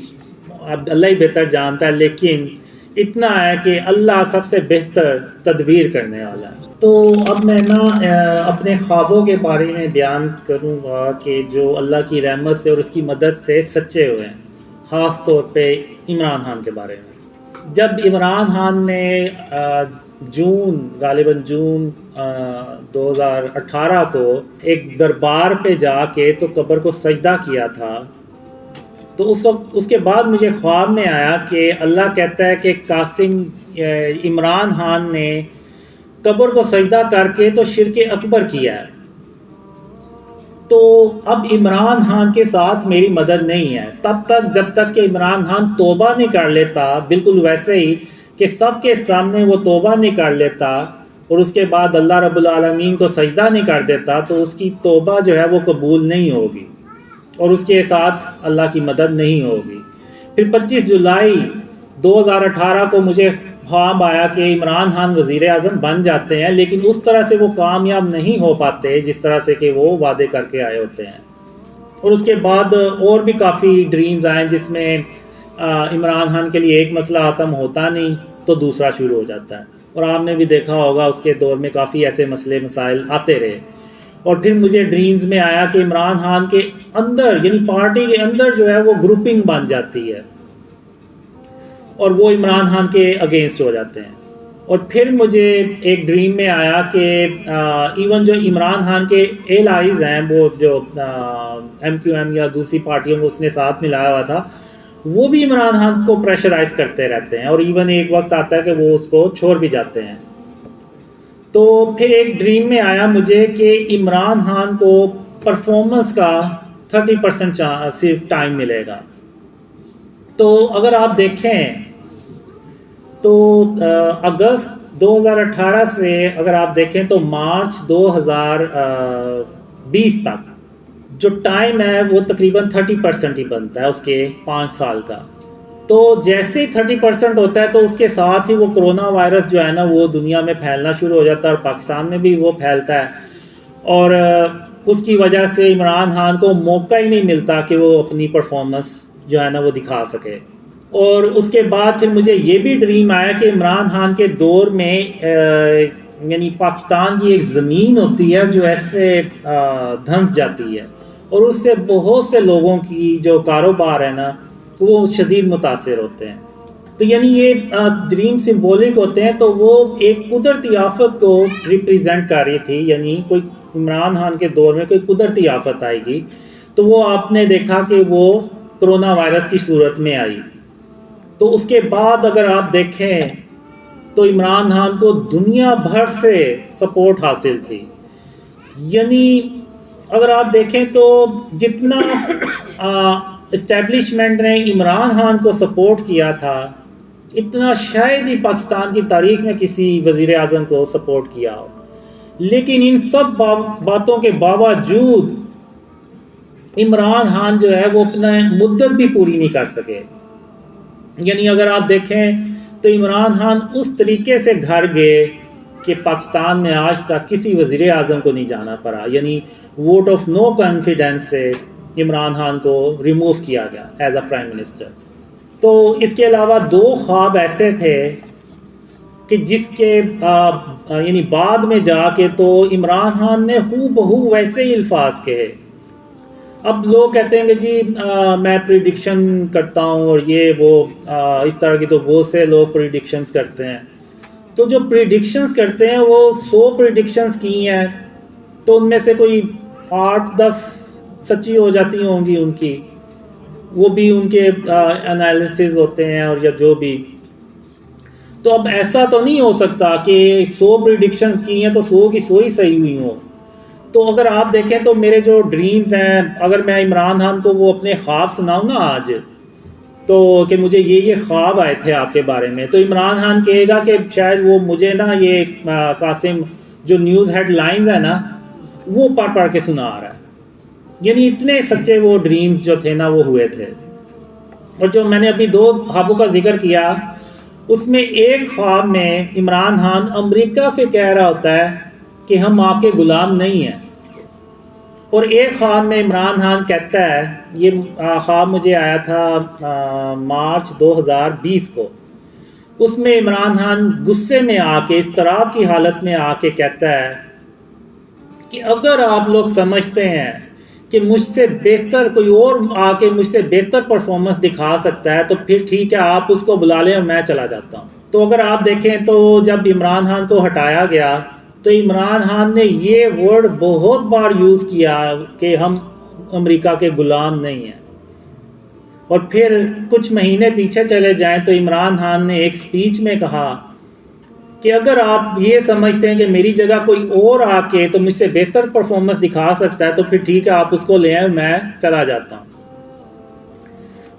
اب اللہ ہی بہتر جانتا ہے، لیکن اتنا ہے کہ اللہ سب سے بہتر تدبیر کرنے والا ہے. تو اب میں اپنے خوابوں کے بارے میں بیان کروں گا کہ جو اللہ کی رحمت سے اور اس کی مدد سے سچے ہوئے ہیں، خاص طور پہ عمران خان کے بارے میں. جب عمران خان نے غالباً جون 2018 کو ایک دربار پہ جا کے تو قبر کو سجدہ کیا تھا، تو اس وقت اس کے بعد مجھے خواب میں آیا کہ اللہ کہتا ہے کہ قاسم عمران خان نے قبر کو سجدہ کر کے تو شرک اکبر کیا ہے، تو اب عمران خان کے ساتھ میری مدد نہیں ہے تب تک جب تک کہ عمران خان توبہ نہیں کر لیتا، بالکل ویسے ہی کہ سب کے سامنے وہ توبہ نہیں کر لیتا اور اس کے بعد اللہ رب العالمین کو سجدہ نہیں کر دیتا، تو اس کی توبہ جو ہے وہ قبول نہیں ہوگی اور اس کے ساتھ اللہ کی مدد نہیں ہوگی. پھر 25 جولائی 2018 کو مجھے خواب آیا کہ عمران خان وزیر اعظم بن جاتے ہیں، لیکن اس طرح سے وہ کامیاب نہیں ہو پاتے جس طرح سے کہ وہ وعدے کر کے آئے ہوتے ہیں. اور اس کے بعد اور بھی کافی ڈریمز آئیں جس میں عمران خان کے لیے ایک مسئلہ ختم ہوتا نہیں تو دوسرا شروع ہو جاتا ہے، اور آپ نے بھی دیکھا ہوگا اس کے دور میں کافی ایسے مسائل آتے رہے. اور پھر مجھے ڈریمز میں آیا کہ عمران خان کے اندر یعنی پارٹی کے اندر جو ہے وہ گروپنگ بن جاتی ہے اور وہ عمران خان کے اگینسٹ ہو جاتے ہیں. اور پھر مجھے ایک ڈریم میں آیا کہ ایون جو عمران خان کے ایلائز ہیں، وہ جو MQM یا دوسری پارٹیوں کو اس نے ساتھ ملایا ہوا تھا، وہ بھی عمران خان کو پریشرائز کرتے رہتے ہیں، اور ایون ایک وقت آتا ہے کہ وہ اس کو چھوڑ بھی جاتے ہیں. تو پھر ایک ڈریم میں آیا مجھے کہ عمران خان کو پرفارمنس کا 30% صرف ٹائم ملے گا. تو اگر آپ دیکھیں تو اگست 2018 سے اگر آپ دیکھیں تو مارچ 2020 تک جو ٹائم ہے وہ تقریباً 30% ہی بنتا ہے اس کے 5 سال کا. تو جیسے ہی 30% ہوتا ہے تو اس کے ساتھ ہی وہ کرونا وائرس جو ہے نا وہ دنیا میں پھیلنا شروع ہو جاتا ہے، اور پاکستان میں بھی وہ پھیلتا ہے، اور اس کی وجہ سے عمران خان کو موقع ہی نہیں ملتا کہ وہ اپنی پرفارمنس جو ہے نا وہ دکھا سکے. اور اس کے بعد پھر مجھے یہ بھی ڈریم آیا کہ عمران خان کے دور میں یعنی پاکستان کی ایک زمین ہوتی ہے جو ایسے دھنس جاتی ہے، اور اس سے بہت سے لوگوں کی جو کاروبار ہے نا وہ شدید متاثر ہوتے ہیں. تو یعنی یہ ڈریم سمبولک ہوتے ہیں، تو وہ ایک قدرتی آفت کو ریپریزنٹ کر رہی تھی، یعنی کوئی عمران خان کے دور میں کوئی قدرتی آفت آئے گی، تو وہ آپ نے دیکھا کہ وہ کرونا وائرس کی صورت میں آئی. تو اس کے بعد اگر آپ دیکھیں تو عمران خان کو دنیا بھر سے سپورٹ حاصل تھی. یعنی اگر آپ دیکھیں تو جتنا اسٹیبلشمنٹ نے عمران خان کو سپورٹ کیا تھا اتنا شاید ہی پاکستان کی تاریخ میں کسی وزیر اعظم کو سپورٹ کیا ہو. لیکن ان سب باتوں کے باوجود عمران خان جو ہے وہ اپنا مدت بھی پوری نہیں کر سکے. یعنی اگر آپ دیکھیں تو عمران خان اس طریقے سے گھر گئے کہ پاکستان میں آج تک کسی وزیر اعظم کو نہیں جانا پڑا، یعنی ووٹ آف نو کانفیڈنس سے عمران خان کو ریموو کیا گیا ایز اے پرائم منسٹر. تو اس کے علاوہ 2 خواب ایسے تھے کہ جس کے یعنی بعد میں جا کے تو عمران خان نے ہو بہو ویسے ہی الفاظ کہے. اب لوگ کہتے ہیں کہ جی میں پریڈکشن کرتا ہوں اور یہ وہ اس طرح کی، تو بہت سے لوگ پریڈکشنز کرتے ہیں. تو جو پریڈکشنز کرتے ہیں وہ 100 پریڈکشنز کی ہیں تو ان میں سے کوئی 8-10 سچی ہو جاتی ہوں گی ان کی، وہ بھی ان کے انالیسز ہوتے ہیں اور یا جو بھی. تو اب ایسا تو نہیں ہو سکتا کہ 100 پریڈکشنز کی ہیں تو 100 کی 100 ہی صحیح ہوئی ہوں. تو اگر آپ دیکھیں تو میرے جو ڈریمز ہیں، اگر میں عمران خان کو وہ اپنے خواب سناؤں نا آج، تو کہ مجھے یہ خواب آئے تھے آپ کے بارے میں، تو عمران خان کہے گا کہ شاید وہ مجھے نا یہ قاسم جو نیوز ہیڈ لائنز ہیں نا وہ پڑھ کے سنا رہا ہے. یعنی اتنے سچے وہ ڈریمز جو تھے نا وہ ہوئے تھے. اور جو میں نے ابھی 2 خوابوں کا ذکر کیا، اس میں ایک خواب میں عمران خان امریکہ سے کہہ رہا ہوتا ہے کہ ہم آپ کے غلام نہیں ہیں. اور ایک خواب میں عمران خان کہتا ہے، یہ خواب مجھے آیا تھا مارچ 2020 کو، اس میں عمران خان غصے میں آ کے، اضطراب کی حالت میں آ کے کہتا ہے کہ اگر آپ لوگ سمجھتے ہیں کہ مجھ سے بہتر کوئی اور آ کے مجھ سے بہتر پرفارمنس دکھا سکتا ہے تو پھر ٹھیک ہے، آپ اس کو بلا لیں اور میں چلا جاتا ہوں. تو اگر آپ دیکھیں تو جب عمران خان کو ہٹایا گیا تو عمران خان نے یہ ورڈ بہت بار یوز کیا کہ ہم امریکہ کے غلام نہیں ہیں. اور پھر کچھ مہینے پیچھے چلے جائیں تو عمران خان نے ایک سپیچ میں کہا کہ اگر آپ یہ سمجھتے ہیں کہ میری جگہ کوئی اور آ کے تو مجھ سے بہتر پرفارمنس دکھا سکتا ہے تو پھر ٹھیک ہے، آپ اس کو لے آئیں، میں چلا جاتا ہوں.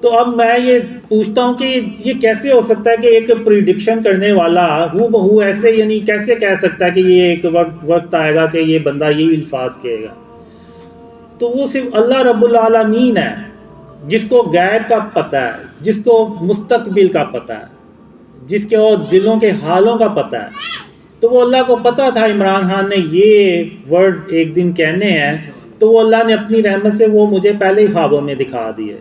تو اب میں یہ پوچھتا ہوں کہ یہ کیسے ہو سکتا ہے کہ ایک پریڈکشن کرنے والا ہو بہو ایسے، یعنی کیسے کہہ سکتا ہے کہ یہ ایک وقت آئے گا کہ یہ بندہ یہی الفاظ کہے گا. تو وہ صرف اللہ رب العالمین ہے جس کو غیب کا پتہ ہے، جس کو مستقبل کا پتہ ہے، جس کے اور دلوں کے حالوں کا پتہ ہے. تو وہ اللہ کو پتہ تھا عمران خان نے یہ ورڈ ایک دن کہنے ہیں، تو وہ اللہ نے اپنی رحمت سے وہ مجھے پہلے ہی خوابوں میں دکھا دیے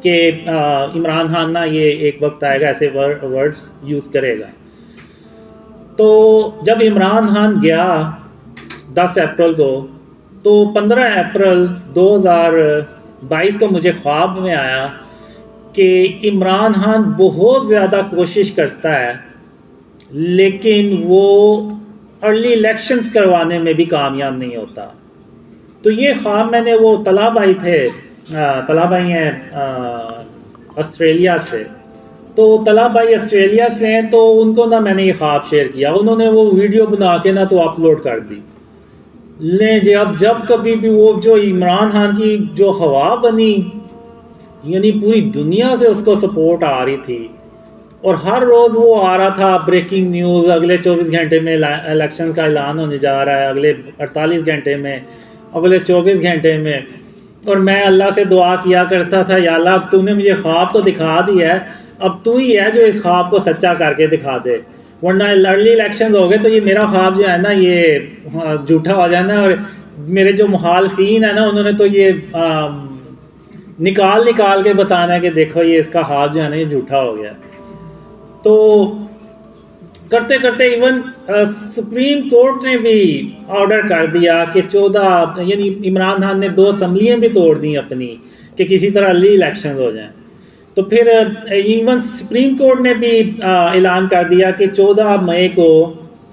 کہ عمران خان نا یہ ایک وقت آئے گا ایسے ورڈز یوز کرے گا. تو جب عمران خان گیا 10 اپریل کو، تو 15 اپریل 2022 کو مجھے خواب میں آیا کہ عمران خان بہت زیادہ کوشش کرتا ہے لیکن وہ ارلی الیکشنز کروانے میں بھی کامیاب نہیں ہوتا. تو یہ خواب میں نے، وہ طلاب آئی تھے، طلاب آئی ہیں آسٹریلیا سے، تو طلاب آئی آسٹریلیا سے ہیں، تو ان کو نا میں نے یہ خواب شیئر کیا، انہوں نے وہ ویڈیو بنا کے نا تو اپلوڈ کر دی. لیں جی، اب جب کبھی بھی وہ جو عمران خان کی جو ہوا بنی، یعنی پوری دنیا سے اس کو سپورٹ آ رہی تھی، اور ہر روز وہ آ رہا تھا بریکنگ نیوز، اگلے 24 گھنٹے میں الیکشن کا اعلان ہونے جا رہا ہے، اگلے 48 گھنٹے میں، اگلے 24 گھنٹے میں. اور میں اللہ سے دعا کیا کرتا تھا، یا اللہ اب تو نے مجھے خواب تو دکھا دیا ہے، اب تو ہی ہے جو اس خواب کو سچا کر کے دکھا دے، ورنہ ارلی الیکشنز ہو گئے تو یہ میرا خواب جو ہے نا یہ جھوٹا ہو جانا. اور میرے جو مخالفین ہیں نا انہوں نے تو یہ نکال کے بتانا ہے کہ دیکھو یہ اس کا خواب جو ہے نا یہ جھوٹا ہو گیا. تو کرتے کرتے ایون سپریم کورٹ نے بھی آرڈر کر دیا کہ 14، یعنی عمران خان نے 2 اسمبلیاں بھی توڑ دیں اپنی کہ کسی طرح ارلی الیکشنز ہو جائیں. تو پھر ایون سپریم کورٹ نے بھی اعلان کر دیا کہ 14 مئی کو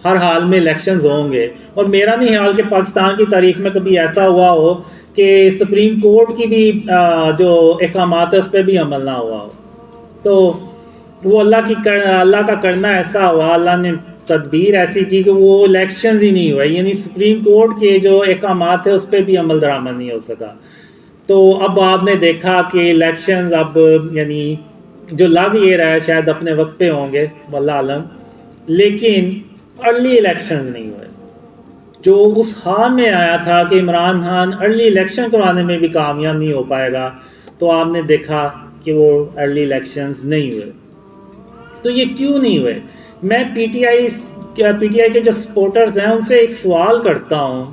ہر حال میں الیکشنز ہوں گے. اور میرا نہیں خیال کہ پاکستان کی تاریخ میں کبھی ایسا ہوا ہو کہ سپریم کورٹ کی بھی جو احکامات ہے اس پہ بھی عمل نہ ہوا ہو. تو وہ اللہ کا کرنا ایسا ہوا، اللہ نے تدبیر ایسی کی کہ وہ الیکشنز ہی نہیں ہوئے، یعنی سپریم کورٹ کے جو احکامات ہیں اس پہ بھی عمل درآمد نہیں ہو سکا. تو اب آپ نے دیکھا کہ الیکشنز اب یعنی جو لگ یہ رہا ہے شاید اپنے وقت پہ ہوں گے واللہ عالم، لیکن ارلی الیکشنز نہیں ہوئے. جو اس خواب میں آیا تھا کہ عمران خان ارلی الیکشن کرانے میں بھی کامیاب نہیں ہو پائے گا، تو آپ نے دیکھا کہ وہ ارلی الیکشنز نہیں ہوئے. تو یہ کیوں نہیں ہوئے؟ میں پی ٹی آئی کے جو سپورٹرز ہیں ان سے ایک سوال کرتا ہوں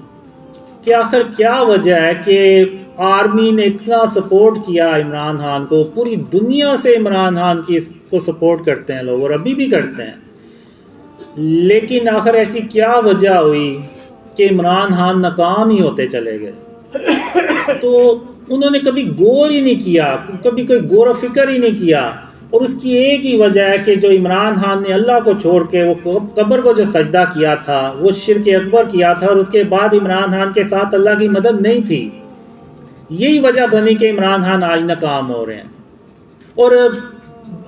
کہ آخر کیا وجہ ہے کہ آرمی نے اتنا سپورٹ کیا عمران خان کو، پوری دنیا سے عمران خان کو سپورٹ کرتے ہیں لوگ اور ابھی بھی کرتے ہیں، لیکن آخر ایسی کیا وجہ ہوئی کہ عمران خان ناکام ہی ہوتے چلے گئے؟ تو انہوں نے کبھی غور ہی نہیں کیا، کبھی کوئی غور و فکر ہی نہیں کیا. اور اس کی ایک ہی وجہ ہے کہ جو عمران خان نے اللہ کو چھوڑ کے وہ قبر کو جو سجدہ کیا تھا، وہ شرک اکبر کیا تھا، اور اس کے بعد عمران خان کے ساتھ اللہ کی مدد نہیں تھی. یہی وجہ بنی کہ عمران خان آج ناکام ہو رہے ہیں. اور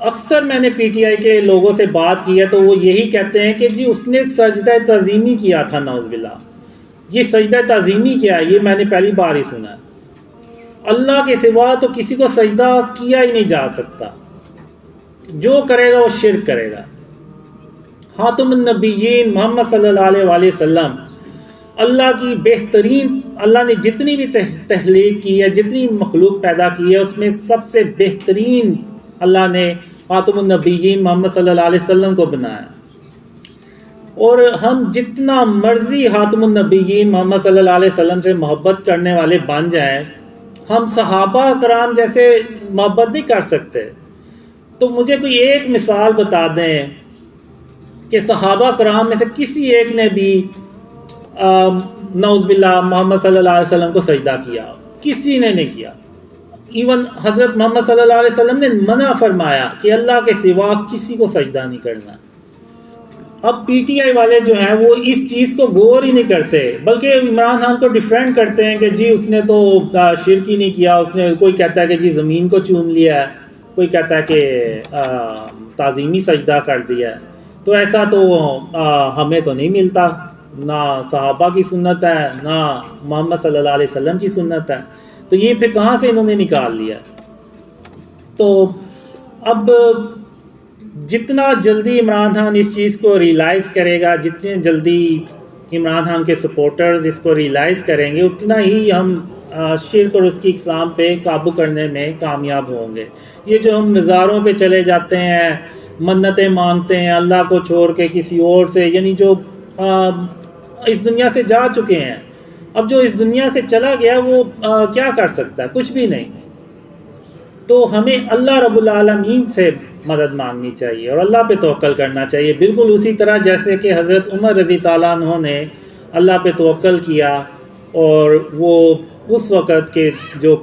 اکثر میں نے پی ٹی آئی کے لوگوں سے بات کی ہے تو وہ یہی کہتے ہیں کہ جی اس نے سجدہ تعظیمی کیا تھا، نعوذ باللہ. یہ سجدہ تعظیمی کیا ہے؟ یہ میں نے پہلی بار ہی سنا ہے. اللہ کے سوا تو کسی کو سجدہ کیا ہی نہیں جا سکتا، جو کرے گا وہ شرک کرے گا. خاتم النبیین محمد صلی اللہ علیہ وآلہ وسلم اللہ کی بہترین، اللہ نے جتنی بھی تخلیق کی ہے، جتنی مخلوق پیدا کی ہے، اس میں سب سے بہترین اللہ نے خاتم النبیین محمد صلی اللہ علیہ وسلم کو بنایا. اور ہم جتنا مرضی خاتم النبیین محمد صلی اللہ علیہ وسلم سے محبت کرنے والے بن جائیں، ہم صحابہ کرام جیسے محبت نہیں کر سکتے۔ تو مجھے کوئی ایک مثال بتا دیں کہ صحابہ کرام میں سے کسی ایک نے بھی نعوذ باللہ محمد صلی اللہ علیہ وسلم کو سجدہ کیا، کسی نے نہیں کیا۔ ایون حضرت محمد صلی اللہ علیہ وسلم نے منع فرمایا کہ اللہ کے سوا کسی کو سجدہ نہیں کرنا۔ اب پی ٹی آئی والے جو ہیں وہ اس چیز کو غور ہی نہیں کرتے، بلکہ عمران خان کو ڈیفینڈ کرتے ہیں کہ جی اس نے تو شرک ہی نہیں کیا، اس نے، کوئی کہتا ہے کہ جی زمین کو چوم لیا ہے، کوئی کہتا ہے کہ تعظیمی سجدہ کر دیا ہے۔ تو ایسا تو ہمیں تو نہیں ملتا، نہ صحابہ کی سنت ہے نہ محمد صلی اللہ علیہ وسلم کی سنت ہے، تو یہ پھر کہاں سے انہوں نے نکال لیا؟ تو اب جتنا جلدی عمران خان اس چیز کو ریئلائز کرے گا، جتنے جلدی عمران خان کے سپورٹرز اس کو ریئلائز کریں گے، اتنا ہی ہم شرک اور اس کی اقسام پہ قابو کرنے میں کامیاب ہوں گے۔ یہ جو ہم مزاروں پہ چلے جاتے ہیں، منتیں مانگتے ہیں اللہ کو چھوڑ کے کسی اور سے، یعنی جو اس دنیا سے جا چکے ہیں، اب جو اس دنیا سے چلا گیا وہ کیا کر سکتا ہے؟ کچھ بھی نہیں۔ تو ہمیں اللہ رب العالمین سے مدد مانگنی چاہیے اور اللہ پہ توکل کرنا چاہیے، بالکل اسی طرح جیسے کہ حضرت عمر رضی تعالیٰ عنہ نے اللہ پہ توکل کیا اور وہ اس وقت کے جو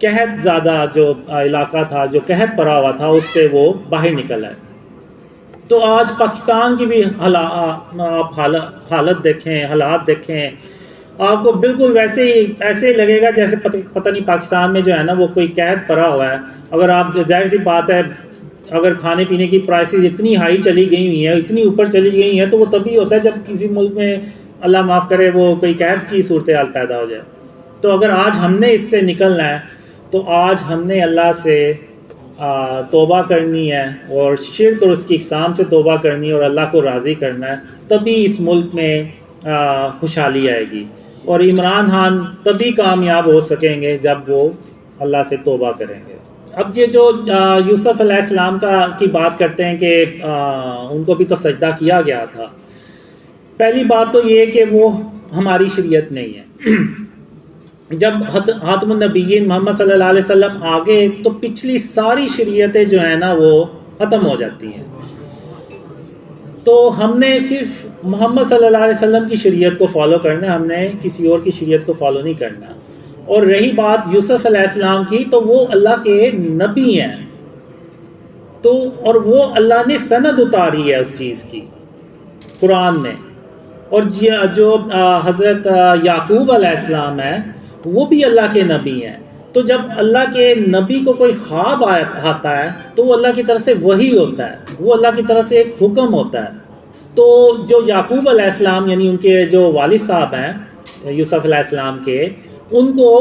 قحط زیادہ جو علاقہ تھا، جو قحط پڑا ہوا تھا، اس سے وہ باہر نکل آئے۔ تو آج پاکستان کی بھی آپ حالت دیکھیں، حالات دیکھیں، آپ کو بالکل ویسے ہی ایسے ہی لگے گا جیسے پتہ نہیں پاکستان میں جو ہے نا وہ کوئی قحط پڑا ہوا ہے۔ اگر آپ، ظاہر سی بات ہے، اگر کھانے پینے کی پرائسز اتنی ہائی چلی گئی ہوئی ہیں، اتنی اوپر چلی گئی ہیں، تو وہ تبھی ہوتا ہے جب کسی ملک میں اللہ معاف کرے وہ کوئی قحط کی صورتحال پیدا ہو جائے۔ تو اگر آج ہم نے اس سے نکلنا ہے تو آج ہم نے اللہ سے توبہ کرنی ہے اور شرک اور اس کی اقسام سے توبہ کرنی ہے اور اللہ کو راضی کرنا ہے، تبھی اس ملک میں خوشحالی آئے گی، اور عمران خان تبھی کامیاب ہو سکیں گے جب وہ اللہ سے توبہ کریں گے۔ اب یہ جو یوسف علیہ السلام کی بات کرتے ہیں کہ ان کو بھی تو سجدہ کیا گیا تھا، پہلی بات تو یہ کہ وہ ہماری شریعت نہیں ہے۔ جب خاتم النبیین محمد صلی اللہ علیہ وسلم آگے تو پچھلی ساری شریعتیں جو ہیں نا وہ ختم ہو جاتی ہیں، تو ہم نے صرف محمد صلی اللہ علیہ وسلم کی شریعت کو فالو کرنا ہے، ہم نے کسی اور کی شریعت کو فالو نہیں کرنا۔ اور رہی بات یوسف علیہ السلام کی، تو وہ اللہ کے نبی ہیں، تو اور وہ اللہ نے سند اتاری ہے اس چیز کی قرآن میں۔ اور جو حضرت یعقوب علیہ السلام ہیں وہ بھی اللہ کے نبی ہیں، تو جب اللہ کے نبی کو کوئی خواب آتا ہے تو وہ اللہ کی طرف سے وحی ہوتا ہے، وہ اللہ کی طرف سے ایک حکم ہوتا ہے۔ تو جو یعقوب علیہ السلام یعنی ان کے جو والد صاحب ہیں یوسف علیہ السلام کے، ان کو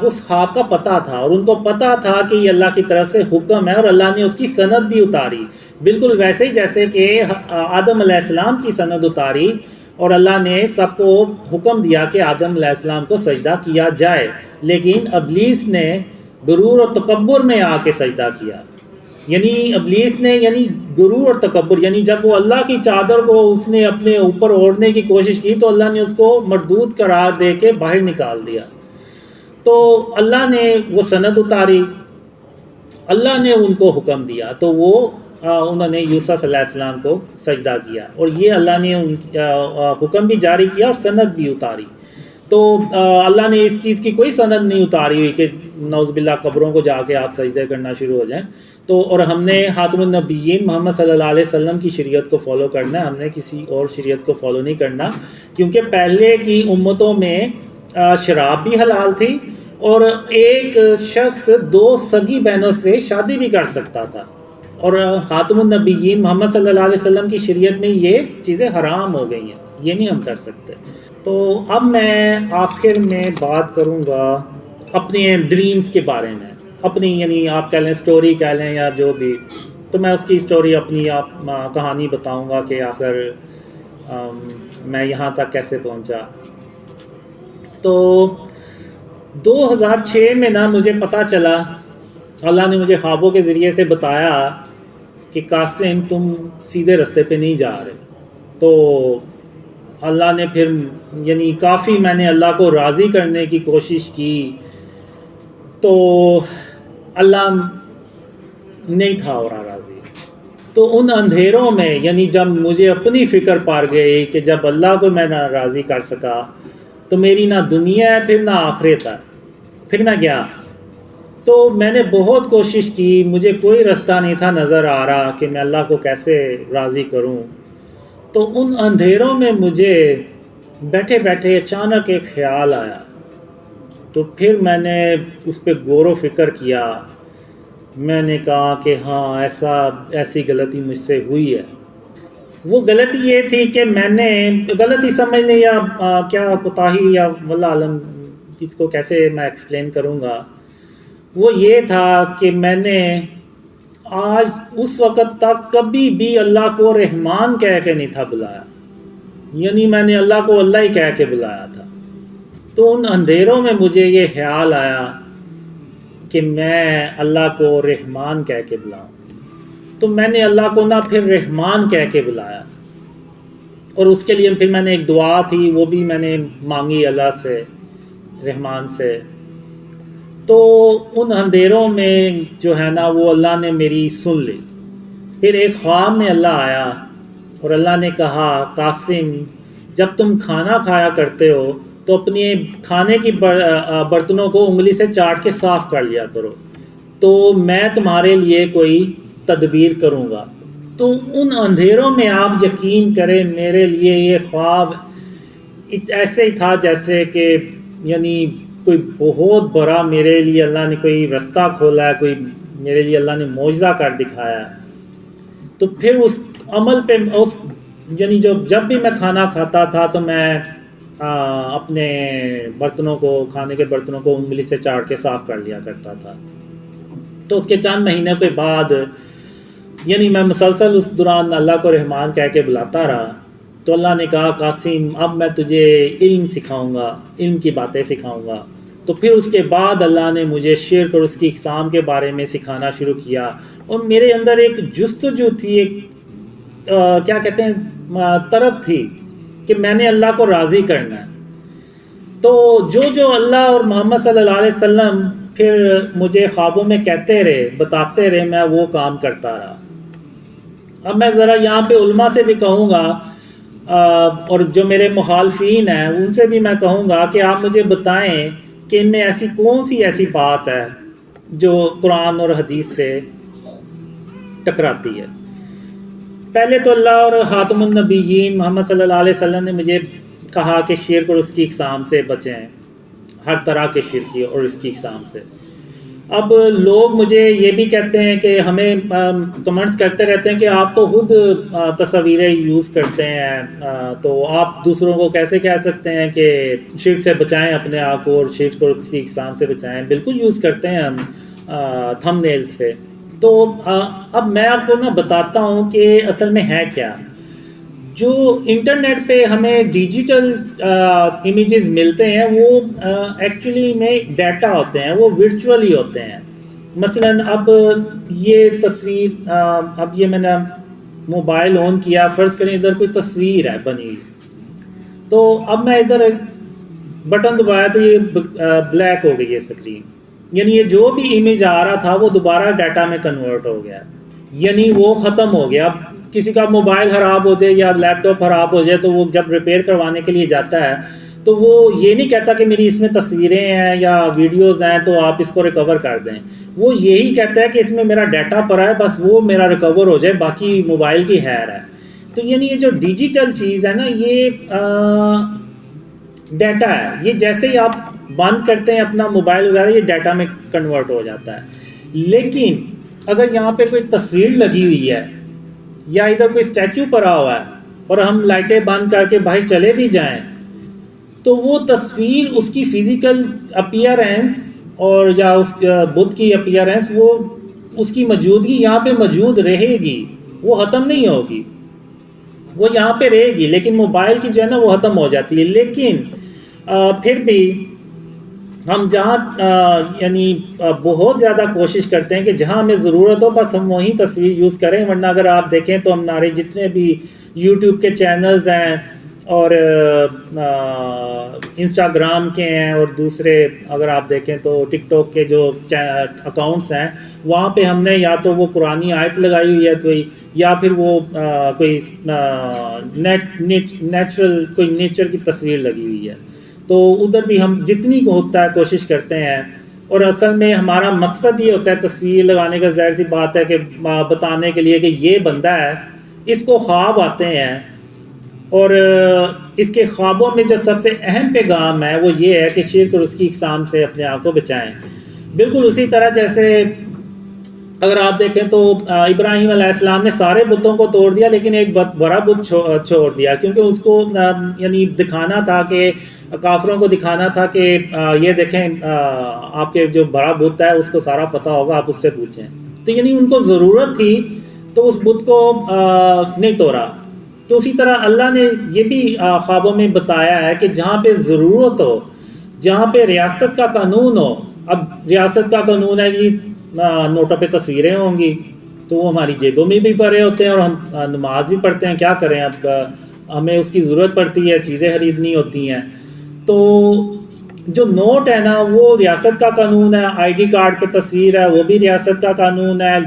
اس خواب کا پتہ تھا، اور ان کو پتہ تھا کہ یہ اللہ کی طرف سے حکم ہے، اور اللہ نے اس کی سند بھی اتاری، بالکل ویسے ہی جیسے کہ آدم علیہ السلام کی سند اتاری، اور اللہ نے سب کو حکم دیا کہ آدم علیہ السلام کو سجدہ کیا جائے، لیکن ابلیس نے غرور اور تکبر میں آ کے سجدہ کیا۔ یعنی ابلیس نے غرور اور تکبر، یعنی جب وہ اللہ کی چادر کو اس نے اپنے اوپر اوڑھنے کی کوشش کی تو اللہ نے اس کو مردود قرار دے کے باہر نکال دیا۔ تو اللہ نے وہ سند اتاری، اللہ نے ان کو حکم دیا، تو وہ انہوں نے یوسف علیہ السلام کو سجدہ کیا، اور یہ اللہ نے ان حکم بھی جاری کیا اور سند بھی اتاری۔ تو اللہ نے اس چیز کی کوئی سند نہیں اتاری ہوئی کہ نعوذ باللہ قبروں کو جا کے آپ سجدے کرنا شروع ہو جائیں۔ تو اور ہم نے خاتم النبیین محمد صلی اللہ علیہ وسلم کی شریعت کو فالو کرنا ہے، ہم نے کسی اور شریعت کو فالو نہیں کرنا، کیونکہ پہلے کی امتوں میں شراب بھی حلال تھی، اور ایک شخص 2 سگی بہنوں سے شادی بھی کر سکتا تھا، اور خاتم النبیین محمد صلی اللہ علیہ وسلم کی شریعت میں یہ چیزیں حرام ہو گئی ہیں، یہ نہیں ہم کر سکتے۔ تو اب میں آخر میں بات کروں گا اپنے ڈریمز کے بارے میں، اپنی یعنی آپ کہہ لیں سٹوری کہہ لیں یا جو بھی، تو میں اس کی سٹوری اپنی کہانی بتاؤں گا کہ آخر میں یہاں تک کیسے پہنچا۔ تو 2006 میں نا مجھے پتہ چلا، اللہ نے مجھے خوابوں کے ذریعے سے بتایا کہ قاسم تم سیدھے رستے پہ نہیں جا رہے، تو اللہ نے پھر یعنی کافی میں نے اللہ کو راضی کرنے کی کوشش کی، تو اللہ نہیں تھا اور راضی۔ تو ان اندھیروں میں یعنی جب مجھے اپنی فکر پڑ گئی کہ جب اللہ کو میں نہ راضی کر سکا تو میری نہ دنیا ہے پھر نہ آخرت ہے، پھر میں گیا۔ تو میں نے بہت کوشش کی، مجھے کوئی رستہ نہیں تھا نظر آ رہا کہ میں اللہ کو کیسے راضی کروں۔ تو ان اندھیروں میں مجھے بیٹھے بیٹھے اچانک ایک خیال آیا، تو پھر میں نے اس پہ غور و فکر کیا۔ میں نے کہا کہ ہاں ایسی غلطی مجھ سے ہوئی ہے۔ وہ غلطی یہ تھی کہ میں نے غلطی سمجھ لیں یا کیا کوتاہی یا واللہ عالم اس کو کیسے میں ایکسپلین کروں گا، وہ یہ تھا کہ میں نے آج اس وقت تک کبھی بھی اللہ کو رحمان کہہ کے نہیں تھا بلایا، یعنی میں نے اللہ کو اللہ ہی کہہ کے بلایا تھا۔ تو ان اندھیروں میں مجھے یہ خیال آیا کہ میں اللہ کو رحمان کہہ کے بلاؤں، تو میں نے اللہ کو نہ پھر رحمان کہہ کے بلایا، اور اس کے لیے پھر میں نے ایک دعا تھی وہ بھی میں نے مانگی اللہ سے، رحمان سے۔ تو ان اندھیروں میں جو ہے نا وہ اللہ نے میری سن لی۔ پھر ایک خواب میں اللہ آیا اور اللہ نے کہا، قاسم جب تم کھانا کھایا کرتے ہو تو اپنے کھانے کی برتنوں کو انگلی سے چاٹ کے صاف کر لیا کرو، تو میں تمہارے لیے کوئی تدبیر کروں گا۔ تو ان اندھیروں میں آپ یقین کریں میرے لیے یہ خواب ایسے ہی تھا جیسے کہ یعنی کوئی بہت بڑا میرے لیے اللہ نے کوئی رستہ کھولا ہے، کوئی میرے لیے اللہ نے معجزہ کر دکھایا ہے۔ تو پھر اس عمل پہ یعنی جب بھی میں کھانا کھاتا تھا تو میں اپنے برتنوں کو، کھانے کے برتنوں کو انگلی سے چاٹ کے صاف کر لیا کرتا تھا۔ تو اس کے چند مہینے کے بعد یعنی میں مسلسل اس دوران اللہ کو رحمان کہہ کے بلاتا رہا، تو اللہ نے کہا، قاسم اب میں تجھے علم سکھاؤں گا، علم کی باتیں سکھاؤں گا۔ تو پھر اس کے بعد اللہ نے مجھے شرک اور اس کی اقسام کے بارے میں سکھانا شروع کیا، اور میرے اندر ایک جستجو تھی، ایک کیا کہتے ہیں طرف تھی کہ میں نے اللہ کو راضی کرنا ہے۔ تو جو اللہ اور محمد صلی اللہ علیہ وسلم پھر مجھے خوابوں میں کہتے رہے، بتاتے رہے، میں وہ کام کرتا رہا۔ اب میں ذرا یہاں پہ علماء سے بھی کہوں گا اور جو میرے مخالفین ہیں ان سے بھی میں کہوں گا کہ آپ مجھے بتائیں کہ ان میں ایسی کون سی ایسی بات ہے جو قرآن اور حدیث سے ٹکراتی ہے۔ پہلے تو اللہ اور خاتم النبیین محمد صلی اللہ علیہ وسلم نے مجھے کہا کہ شرک اور اس کی اقسام سے بچیں، ہر طرح کے شرک اور اس کی اقسام سے۔ اب لوگ مجھے یہ بھی کہتے ہیں کہ ہمیں کمنٹس کرتے رہتے ہیں کہ آپ تو خود تصویریں یوز کرتے ہیں، تو آپ دوسروں کو کیسے کہہ سکتے ہیں کہ شرک سے بچائیں اپنے آپ کو اور شرک اور اس کی اقسام سے بچائیں۔ بالکل یوز کرتے ہیں ہم تھم نیلز پہ۔ تو اب میں آپ کو بتاتا ہوں کہ اصل میں ہے کیا۔ جو انٹرنیٹ پہ ہمیں ڈیجیٹل امیجز ملتے ہیں وہ ایکچولی میں ڈیٹا ہوتے ہیں، وہ ورچولی ہوتے ہیں۔ مثلا اب یہ تصویر، اب یہ میں نے موبائل آن کیا، فرض کریں ادھر کوئی تصویر ہے بنی، تو اب میں ادھر بٹن دبایا تو یہ بلیک ہو گئی ہے اسکرین، یعنی یہ جو بھی امیج آ رہا تھا وہ دوبارہ ڈیٹا میں کنورٹ ہو گیا، یعنی وہ ختم ہو گیا۔ اب کسی کا موبائل خراب ہو جائے یا لیپ ٹاپ خراب ہو جائے تو وہ جب ریپیئر کروانے کے لیے جاتا ہے تو وہ یہ نہیں کہتا کہ میری اس میں تصویریں ہیں یا ویڈیوز ہیں تو آپ اس کو ریکور کر دیں، وہ یہی کہتا ہے کہ اس میں میرا ڈیٹا پڑا ہے، بس وہ میرا ریکور ہو جائے، باقی موبائل کی خیر ہے۔ تو یعنی یہ جو ڈیجیٹل چیز ہے نا، یہ ڈیٹا ہے، یہ جیسے ہی آپ بند کرتے ہیں اپنا موبائل وغیرہ یہ ڈیٹا میں کنورٹ ہو جاتا ہے۔ لیکن اگر یہاں پہ کوئی تصویر لگی ہوئی ہے یا ادھر کوئی اسٹیچو پڑا ہوا ہے اور ہم لائٹیں بند کر کے باہر چلے بھی جائیں تو وہ تصویر، اس کی فزیکل اپیئرنس اور یا اس بت کی اپیئرنس، وہ اس کی موجودگی یہاں پہ موجود رہے گی، وہ ختم نہیں ہوگی، وہ یہاں پہ رہے گی، لیکن موبائل کی جو ہے نا وہ ختم ہو جاتی ہے۔ لیکن پھر بھی ہم جہاں یعنی بہت زیادہ کوشش کرتے ہیں کہ جہاں ہمیں ضرورت ہو بس ہم وہیں تصویر یوز کریں، ورنہ اگر آپ دیکھیں تو ہمارے جتنے بھی یوٹیوب کے چینلز ہیں اور انسٹاگرام کے ہیں اور دوسرے اگر آپ دیکھیں تو ٹک ٹاک کے جو اکاؤنٹس ہیں وہاں پہ ہم نے یا تو وہ قرآنی آیت لگائی ہوئی ہے کوئی، یا پھر وہ کوئی نیچرل کوئی نیچر کی تصویر لگی ہوئی ہے، تو ادھر بھی ہم جتنی ہوتا ہے کوشش کرتے ہیں. اور اصل میں ہمارا مقصد یہ ہوتا ہے تصویر لگانے کا، ظاہر سی بات ہے کہ بتانے کے لیے کہ یہ بندہ ہے، اس کو خواب آتے ہیں، اور اس کے خوابوں میں جو سب سے اہم پیغام ہے وہ یہ ہے کہ شرک اور اس کی اقسام سے اپنے آپ کو بچائیں. بالکل اسی طرح جیسے اگر آپ دیکھیں تو ابراہیم علیہ السلام نے سارے بتوں کو توڑ دیا لیکن ایک بڑا بت چھوڑ دیا، کیونکہ اس کو یعنی دکھانا تھا کہ کافروں کو دکھانا تھا کہ یہ دیکھیں آپ کے جو بڑا بت ہے اس کو سارا پتہ ہوگا، آپ اس سے پوچھیں. تو یعنی ان کو ضرورت تھی تو اس بت کو نہیں توڑا. تو اسی طرح اللہ نے یہ بھی خوابوں میں بتایا ہے کہ جہاں پہ ضرورت ہو، جہاں پہ ریاست کا قانون ہو. اب ریاست کا قانون ہے کہ نوٹوں پہ تصویریں ہوں گی تو وہ ہماری جیبوں میں بھی پڑے ہوتے ہیں اور ہم نماز بھی پڑھتے ہیں، کیا کریں، اب ہمیں اس کی ضرورت پڑتی ہے، چیزیں خریدنی ہوتی ہیں. تو جو نوٹ ہے نا وہ ریاست کا قانون ہے، آئی ڈی کارڈ پہ تصویر ہے وہ بھی ریاست کا قانون ہے،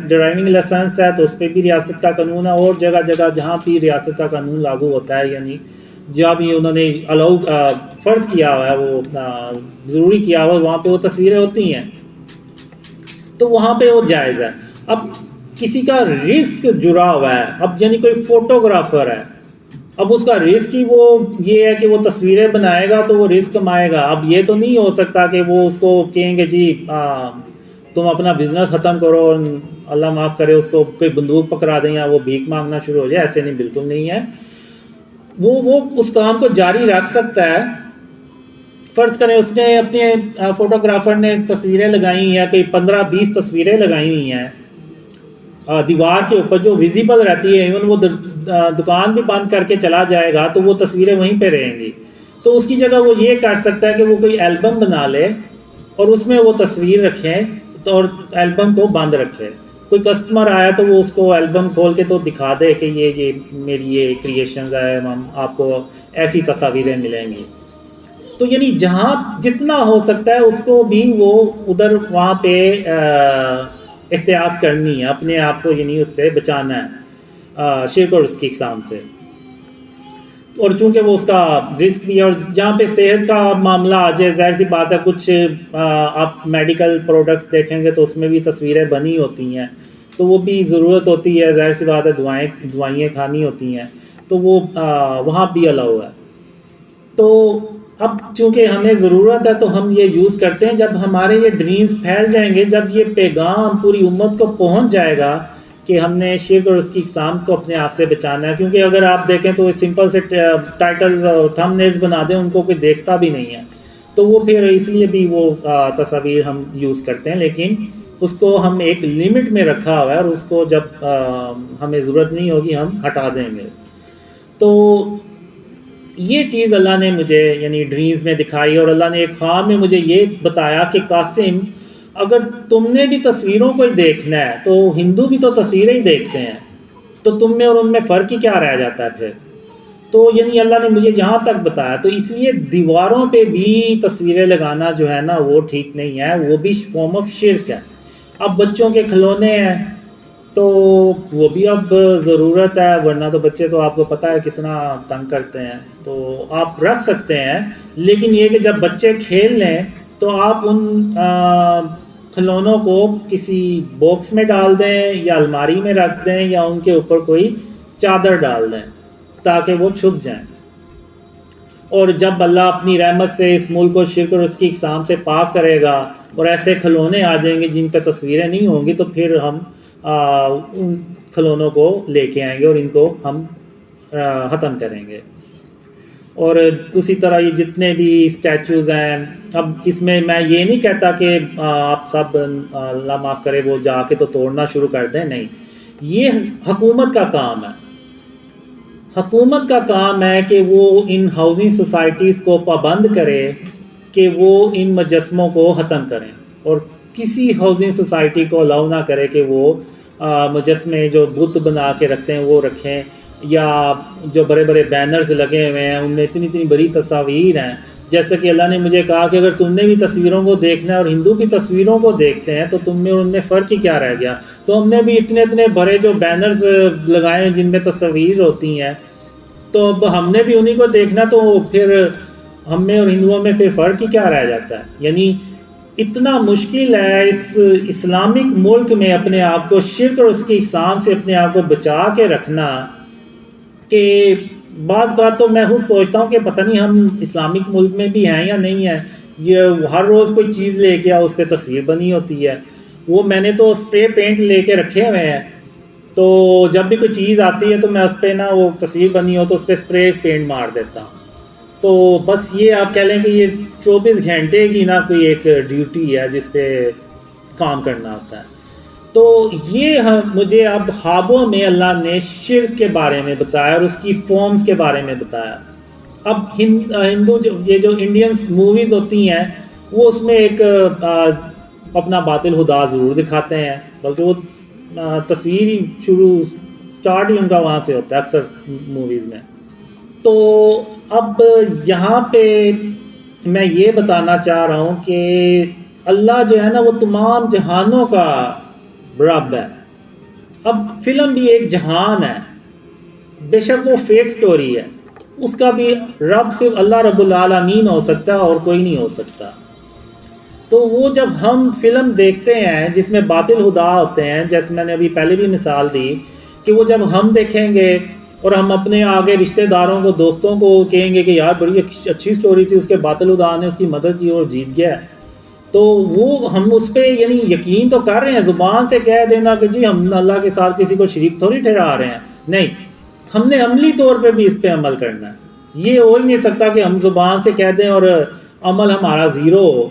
ڈرائیونگ لائسنس ہے تو اس پہ بھی ریاست کا قانون ہے، اور جگہ جگہ جہاں بھی ریاست کا قانون لاگو ہوتا ہے، یعنی جہاں بھی انہوں نے فرض کیا ہوا ہے، وہ ضروری کیا ہوا ہے، وہاں پہ وہ تصویریں ہوتی ہیں تو وہاں پہ وہ جائز ہے. اب کسی کا رزق جڑا ہوا ہے، اب یعنی کوئی فوٹوگرافر ہے، اب اس کا رزق ہی وہ یہ ہے کہ وہ تصویریں بنائے گا تو وہ رزق کمائے گا. اب یہ تو نہیں ہو سکتا کہ وہ اس کو کہیں گے جی تم اپنا بزنس ختم کرو، اللہ معاف کرے اس کو کوئی بندوق پکڑا دیں یا وہ بھیک مانگنا شروع ہو جائے. ایسے نہیں، بالکل نہیں ہے. وہ اس کام کو جاری رکھ سکتا ہے. فرض کریں اس نے اپنے فوٹوگرافر نے تصویریں لگائی ہیں، کوئی 15-20 تصویریں لگائی ہوئی ہیں دیوار کے اوپر جو ویزیبل رہتی ہے، ایون وہ دکان بھی بند کر کے چلا جائے گا تو وہ تصویریں وہیں پہ رہیں گی. تو اس کی جگہ وہ یہ کر سکتا ہے کہ وہ کوئی البم بنا لے اور اس میں وہ تصویر رکھیں اور البم کو بند رکھے. کوئی کسٹمر آیا تو وہ اس کو البم کھول کے تو دکھا دے کہ یہ میری یہ کریشنز ہے، آپ کو ایسی تصاویریں ملیں گی. تو یعنی جہاں جتنا ہو سکتا ہے اس کو بھی وہ ادھر وہاں پہ احتیاط کرنی ہے، اپنے آپ کو یعنی اس سے بچانا ہے شرک اور اس کی اقسام سے. اور چونکہ وہ اس کا رزق بھی ہے، اور جہاں پہ صحت کا معاملہ آ جائے، ظاہر سی بات ہے کچھ آپ میڈیکل پروڈکٹس دیکھیں گے تو اس میں بھی تصویریں بنی ہوتی ہیں تو وہ بھی ضرورت ہوتی ہے، ظاہر سی بات ہے دوائیں کھانی ہوتی ہیں تو وہ وہاں بھی الاؤ ہے. تو اب چونکہ ہمیں ضرورت ہے تو ہم یہ یوز کرتے ہیں. جب ہمارے یہ ڈریمز پھیل جائیں گے، جب یہ پیغام پوری امت کو پہنچ جائے گا کہ ہم نے شرک اور اس کی اقسام کو اپنے آپ سے بچانا ہے، کیونکہ اگر آپ دیکھیں تو سمپل سے ٹائٹل تھم نیلز بنا دیں ان کو کوئی دیکھتا بھی نہیں ہے، تو وہ پھر اس لیے بھی وہ تصاویر ہم یوز کرتے ہیں، لیکن اس کو ہم ایک لمٹ میں رکھا ہوا ہے اور اس کو جب ہمیں ضرورت نہیں ہوگی ہم ہٹا دیں گے. تو یہ چیز اللہ نے مجھے یعنی ڈریمز میں دکھائی، اور اللہ نے ایک خواب میں مجھے یہ بتایا کہ قاسم اگر تم نے بھی تصویروں کو ہی دیکھنا ہے تو ہندو بھی تو تصویریں ہی دیکھتے ہیں، تو تم میں اور ان میں فرق ہی کیا رہ جاتا ہے پھر. تو یعنی اللہ نے مجھے یہاں تک بتایا. تو اس لیے دیواروں پہ بھی تصویریں لگانا جو ہے نا وہ ٹھیک نہیں ہے، وہ بھی فارم آف شرک ہے. اب بچوں کے کھلونے ہیں تو وہ بھی اب ضرورت ہے، ورنہ تو بچے تو آپ کو پتہ ہے کتنا تنگ کرتے ہیں، تو آپ رکھ سکتے ہیں. لیکن یہ کہ جب بچے کھیل لیں تو آپ ان کھلونوں کو کسی باکس میں ڈال دیں یا الماری میں رکھ دیں یا ان کے اوپر کوئی چادر ڈال دیں تاکہ وہ چھپ جائیں. اور جب اللہ اپنی رحمت سے اس ملک کو شرک اور اس کی اقسام سے پاک کرے گا اور ایسے کھلونے آ جائیں گے جن پہ تصویریں نہیں ہوں گی، تو پھر ہم ان کھلونوں کو لے کے آئیں گے اور ان کو ہم ختم کریں گے. اور اسی طرح یہ جتنے بھی اسٹیچوز ہیں، اب اس میں یہ نہیں کہتا کہ آپ سب اللہ معاف کرے وہ جا کے تو توڑنا شروع کر دیں، نہیں. یہ حکومت کا کام ہے. حکومت کا کام ہے کہ وہ ان ہاؤسنگ سوسائٹیز کو پابند کرے کہ وہ ان مجسموں کو ختم کریں، اور کسی ہاؤسنگ سوسائٹی کو الاؤ نہ کرے کہ وہ مجسمے جو بت بنا کے رکھتے ہیں وہ رکھیں. یا جو بڑے بڑے بینرز لگے ہوئے ہیں ان میں اتنی اتنی بڑی تصاویر ہیں. جیسا کہ اللہ نے مجھے کہا کہ اگر تم نے بھی تصویروں کو دیکھنا ہے اور ہندو بھی تصویروں کو دیکھتے ہیں تو تم میں اور ان میں فرق ہی کیا رہ گیا. تو ہم نے بھی اتنے اتنے بڑے جو بینرز لگائے ہیں جن میں تصویر ہوتی ہیں، تو اب ہم نے بھی انہی کو دیکھنا، تو پھر ہم میں اور ہندوؤں میں پھر فرق ہی کیا رہ جاتا ہے. یعنی اتنا مشکل ہے اس اسلامک ملک میں اپنے آپ کو شرک اور اس کی اقسام سے اپنے آپ کو بچا کے رکھنا کہ بعض کا تو میں خود سوچتا ہوں کہ پتہ نہیں ہم اسلامک ملک میں بھی ہیں یا نہیں ہیں. یہ ہر روز کوئی چیز لے کے اس پہ تصویر بنی ہوتی ہے. وہ میں نے تو اسپرے پینٹ لے کے رکھے ہوئے ہیں، تو جب بھی کوئی چیز آتی ہے تو میں اس پہ نا وہ تصویر بنی ہو تو اس پہ اسپرے پینٹ مار دیتا ہوں. تو بس یہ آپ کہہ لیں کہ یہ 24 گھنٹے کی نا کوئی ایک ڈیوٹی ہے جس پہ کام کرنا ہوتا ہے. تو یہ مجھے اب خوابوں میں اللہ نے شرک کے بارے میں بتایا اور اس کی فارمز کے بارے میں بتایا. اب ہندو یہ جو انڈینس موویز ہوتی ہیں وہ اس میں ایک اپنا باطل خدا ضرور دکھاتے ہیں، بلکہ وہ تصویر ہی سٹارٹ ہی ان کا وہاں سے ہوتا ہے اکثر موویز میں. تو اب یہاں پہ میں یہ بتانا چاہ رہا ہوں کہ اللہ جو ہے نا وہ تمام جہانوں کا رب ہے. اب فلم بھی ایک جہان ہے، بے شک وہ فیک سٹوری ہے، اس کا بھی رب صرف اللہ رب العالمین ہو سکتا ہے اور کوئی نہیں ہو سکتا. تو وہ جب ہم فلم دیکھتے ہیں جس میں باطل خدا ہوتے ہیں، جیسے میں نے ابھی پہلے بھی مثال دی کہ وہ جب ہم دیکھیں گے اور ہم اپنے آگے رشتہ داروں کو دوستوں کو کہیں گے کہ یار بڑی اچھی سٹوری تھی، اس کے باطل خدا نے اس کی مدد کی اور جیت گیا، تو وہ ہم اس پہ یعنی یقین تو کر رہے ہیں. زبان سے کہہ دینا کہ جی ہم اللہ کے ساتھ کسی کو شریک تھوڑی ٹھہرا رہے ہیں، نہیں، ہم نے عملی طور پہ بھی اس پہ عمل کرنا ہے. یہ ہو ہی نہیں سکتا کہ ہم زبان سے کہہ دیں اور عمل ہمارا زیرو ہو،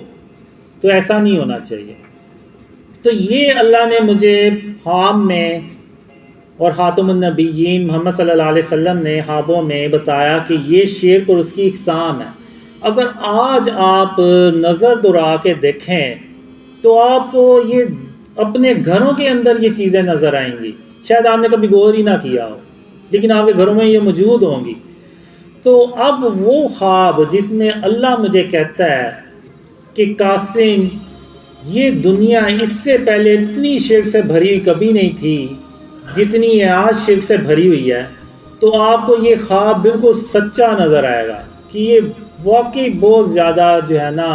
تو ایسا نہیں ہونا چاہیے. تو یہ اللہ نے مجھے خواب میں اور خاتم النبیین محمد صلی اللہ علیہ وسلم نے خوابوں میں بتایا کہ یہ شرک اور اس کی اقسام ہے. اگر آج آپ نظر دوڑا کے دیکھیں تو آپ کو یہ اپنے گھروں کے اندر یہ چیزیں نظر آئیں گی. شاید آپ نے کبھی غور ہی نہ کیا ہو، لیکن آپ کے گھروں میں یہ موجود ہوں گی. تو اب وہ خواب جس میں اللہ مجھے کہتا ہے کہ قاسم یہ دنیا اس سے پہلے اتنی شرک سے بھری ہوئی کبھی نہیں تھی جتنی یہ آج شرک سے بھری ہوئی ہے، تو آپ کو یہ خواب بالکل سچا نظر آئے گا کہ یہ واقعی بہت زیادہ جو ہے نا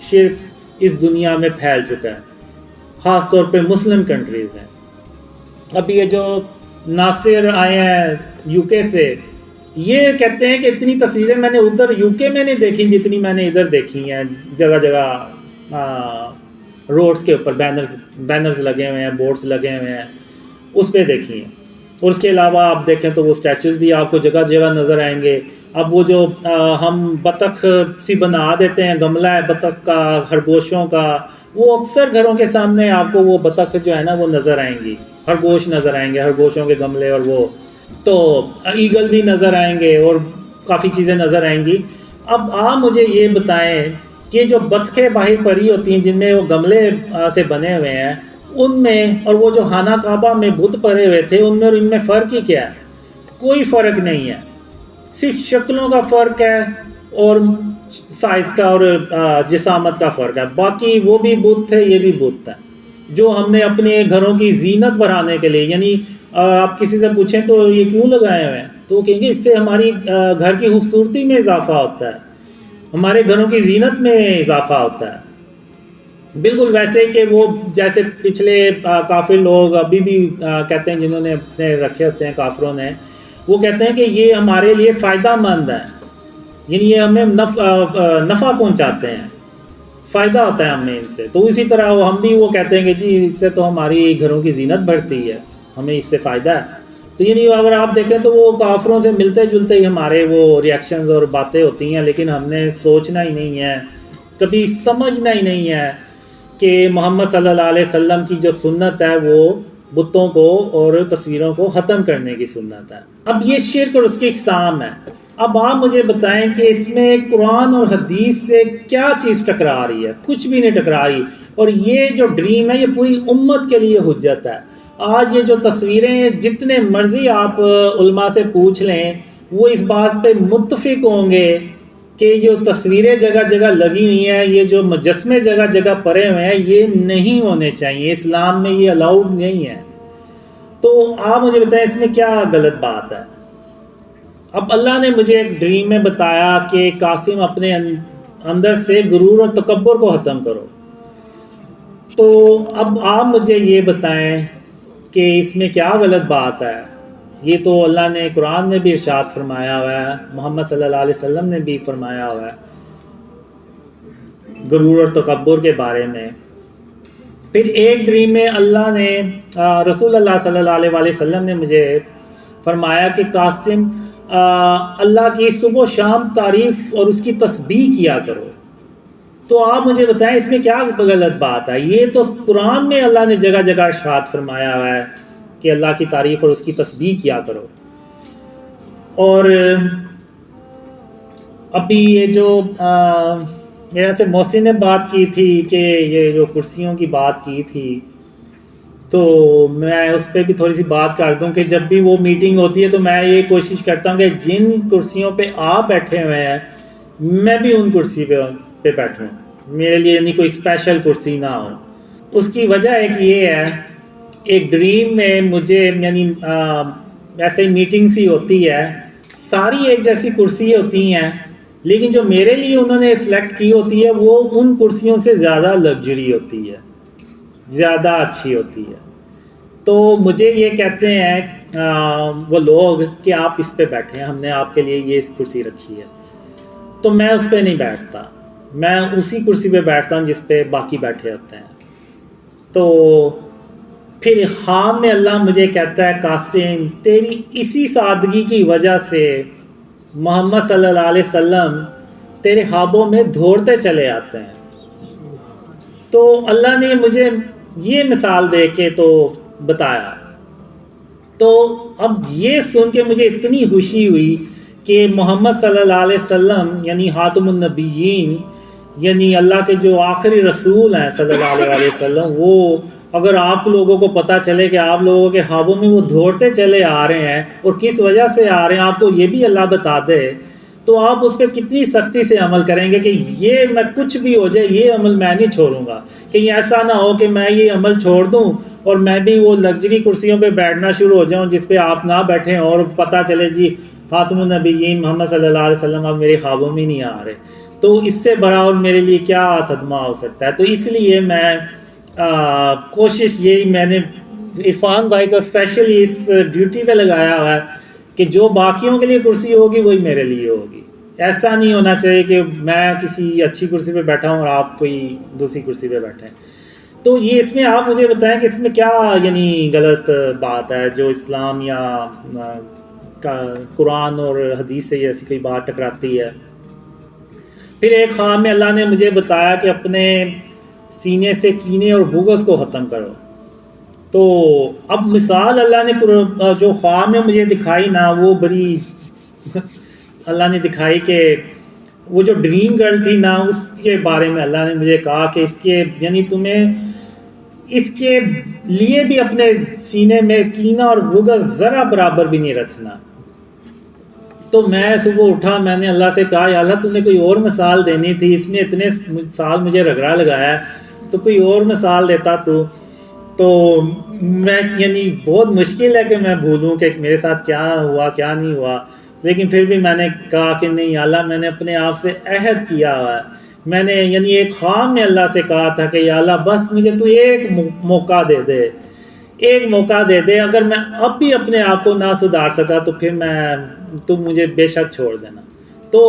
شرک اس دنیا میں پھیل چکا ہے، خاص طور پہ مسلم کنٹریز میں. اب یہ جو ناصر آئے ہیں یو کے سے، یہ کہتے ہیں کہ اتنی تصویریں میں نے ادھر یو کے میں نہیں دیکھی جتنی میں نے ادھر دیکھی ہیں. جگہ جگہ روڈز کے اوپر بینرز لگے ہوئے ہیں، بورڈز لگے ہوئے ہیں، اس پہ دیکھی ہیں. اور اس کے علاوہ آپ دیکھیں تو وہ اسٹیچوز بھی آپ کو جگہ جگہ نظر آئیں گے. اب وہ جو ہم بطخ سی بنا دیتے ہیں، گملہ ہے بطخ کا، خرگوشوں کا، وہ اکثر گھروں کے سامنے آپ کو وہ بطخ جو ہے نا وہ نظر آئیں گی، خرگوش نظر آئیں گے، خرگوشوں کے گملے، اور وہ تو ایگل بھی نظر آئیں گے اور کافی چیزیں نظر آئیں گی. اب آپ مجھے یہ بتائیں کہ جو بطخیں باہر پری ہوتی ہیں جن میں وہ گملے سے بنے ہوئے ہیں، ان میں اور وہ جو خانہ کعبہ میں بت پڑے ہوئے تھے ان میں اور ان میں فرق ہی کیا ہے؟ کوئی فرق نہیں ہے، صرف شکلوں کا فرق ہے اور سائز کا اور جسامت کا فرق ہے. باقی وہ بھی بت تھے، یہ بھی بت ہے، جو ہم نے اپنے گھروں کی زینت بڑھانے کے لیے، یعنی آپ کسی سے پوچھیں تو یہ کیوں لگائے ہوئے ہیں تو وہ کہیں گے اس سے ہماری گھر کی خوبصورتی میں اضافہ ہوتا ہے، ہمارے گھروں کی زینت میں اضافہ ہوتا ہے. بالکل ویسے کہ وہ جیسے پچھلے کافر لوگ ابھی بھی کہتے ہیں، جنہوں نے اپنے رکھے ہوتے ہیں کافروں نے، وہ کہتے ہیں کہ یہ ہمارے لیے فائدہ مند ہے، یعنی یہ ہمیں نفع پہنچاتے ہیں، فائدہ ہوتا ہے ہمیں ان سے. تو اسی طرح ہم بھی وہ کہتے ہیں کہ جی اس سے تو ہماری گھروں کی زینت بڑھتی ہے، ہمیں اس سے فائدہ ہے. تو یعنی اگر آپ دیکھیں تو وہ کافروں سے ملتے جلتے ہی ہمارے وہ ریاکشنز اور باتیں ہوتی ہیں، لیکن ہم نے سوچنا ہی نہیں ہے، کبھی سمجھنا ہی نہیں ہے کہ محمد صلی اللہ علیہ وسلم کی جو سنت ہے وہ بتوں کو اور تصویروں کو ختم کرنے کی سنت ہے. اب یہ شرک اور اس کی اقسام ہے. اب آپ مجھے بتائیں کہ اس میں قرآن اور حدیث سے کیا چیز ٹکرا رہی ہے؟ کچھ بھی نہیں ٹکرا رہی. اور یہ جو ڈریم ہے یہ پوری امت کے لیے حجت ہے. آج یہ جو تصویریں جتنے مرضی آپ علماء سے پوچھ لیں وہ اس بات پہ متفق ہوں گے کہ جو تصویریں جگہ جگہ لگی ہوئی ہیں، یہ جو مجسمے جگہ جگہ پڑے ہوئے ہیں، یہ نہیں ہونے چاہیے، اسلام میں یہ الاؤڈ نہیں ہے۔ تو آپ مجھے بتائیں اس میں کیا غلط بات ہے؟ اب اللہ نے مجھے ایک ڈریم میں بتایا کہ قاسم اپنے اندر سے غرور اور تکبر کو ختم کرو، تو اب آپ مجھے یہ بتائیں کہ اس میں کیا غلط بات ہے؟ یہ تو اللہ نے قرآن میں بھی ارشاد فرمایا ہوا ہے، محمد صلی اللہ علیہ وسلم نے بھی فرمایا ہوا ہے غرور اور تکبر کے بارے میں۔ پھر ایک ڈریم میں اللہ نے رسول اللہ صلی اللہ علیہ وسلم نے مجھے فرمایا کہ قاسم اللہ کی صبح و شام تعریف اور اس کی تسبیح کیا کرو۔ تو آپ مجھے بتائیں اس میں کیا غلط بات ہے؟ یہ تو قرآن میں اللہ نے جگہ جگہ ارشاد فرمایا ہوا ہے کہ اللہ کی تعریف اور اس کی تسبیح کیا کرو۔ اور ابھی یہ جو میرے سے محسن نے بات کی تھی کہ یہ جو کرسیوں کی بات کی تھی، تو میں اس پہ بھی تھوڑی سی بات کر دوں کہ جب بھی وہ میٹنگ ہوتی ہے تو میں یہ کوشش کرتا ہوں کہ جن کرسیوں پہ آپ بیٹھے ہوئے ہیں میں بھی ان کرسی پہ بیٹھوں، میرے لیے یعنی کوئی اسپیشل کرسی نہ ہو۔ اس کی وجہ ایک یہ ہے، ایک ڈریم میں مجھے یعنی ایسے ہی میٹنگ سی ہوتی ہے، ساری ایک جیسی کرسی ہوتی ہیں، لیکن جو میرے لیے انہوں نے سلیکٹ کی ہوتی ہے وہ ان کرسیوں سے زیادہ لگژری ہوتی ہے، زیادہ اچھی ہوتی ہے۔ تو مجھے یہ کہتے ہیں وہ لوگ کہ آپ اس پہ بیٹھیں، ہم نے آپ کے لیے یہ کرسی رکھی ہے، تو میں اس پہ نہیں بیٹھتا، میں اسی کرسی پہ بیٹھتا ہوں جس پہ باقی بیٹھے ہوتے ہیں۔ تو پھر خواب میں اللہ مجھے کہتا ہے قاسم تیری اسی سادگی کی وجہ سے محمد صلی اللہ علیہ وسلم تیرے خوابوں میں دوڑتے چلے آتے ہیں۔ تو اللہ نے مجھے یہ مثال دے کے تو بتایا، تو اب یہ سن کے مجھے اتنی خوشی ہوئی کہ محمد صلی اللہ علیہ وسلم یعنی خاتم النبیین، یعنی اللہ کے جو آخری رسول ہیں صلی اللہ علیہ وسلم، وہ اگر آپ لوگوں کو پتہ چلے کہ آپ لوگوں کے خوابوں میں وہ دوڑتے چلے آ رہے ہیں اور کس وجہ سے آ رہے ہیں، آپ کو یہ بھی اللہ بتا دے، تو آپ اس پہ کتنی سختی سے عمل کریں گے کہ یہ میں کچھ بھی ہو جائے یہ عمل میں نہیں چھوڑوں گا، کہیں ایسا نہ ہو کہ میں یہ عمل چھوڑ دوں اور میں بھی وہ لگژری کرسیوں پہ بیٹھنا شروع ہو جاؤں جس پہ آپ نہ بیٹھیں اور پتہ چلے جی خاتم النبیین محمد صلی اللہ علیہ وسلم اب میرے خوابوں میں نہیں آ رہے، تو اس سے بڑا اور میرے لیے کیا صدمہ ہو سکتا ہے۔ تو اس لیے میں کوشش یہی میں نے عرفان بھائی کو اسپیشلی اس ڈیوٹی پہ لگایا ہوا ہے کہ جو باقیوں کے لیے کرسی ہوگی وہی میرے لیے ہوگی۔ ایسا نہیں ہونا چاہیے کہ میں کسی اچھی کرسی پہ بیٹھا ہوں اور آپ کوئی دوسری کرسی پہ بیٹھیں۔ تو یہ اس میں آپ مجھے بتائیں کہ اس میں کیا یعنی غلط بات ہے جو اسلام یا قرآن اور حدیث سے ایسی کوئی بات ٹکراتی ہے۔ پھر ایک خواب میں اللہ نے مجھے بتایا کہ اپنے سینے سے کینے اور بغض کو ختم کرو۔ تو اب مثال اللہ نے جو خواب میں مجھے دکھائی نا، وہ بڑی اللہ نے دکھائی کہ وہ جو ڈریم گرل تھی نا، اس کے بارے میں اللہ نے مجھے کہا کہ اس کے یعنی تمہیں اس کے لیے بھی اپنے سینے میں کینہ اور بغض ذرا برابر بھی نہیں رکھنا۔ تو میں صبح اٹھا، میں نے اللہ سے کہا یا اللہ تو نے کوئی اور مثال دینی تھی، اس نے اتنے سال مجھے رگڑا لگایا ہے، تو کوئی اور مثال دیتا تو میں یعنی بہت مشکل ہے کہ میں بھولوں کہ میرے ساتھ کیا ہوا کیا نہیں ہوا، لیکن پھر بھی میں نے کہا کہ نہیں اللہ میں نے اپنے آپ سے عہد کیا ہوا ہے، میں نے یعنی ایک خواب میں اللہ سے کہا تھا کہ یا اللہ بس مجھے تو ایک موقع دے دے، ایک موقع دے دے، اگر میں اب بھی اپنے آپ کو نہ سدھار سکا تو پھر تم مجھے بے شک چھوڑ دینا۔ تو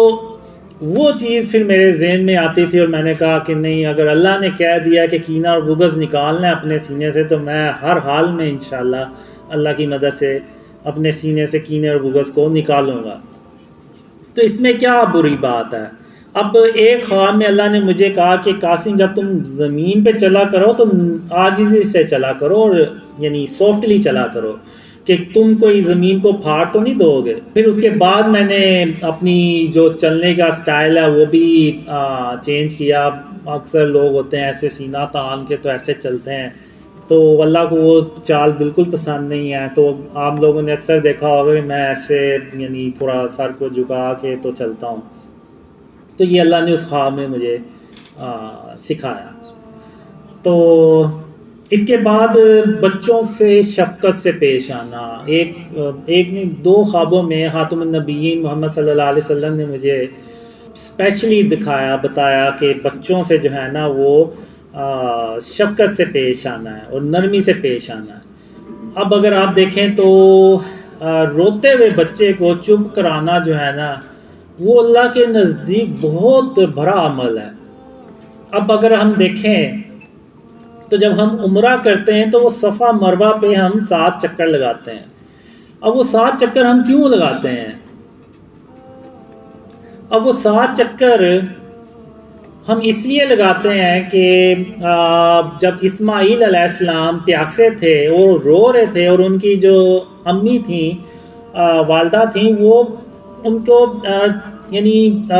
وہ چیز پھر میرے ذہن میں آتی تھی اور میں نے کہا کہ نہیں، اگر اللہ نے کہہ دیا کہ کینہ اور بغض نکالنا ہے اپنے سینے سے تو میں ہر حال میں انشاءاللہ اللہ کی مدد سے اپنے سینے سے کینے اور بغض کو نکالوں گا۔ تو اس میں کیا بری بات ہے؟ اب ایک خواب میں اللہ نے مجھے کہا کہ قاسم جب تم زمین پہ چلا کرو تو عاجزی سے چلا کرو اور یعنی سافٹلی چلا کرو کہ تم کوئی زمین کو پھاڑ تو نہیں دو گے۔ پھر اس کے بعد میں نے اپنی جو چلنے کا سٹائل ہے وہ بھی چینج کیا۔ اکثر لوگ ہوتے ہیں ایسے سینہ تان کے تو ایسے چلتے ہیں، تو اللہ کو وہ چال بالکل پسند نہیں ہے. تو آپ لوگوں نے اکثر دیکھا ہوگا کہ میں ایسے یعنی تھوڑا سر کو جھکا کے تو چلتا ہوں. تو یہ اللہ نے اس خواب میں مجھے سکھایا. تو اس کے بعد بچوں سے شفقت سے پیش آنا، ایک نہیں 2 خوابوں میں خاتم النبیین محمد صلی اللہ علیہ وسلم نے مجھے اسپیشلی بتایا کہ بچوں سے جو ہے نا وہ شفقت سے پیش آنا ہے اور نرمی سے پیش آنا ہے. اب اگر آپ دیکھیں تو روتے ہوئے بچے کو چپ کرانا جو ہے نا وہ اللہ کے نزدیک بہت بڑا عمل ہے. اب اگر ہم دیکھیں تو جب ہم عمرہ کرتے ہیں تو وہ صفا مروہ پہ ہم 7 چکر لگاتے ہیں. اب وہ 7 چکر ہم کیوں لگاتے ہیں؟ اب وہ 7 چکر ہم اس لیے لگاتے ہیں کہ جب اسماعیل علیہ السلام پیاسے تھے اور رو رہے تھے اور ان کی جو امی تھیں والدہ تھیں وہ ان کو یعنی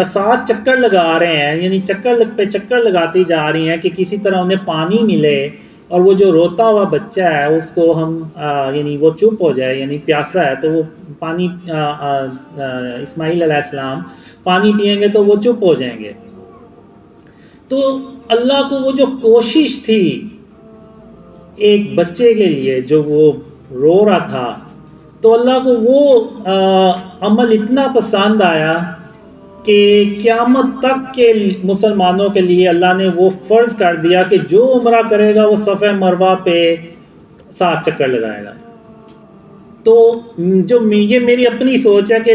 7 چکر لگا رہے ہیں، یعنی چکر پہ چکر لگاتی جا رہی ہیں کہ کسی طرح انہیں پانی ملے اور وہ جو روتا ہوا بچہ ہے اس کو ہم یعنی وہ چپ ہو جائے، یعنی پیاسا ہے تو وہ پانی اسماعیل علیہ السلام پانی پئیں گے تو وہ چپ ہو جائیں گے. تو اللہ کو وہ جو کوشش تھی ایک بچے کے لیے جو وہ رو رہا تھا، تو اللہ کو وہ عمل اتنا پسند آیا کہ قیامت تک کے مسلمانوں کے لیے اللہ نے وہ فرض کر دیا کہ جو عمرہ کرے گا وہ صفا مروہ پہ 7 چکر لگائے گا. تو جو یہ میری اپنی سوچ ہے کہ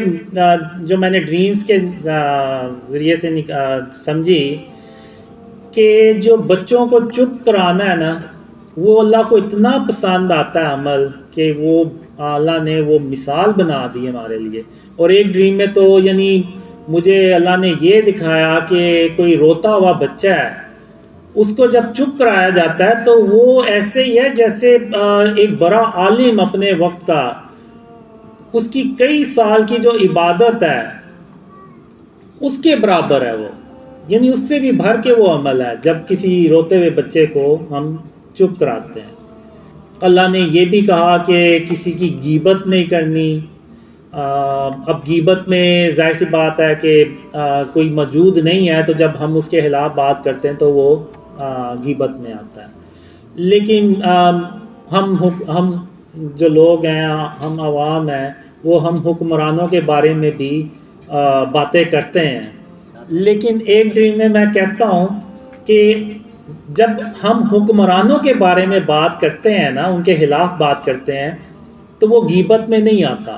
جو میں نے ڈریمز کے ذریعے سے سمجھی کہ جو بچوں کو چپ کرانا ہے نا وہ اللہ کو اتنا پسند آتا ہے عمل کہ وہ اللہ نے وہ مثال بنا دی ہمارے لیے. اور ایک ڈریم میں تو یعنی مجھے اللہ نے یہ دکھایا کہ کوئی روتا ہوا بچہ ہے، اس کو جب چپ کرایا جاتا ہے تو وہ ایسے ہی ہے جیسے ایک بڑا عالم اپنے وقت کا، اس کی کئی سال کی جو عبادت ہے اس کے برابر ہے وہ، یعنی اس سے بھی بھر کے وہ عمل ہے جب کسی روتے ہوئے بچے کو ہم چپ کراتے ہیں. اللہ نے یہ بھی کہا کہ کسی کی غیبت نہیں کرنی. اب غیبت میں ظاہر سی بات ہے کہ کوئی موجود نہیں ہے تو جب ہم اس کے خلاف بات کرتے ہیں تو وہ غیبت میں آتا ہے. لیکن ہم جو لوگ ہیں، ہم عوام ہیں، وہ ہم حکمرانوں کے بارے میں بھی باتیں کرتے ہیں. لیکن ایک ڈریم میں میں کہتا ہوں کہ جب ہم حکمرانوں کے بارے میں بات کرتے ہیں نا، ان کے خلاف بات کرتے ہیں تو وہ غیبت میں نہیں آتا،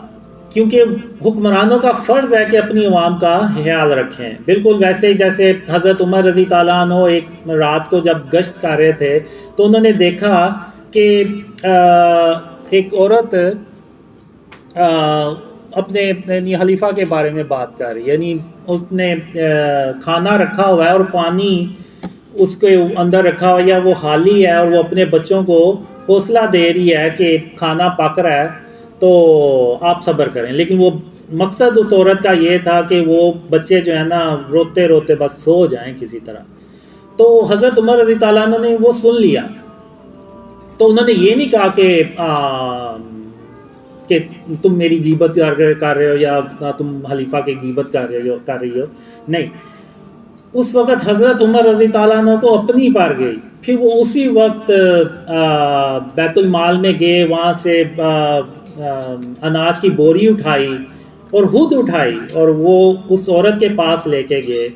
کیونکہ حکمرانوں کا فرض ہے کہ اپنی عوام کا خیال رکھیں. بالکل ویسے ہی جیسے حضرت عمر رضی تعالیٰ عنہ ایک رات کو جب گشت کر رہے تھے تو انہوں نے دیکھا کہ ایک عورت اپنے خلیفہ کے بارے میں بات کر رہی، یعنی اس نے کھانا رکھا ہوا ہے اور پانی اس کے اندر رکھا ہوا یا وہ خالی ہے اور وہ اپنے بچوں کو حوصلہ دے رہی ہے کہ کھانا پک رہا ہے تو آپ صبر کریں. لیکن وہ مقصد اس عورت کا یہ تھا کہ وہ بچے جو ہے نا روتے روتے بس سو جائیں کسی طرح. تو حضرت عمر رضی تعالیٰ عنہ نے وہ سن لیا، تو انہوں نے یہ نہیں کہا کہ تم میری غیبت کر رہے ہو یا تم خلیفہ کی غیبت کر رہی ہو. نہیں، اس وقت حضرت عمر رضی تعالیٰ عنہ کو اپنی پر گئی. پھر وہ اسی وقت بیت المال میں گئے، وہاں سے اناج کی بوری اٹھائی اور خود اٹھائی اور وہ اس عورت کے پاس لے کے گئے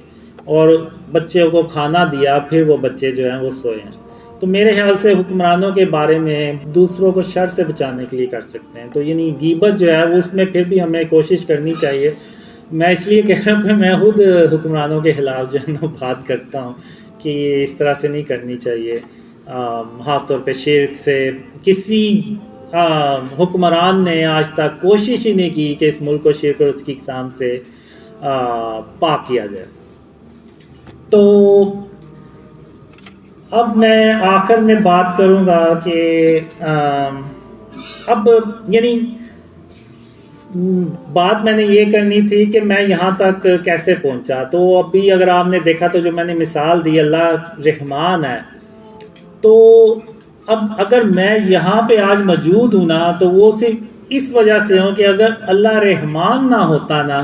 اور بچے کو کھانا دیا. پھر وہ بچے جو ہیں وہ سوئے ہیں. تو میرے خیال سے حکمرانوں کے بارے میں دوسروں کو شر سے بچانے کے لیے کر سکتے ہیں. تو یعنی غیبت جو ہے وہ اس میں پھر بھی ہمیں کوشش کرنی چاہیے. میں اس لیے کہہ رہا ہوں کہ میں خود حکمرانوں کے خلاف جو ہے نا بات کرتا ہوں کہ اس طرح سے نہیں کرنی چاہیے. خاص طور پہ شرک سے کسی حکمران نے آج تک کوشش ہی نہیں کی کہ اس ملک کو شرک اور اس کی اقسام سے پاک کیا جائے. تو اب میں آخر میں بات کروں گا کہ اب یعنی بات میں نے یہ کرنی تھی کہ میں یہاں تک کیسے پہنچا. تو ابھی اگر آپ نے دیکھا تو جو میں نے مثال دی، اللہ رحمان ہے. تو اب اگر میں یہاں پہ آج موجود ہوں نا تو وہ صرف اس وجہ سے ہوں کہ اگر اللہ رحمان نہ ہوتا نا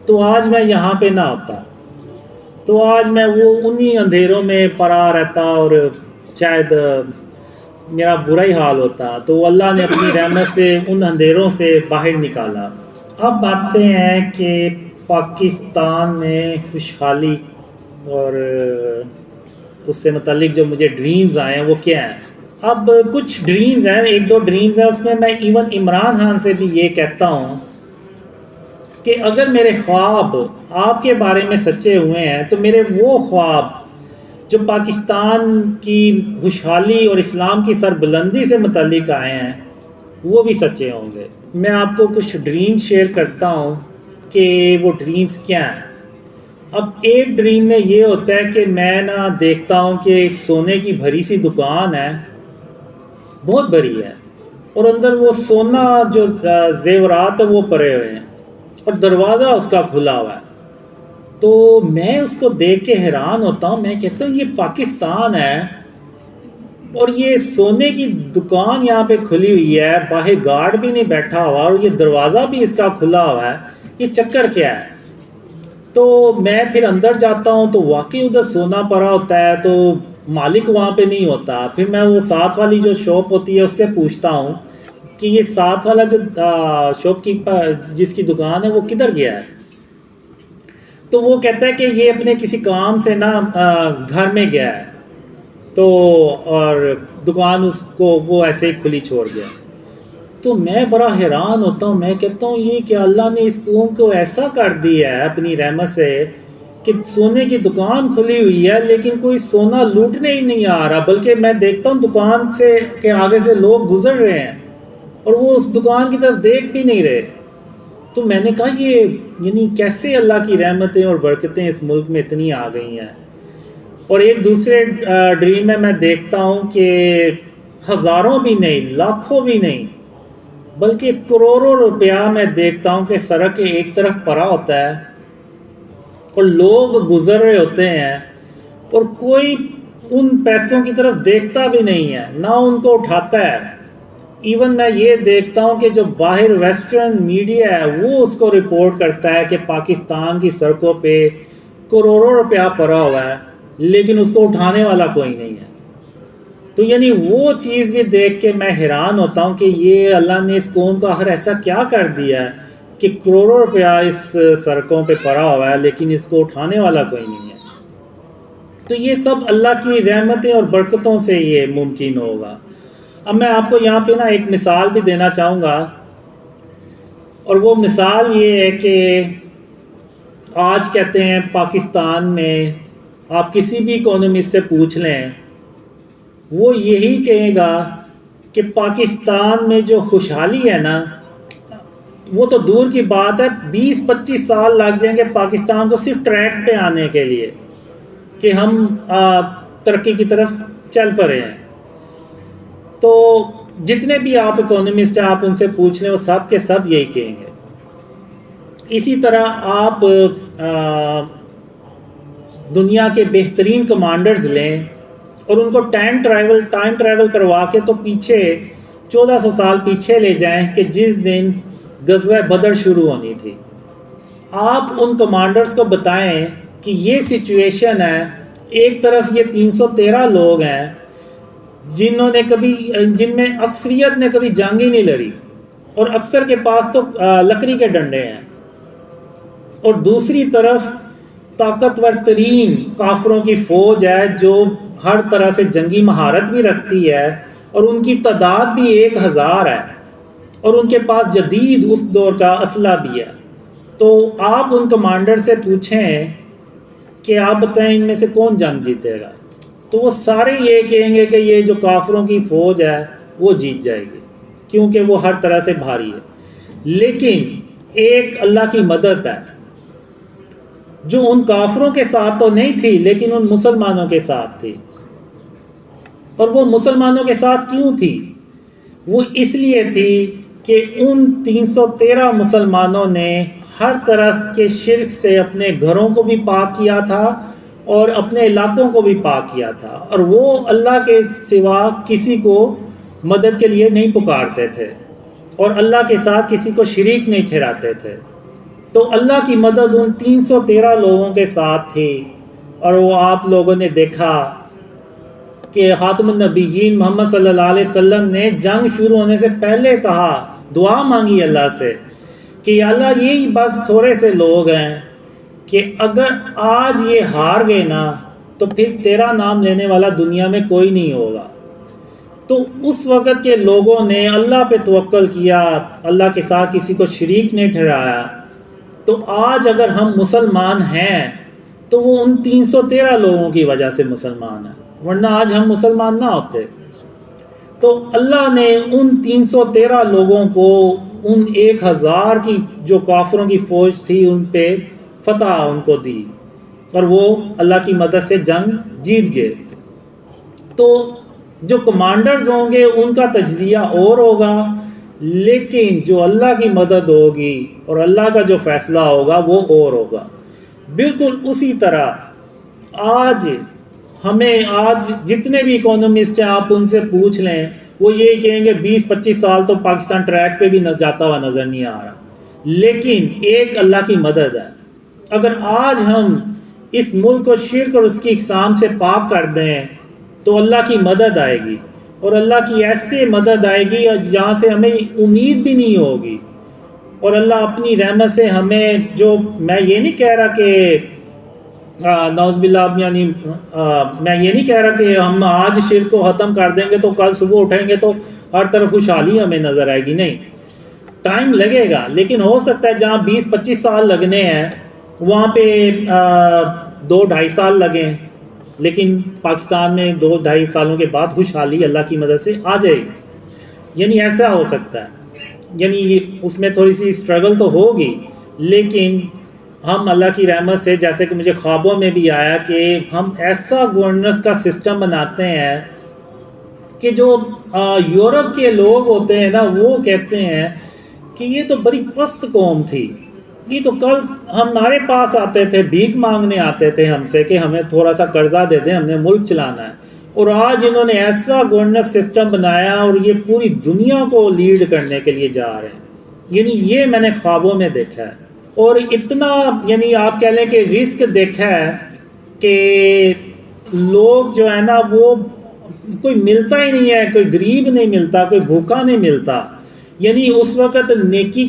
تو آج میں یہاں پہ نہ ہوتا، تو آج میں وہ انہی اندھیروں میں پڑا رہتا اور شاید میرا برا ہی حال ہوتا۔ تو اللہ نے اپنی رحمت سے ان اندھیروں سے باہر نکالا۔ اب آتے ہیں کہ پاکستان میں خوشحالی اور اس سے متعلق جو مجھے ڈریمز آئے ہیں وہ کیا ہیں۔ اب کچھ ڈریمز ہیں، ایک دو ڈریمز ہیں، اس میں میں ایون عمران خان سے بھی یہ کہتا ہوں کہ اگر میرے خواب آپ کے بارے میں سچے ہوئے ہیں تو میرے وہ خواب جو پاکستان کی خوشحالی اور اسلام کی سربلندی سے متعلق آئے ہیں وہ بھی سچے ہوں گے۔ میں آپ کو کچھ ڈریمز شیئر کرتا ہوں کہ وہ ڈریمز کیا ہیں۔ اب ایک ڈریم میں یہ ہوتا ہے کہ میں نا دیکھتا ہوں کہ ایک سونے کی بھری سی دکان ہے، بہت بڑی ہے، اور اندر وہ سونا جو زیورات ہیں وہ پڑے ہوئے ہیں اور دروازہ اس کا کھلا ہوا ہے۔ تو میں اس کو دیکھ کے حیران ہوتا ہوں، میں کہتا ہوں یہ پاکستان ہے اور یہ سونے کی دکان یہاں پہ کھلی ہوئی ہے، باہر گارڈ بھی نہیں بیٹھا ہوا اور یہ دروازہ بھی اس کا کھلا ہوا ہے، یہ چکر کیا ہے؟ تو میں پھر اندر جاتا ہوں تو واقعی ادھر سونا پڑا ہوتا ہے، تو مالک وہاں پہ نہیں ہوتا۔ پھر میں وہ ساتھ والی جو شاپ ہوتی ہے اس سے پوچھتا ہوں کہ یہ ساتھ والا جو شاپ کیپر جس کی دکان ہے وہ کدھر گیا ہے؟ تو وہ کہتا ہے کہ یہ اپنے کسی کام سے نا گھر میں گیا ہے، تو اور دکان اس کو وہ ایسے ہی کھلی چھوڑ گیا۔ تو میں بڑا حیران ہوتا ہوں، میں کہتا ہوں یہ کہ اللہ نے اس قوم کو ایسا کر دیا ہے اپنی رحمت سے کہ سونے کی دکان کھلی ہوئی ہے لیکن کوئی سونا لوٹنے ہی نہیں آ رہا، بلکہ میں دیکھتا ہوں دکان سے کے آگے سے لوگ گزر رہے ہیں اور وہ اس دکان کی طرف دیکھ بھی نہیں رہے۔ تو میں نے کہا یہ یعنی کیسے اللہ کی رحمتیں اور برکتیں اس ملک میں اتنی آ گئی ہیں۔ اور ایک دوسرے ڈریم میں دیکھتا ہوں کہ ہزاروں بھی نہیں، لاکھوں بھی نہیں، بلکہ کروڑوں روپیہ میں دیکھتا ہوں کہ سڑک کے ایک طرف پڑا ہوتا ہے اور لوگ گزر رہے ہوتے ہیں اور کوئی ان پیسوں کی طرف دیکھتا بھی نہیں ہے، نہ ان کو اٹھاتا ہے۔ ایون میں یہ دیکھتا ہوں کہ جو باہر ویسٹرن میڈیا ہے وہ اس کو رپورٹ کرتا ہے کہ پاکستان کی سڑکوں پہ کروڑوں روپیہ پڑا ہوا ہے لیکن اس کو اٹھانے والا کوئی نہیں ہے۔ تو یعنی وہ چیز بھی دیکھ کے میں حیران ہوتا ہوں کہ یہ اللہ نے اس قوم کا آخر ایسا کیا کر دیا ہے کہ کروڑوں روپیہ اس سڑکوں پہ پڑا ہوا ہے لیکن اس کو اٹھانے والا کوئی نہیں ہے۔ تو یہ سب اللہ کی رحمتیں اور برکتوں سے یہ ممکن ہوگا۔ اب میں آپ کو یہاں پہ نا ایک مثال بھی دینا چاہوں گا، اور وہ مثال یہ ہے کہ آج کہتے ہیں پاکستان میں آپ کسی بھی اکانومسٹ سے پوچھ لیں، وہ یہی کہے گا کہ پاکستان میں جو خوشحالی ہے نا وہ تو دور کی بات ہے، 20-25 سال لگ جائیں گے پاکستان کو صرف ٹریک پہ آنے کے لیے کہ ہم ترقی کی طرف چل پڑے ہیں۔ تو جتنے بھی آپ اکانومسٹ ہیں آپ ان سے پوچھ لیں، وہ سب کے سب یہی کہیں گے۔ اسی طرح آپ دنیا کے بہترین کمانڈرز لیں اور ان کو ٹائم ٹریول کروا کے تو پیچھے 1400 سال پیچھے لے جائیں کہ جس دن غزوہ بدر شروع ہونی تھی۔ آپ ان کمانڈرز کو بتائیں کہ یہ سچویشن ہے، ایک طرف یہ 313 لوگ ہیں جن میں اکثریت نے کبھی جنگ ہی نہیں لڑی اور اکثر کے پاس تو لکڑی کے ڈنڈے ہیں، اور دوسری طرف طاقتور ترین کافروں کی فوج ہے جو ہر طرح سے جنگی مہارت بھی رکھتی ہے اور ان کی تعداد بھی 1000 ہے اور ان کے پاس جدید اس دور کا اسلحہ بھی ہے۔ تو آپ ان کمانڈر سے پوچھیں کہ آپ بتائیں ان میں سے کون جنگ جیتے گا، تو وہ سارے یہ کہیں گے کہ یہ جو کافروں کی فوج ہے وہ جیت جائے گی کیونکہ وہ ہر طرح سے بھاری ہے۔ لیکن ایک اللہ کی مدد ہے جو ان کافروں کے ساتھ تو نہیں تھی لیکن ان مسلمانوں کے ساتھ تھی۔ اور وہ مسلمانوں کے ساتھ کیوں تھی؟ وہ اس لیے تھی کہ ان 313 مسلمانوں نے ہر طرح کے شرک سے اپنے گھروں کو بھی پاک کیا تھا اور اپنے علاقوں کو بھی پاک کیا تھا، اور وہ اللہ کے سوا کسی کو مدد کے لیے نہیں پکارتے تھے اور اللہ کے ساتھ کسی کو شریک نہیں ٹھہراتے تھے۔ تو اللہ کی مدد ان 313 لوگوں کے ساتھ تھی، اور وہ آپ لوگوں نے دیکھا کہ خاتم النبیین محمد صلی اللہ علیہ وسلم نے جنگ شروع ہونے سے پہلے کہا، دعا مانگی اللہ سے کہ یا اللہ یہی بس تھوڑے سے لوگ ہیں کہ اگر آج یہ ہار گئے نا تو پھر تیرا نام لینے والا دنیا میں کوئی نہیں ہوگا۔ تو اس وقت کے لوگوں نے اللہ پہ توکل کیا، اللہ کے ساتھ کسی کو شریک نہیں ٹھہرایا۔ تو آج اگر ہم مسلمان ہیں تو وہ ان 313 لوگوں کی وجہ سے مسلمان ہیں، ورنہ آج ہم مسلمان نہ ہوتے۔ تو اللہ نے ان 313 لوگوں کو ان 1000 کی جو کافروں کی فوج تھی ان پہ فتح ان کو دی، اور وہ اللہ کی مدد سے جنگ جیت گئے۔ تو جو کمانڈرز ہوں گے ان کا تجزیہ اور ہوگا، لیکن جو اللہ کی مدد ہوگی اور اللہ کا جو فیصلہ ہوگا وہ اور ہوگا۔ بالکل اسی طرح آج جتنے بھی اکونومسٹ ہیں آپ ان سے پوچھ لیں، وہ یہ کہیں گے 20-25 سال تو پاکستان ٹریک پہ بھی جاتا ہوا نظر نہیں آ رہا، لیکن ایک اللہ کی مدد ہے۔ اگر آج ہم اس ملک کو شرک اور اس کی اقسام سے پاک کر دیں تو اللہ کی مدد آئے گی، اور اللہ کی ایسے مدد آئے گی جہاں سے ہمیں امید بھی نہیں ہوگی، اور اللہ اپنی رحمت سے ہمیں جو میں یہ نہیں کہہ رہا کہ نعوذ باللہ، یعنی میں یہ نہیں کہہ رہا کہ ہم آج شرک کو ختم کر دیں گے تو کل صبح اٹھیں گے تو ہر طرف خوشحالی ہمیں نظر آئے گی، نہیں، ٹائم لگے گا۔ لیکن ہو سکتا ہے جہاں 20-25 سال لگنے ہیں وہاں پہ 2-2.5 سال لگیں، لیکن پاکستان میں 2-2.5 سالوں کے بعد خوشحالی اللہ کی مدد سے آ جائے گی، یعنی ایسا ہو سکتا ہے۔ یعنی اس میں تھوڑی سی اسٹرگل تو ہوگی، لیکن ہم اللہ کی رحمت سے، جیسے کہ مجھے خوابوں میں بھی آیا کہ ہم ایسا گورننس کا سسٹم بناتے ہیں کہ جو یورپ کے لوگ ہوتے ہیں نا وہ کہتے ہیں کہ یہ تو بڑی پست قوم تھی، یہ تو کل ہمارے پاس آتے تھے، بھیک مانگنے آتے تھے ہم سے کہ ہمیں تھوڑا سا قرضہ دے دیں، ہم نے ملک چلانا ہے، اور آج انہوں نے ایسا گورننس سسٹم بنایا اور یہ پوری دنیا کو لیڈ کرنے کے لیے جا رہے ہیں۔ یعنی یہ میں نے خوابوں میں دیکھا ہے، اور اتنا یعنی آپ کہہ لیں کہ رسک دیکھا ہے کہ لوگ جو ہے نا وہ کوئی ملتا ہی نہیں ہے، کوئی غریب نہیں ملتا، کوئی بھوکا نہیں ملتا۔ یعنی اس وقت نیکی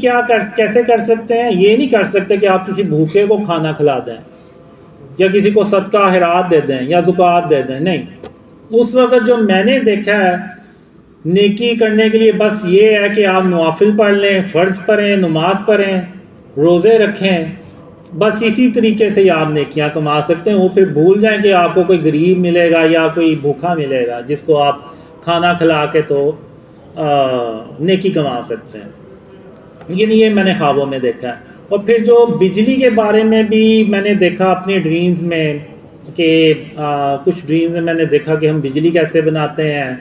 کیسے کر سکتے ہیں؟ یہ نہیں کر سکتے کہ آپ کسی بھوکے کو کھانا کھلا دیں یا کسی کو صدقہ خیرات دے دیں یا زکوٰۃ دے دیں، نہیں۔ اس وقت جو میں نے دیکھا ہے نیکی کرنے کے لیے بس یہ ہے کہ آپ نوافل پڑھ لیں، فرض پڑھیں، نماز پڑھیں، روزے رکھیں، بس اسی طریقے سے ہی آپ نیکیاں کما سکتے ہیں۔ وہ پھر بھول جائیں کہ آپ کو کوئی غریب ملے گا یا کوئی بھوکا ملے گا جس کو آپ کھانا کھلا کے تو نیکی کما سکتے ہیں۔ یعنی یہ میں نے خوابوں میں دیکھا ہے۔ اور پھر جو بجلی کے بارے میں بھی میں نے دیکھا اپنے ڈریمز میں کہ کچھ ڈریمز میں نے دیکھا کہ ہم بجلی کیسے بناتے ہیں،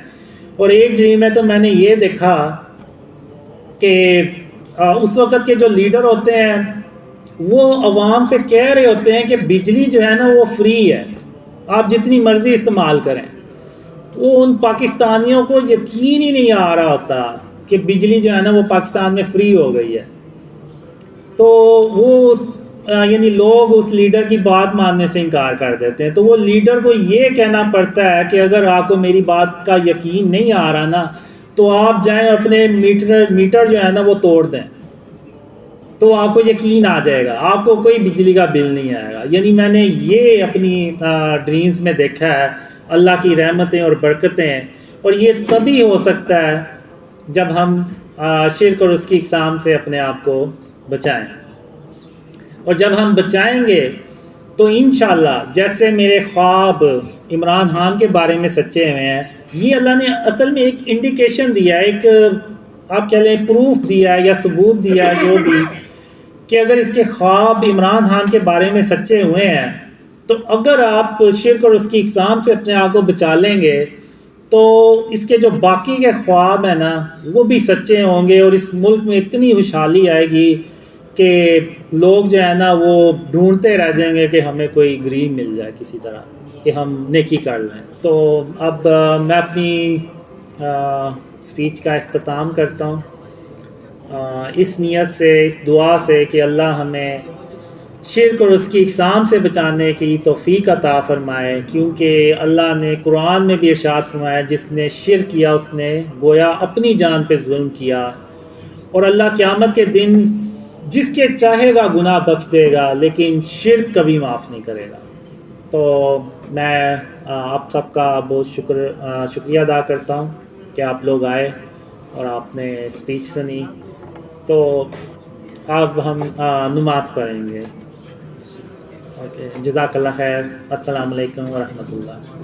اور ایک ڈریم میں تو میں نے یہ دیکھا کہ اس وقت کے جو لیڈر ہوتے ہیں وہ عوام سے کہہ رہے ہوتے ہیں کہ بجلی جو ہے نا وہ فری ہے، آپ جتنی مرضی استعمال کریں۔ وہ ان پاکستانیوں کو یقین ہی نہیں آ رہا ہوتا کہ بجلی جو ہے نا وہ پاکستان میں فری ہو گئی ہے۔ تو وہ یعنی لوگ اس لیڈر کی بات ماننے سے انکار کر دیتے ہیں۔ تو وہ لیڈر کو یہ کہنا پڑتا ہے کہ اگر آپ کو میری بات کا یقین نہیں آ رہا نا تو آپ جائیں اپنے میٹر جو ہے نا وہ توڑ دیں، تو آپ کو یقین آ جائے گا، آپ کو کوئی بجلی کا بل نہیں آئے گا۔ یعنی میں نے یہ اپنی ڈریمز میں دیکھا ہے، اللہ کی رحمتیں اور برکتیں، اور یہ تبھی ہو سکتا ہے جب ہم شرک اور اس کی اقسام سے اپنے آپ کو بچائیں، اور جب ہم بچائیں گے تو انشاءاللہ جیسے میرے خواب عمران خان کے بارے میں سچے ہوئے ہیں، یہ اللہ نے اصل میں ایک انڈیکیشن دیا ہے، ایک آپ کہہ لیں پروف دیا ہے یا ثبوت دیا ہے جو بھی، کہ اگر اس کے خواب عمران خان کے بارے میں سچے ہوئے ہیں تو اگر آپ شرک اور اس کی اقسام سے اپنے آپ کو بچا لیں گے تو اس کے جو باقی کے خواب ہیں نا وہ بھی سچے ہوں گے، اور اس ملک میں اتنی خوشحالی آئے گی کہ لوگ جو ہے نا وہ ڈھونڈتے رہ جائیں گے کہ ہمیں کوئی گریم مل جائے کسی طرح کہ ہم نیکی کر لیں. تو اب میں اپنی اسپیچ کا اختتام کرتا ہوں اس نیت سے، اس دعا سے کہ اللہ ہمیں شرک اور اس کی اقسام سے بچانے کی توفیق عطا فرمائے، کیونکہ اللہ نے قرآن میں بھی ارشاد فرمایا جس نے شرک کیا اس نے گویا اپنی جان پہ ظلم کیا، اور اللہ قیامت کے دن جس کے چاہے گا گناہ بخش دے گا لیکن شرک کبھی معاف نہیں کرے گا. تو میں آپ سب کا بہت شکریہ ادا کرتا ہوں کہ آپ لوگ آئے اور آپ نے اسپیچ سنی. تو اب ہم نماز پڑھیں گے. اوکے، جزاک اللہ خیر. السلام علیکم ورحمۃ اللہ.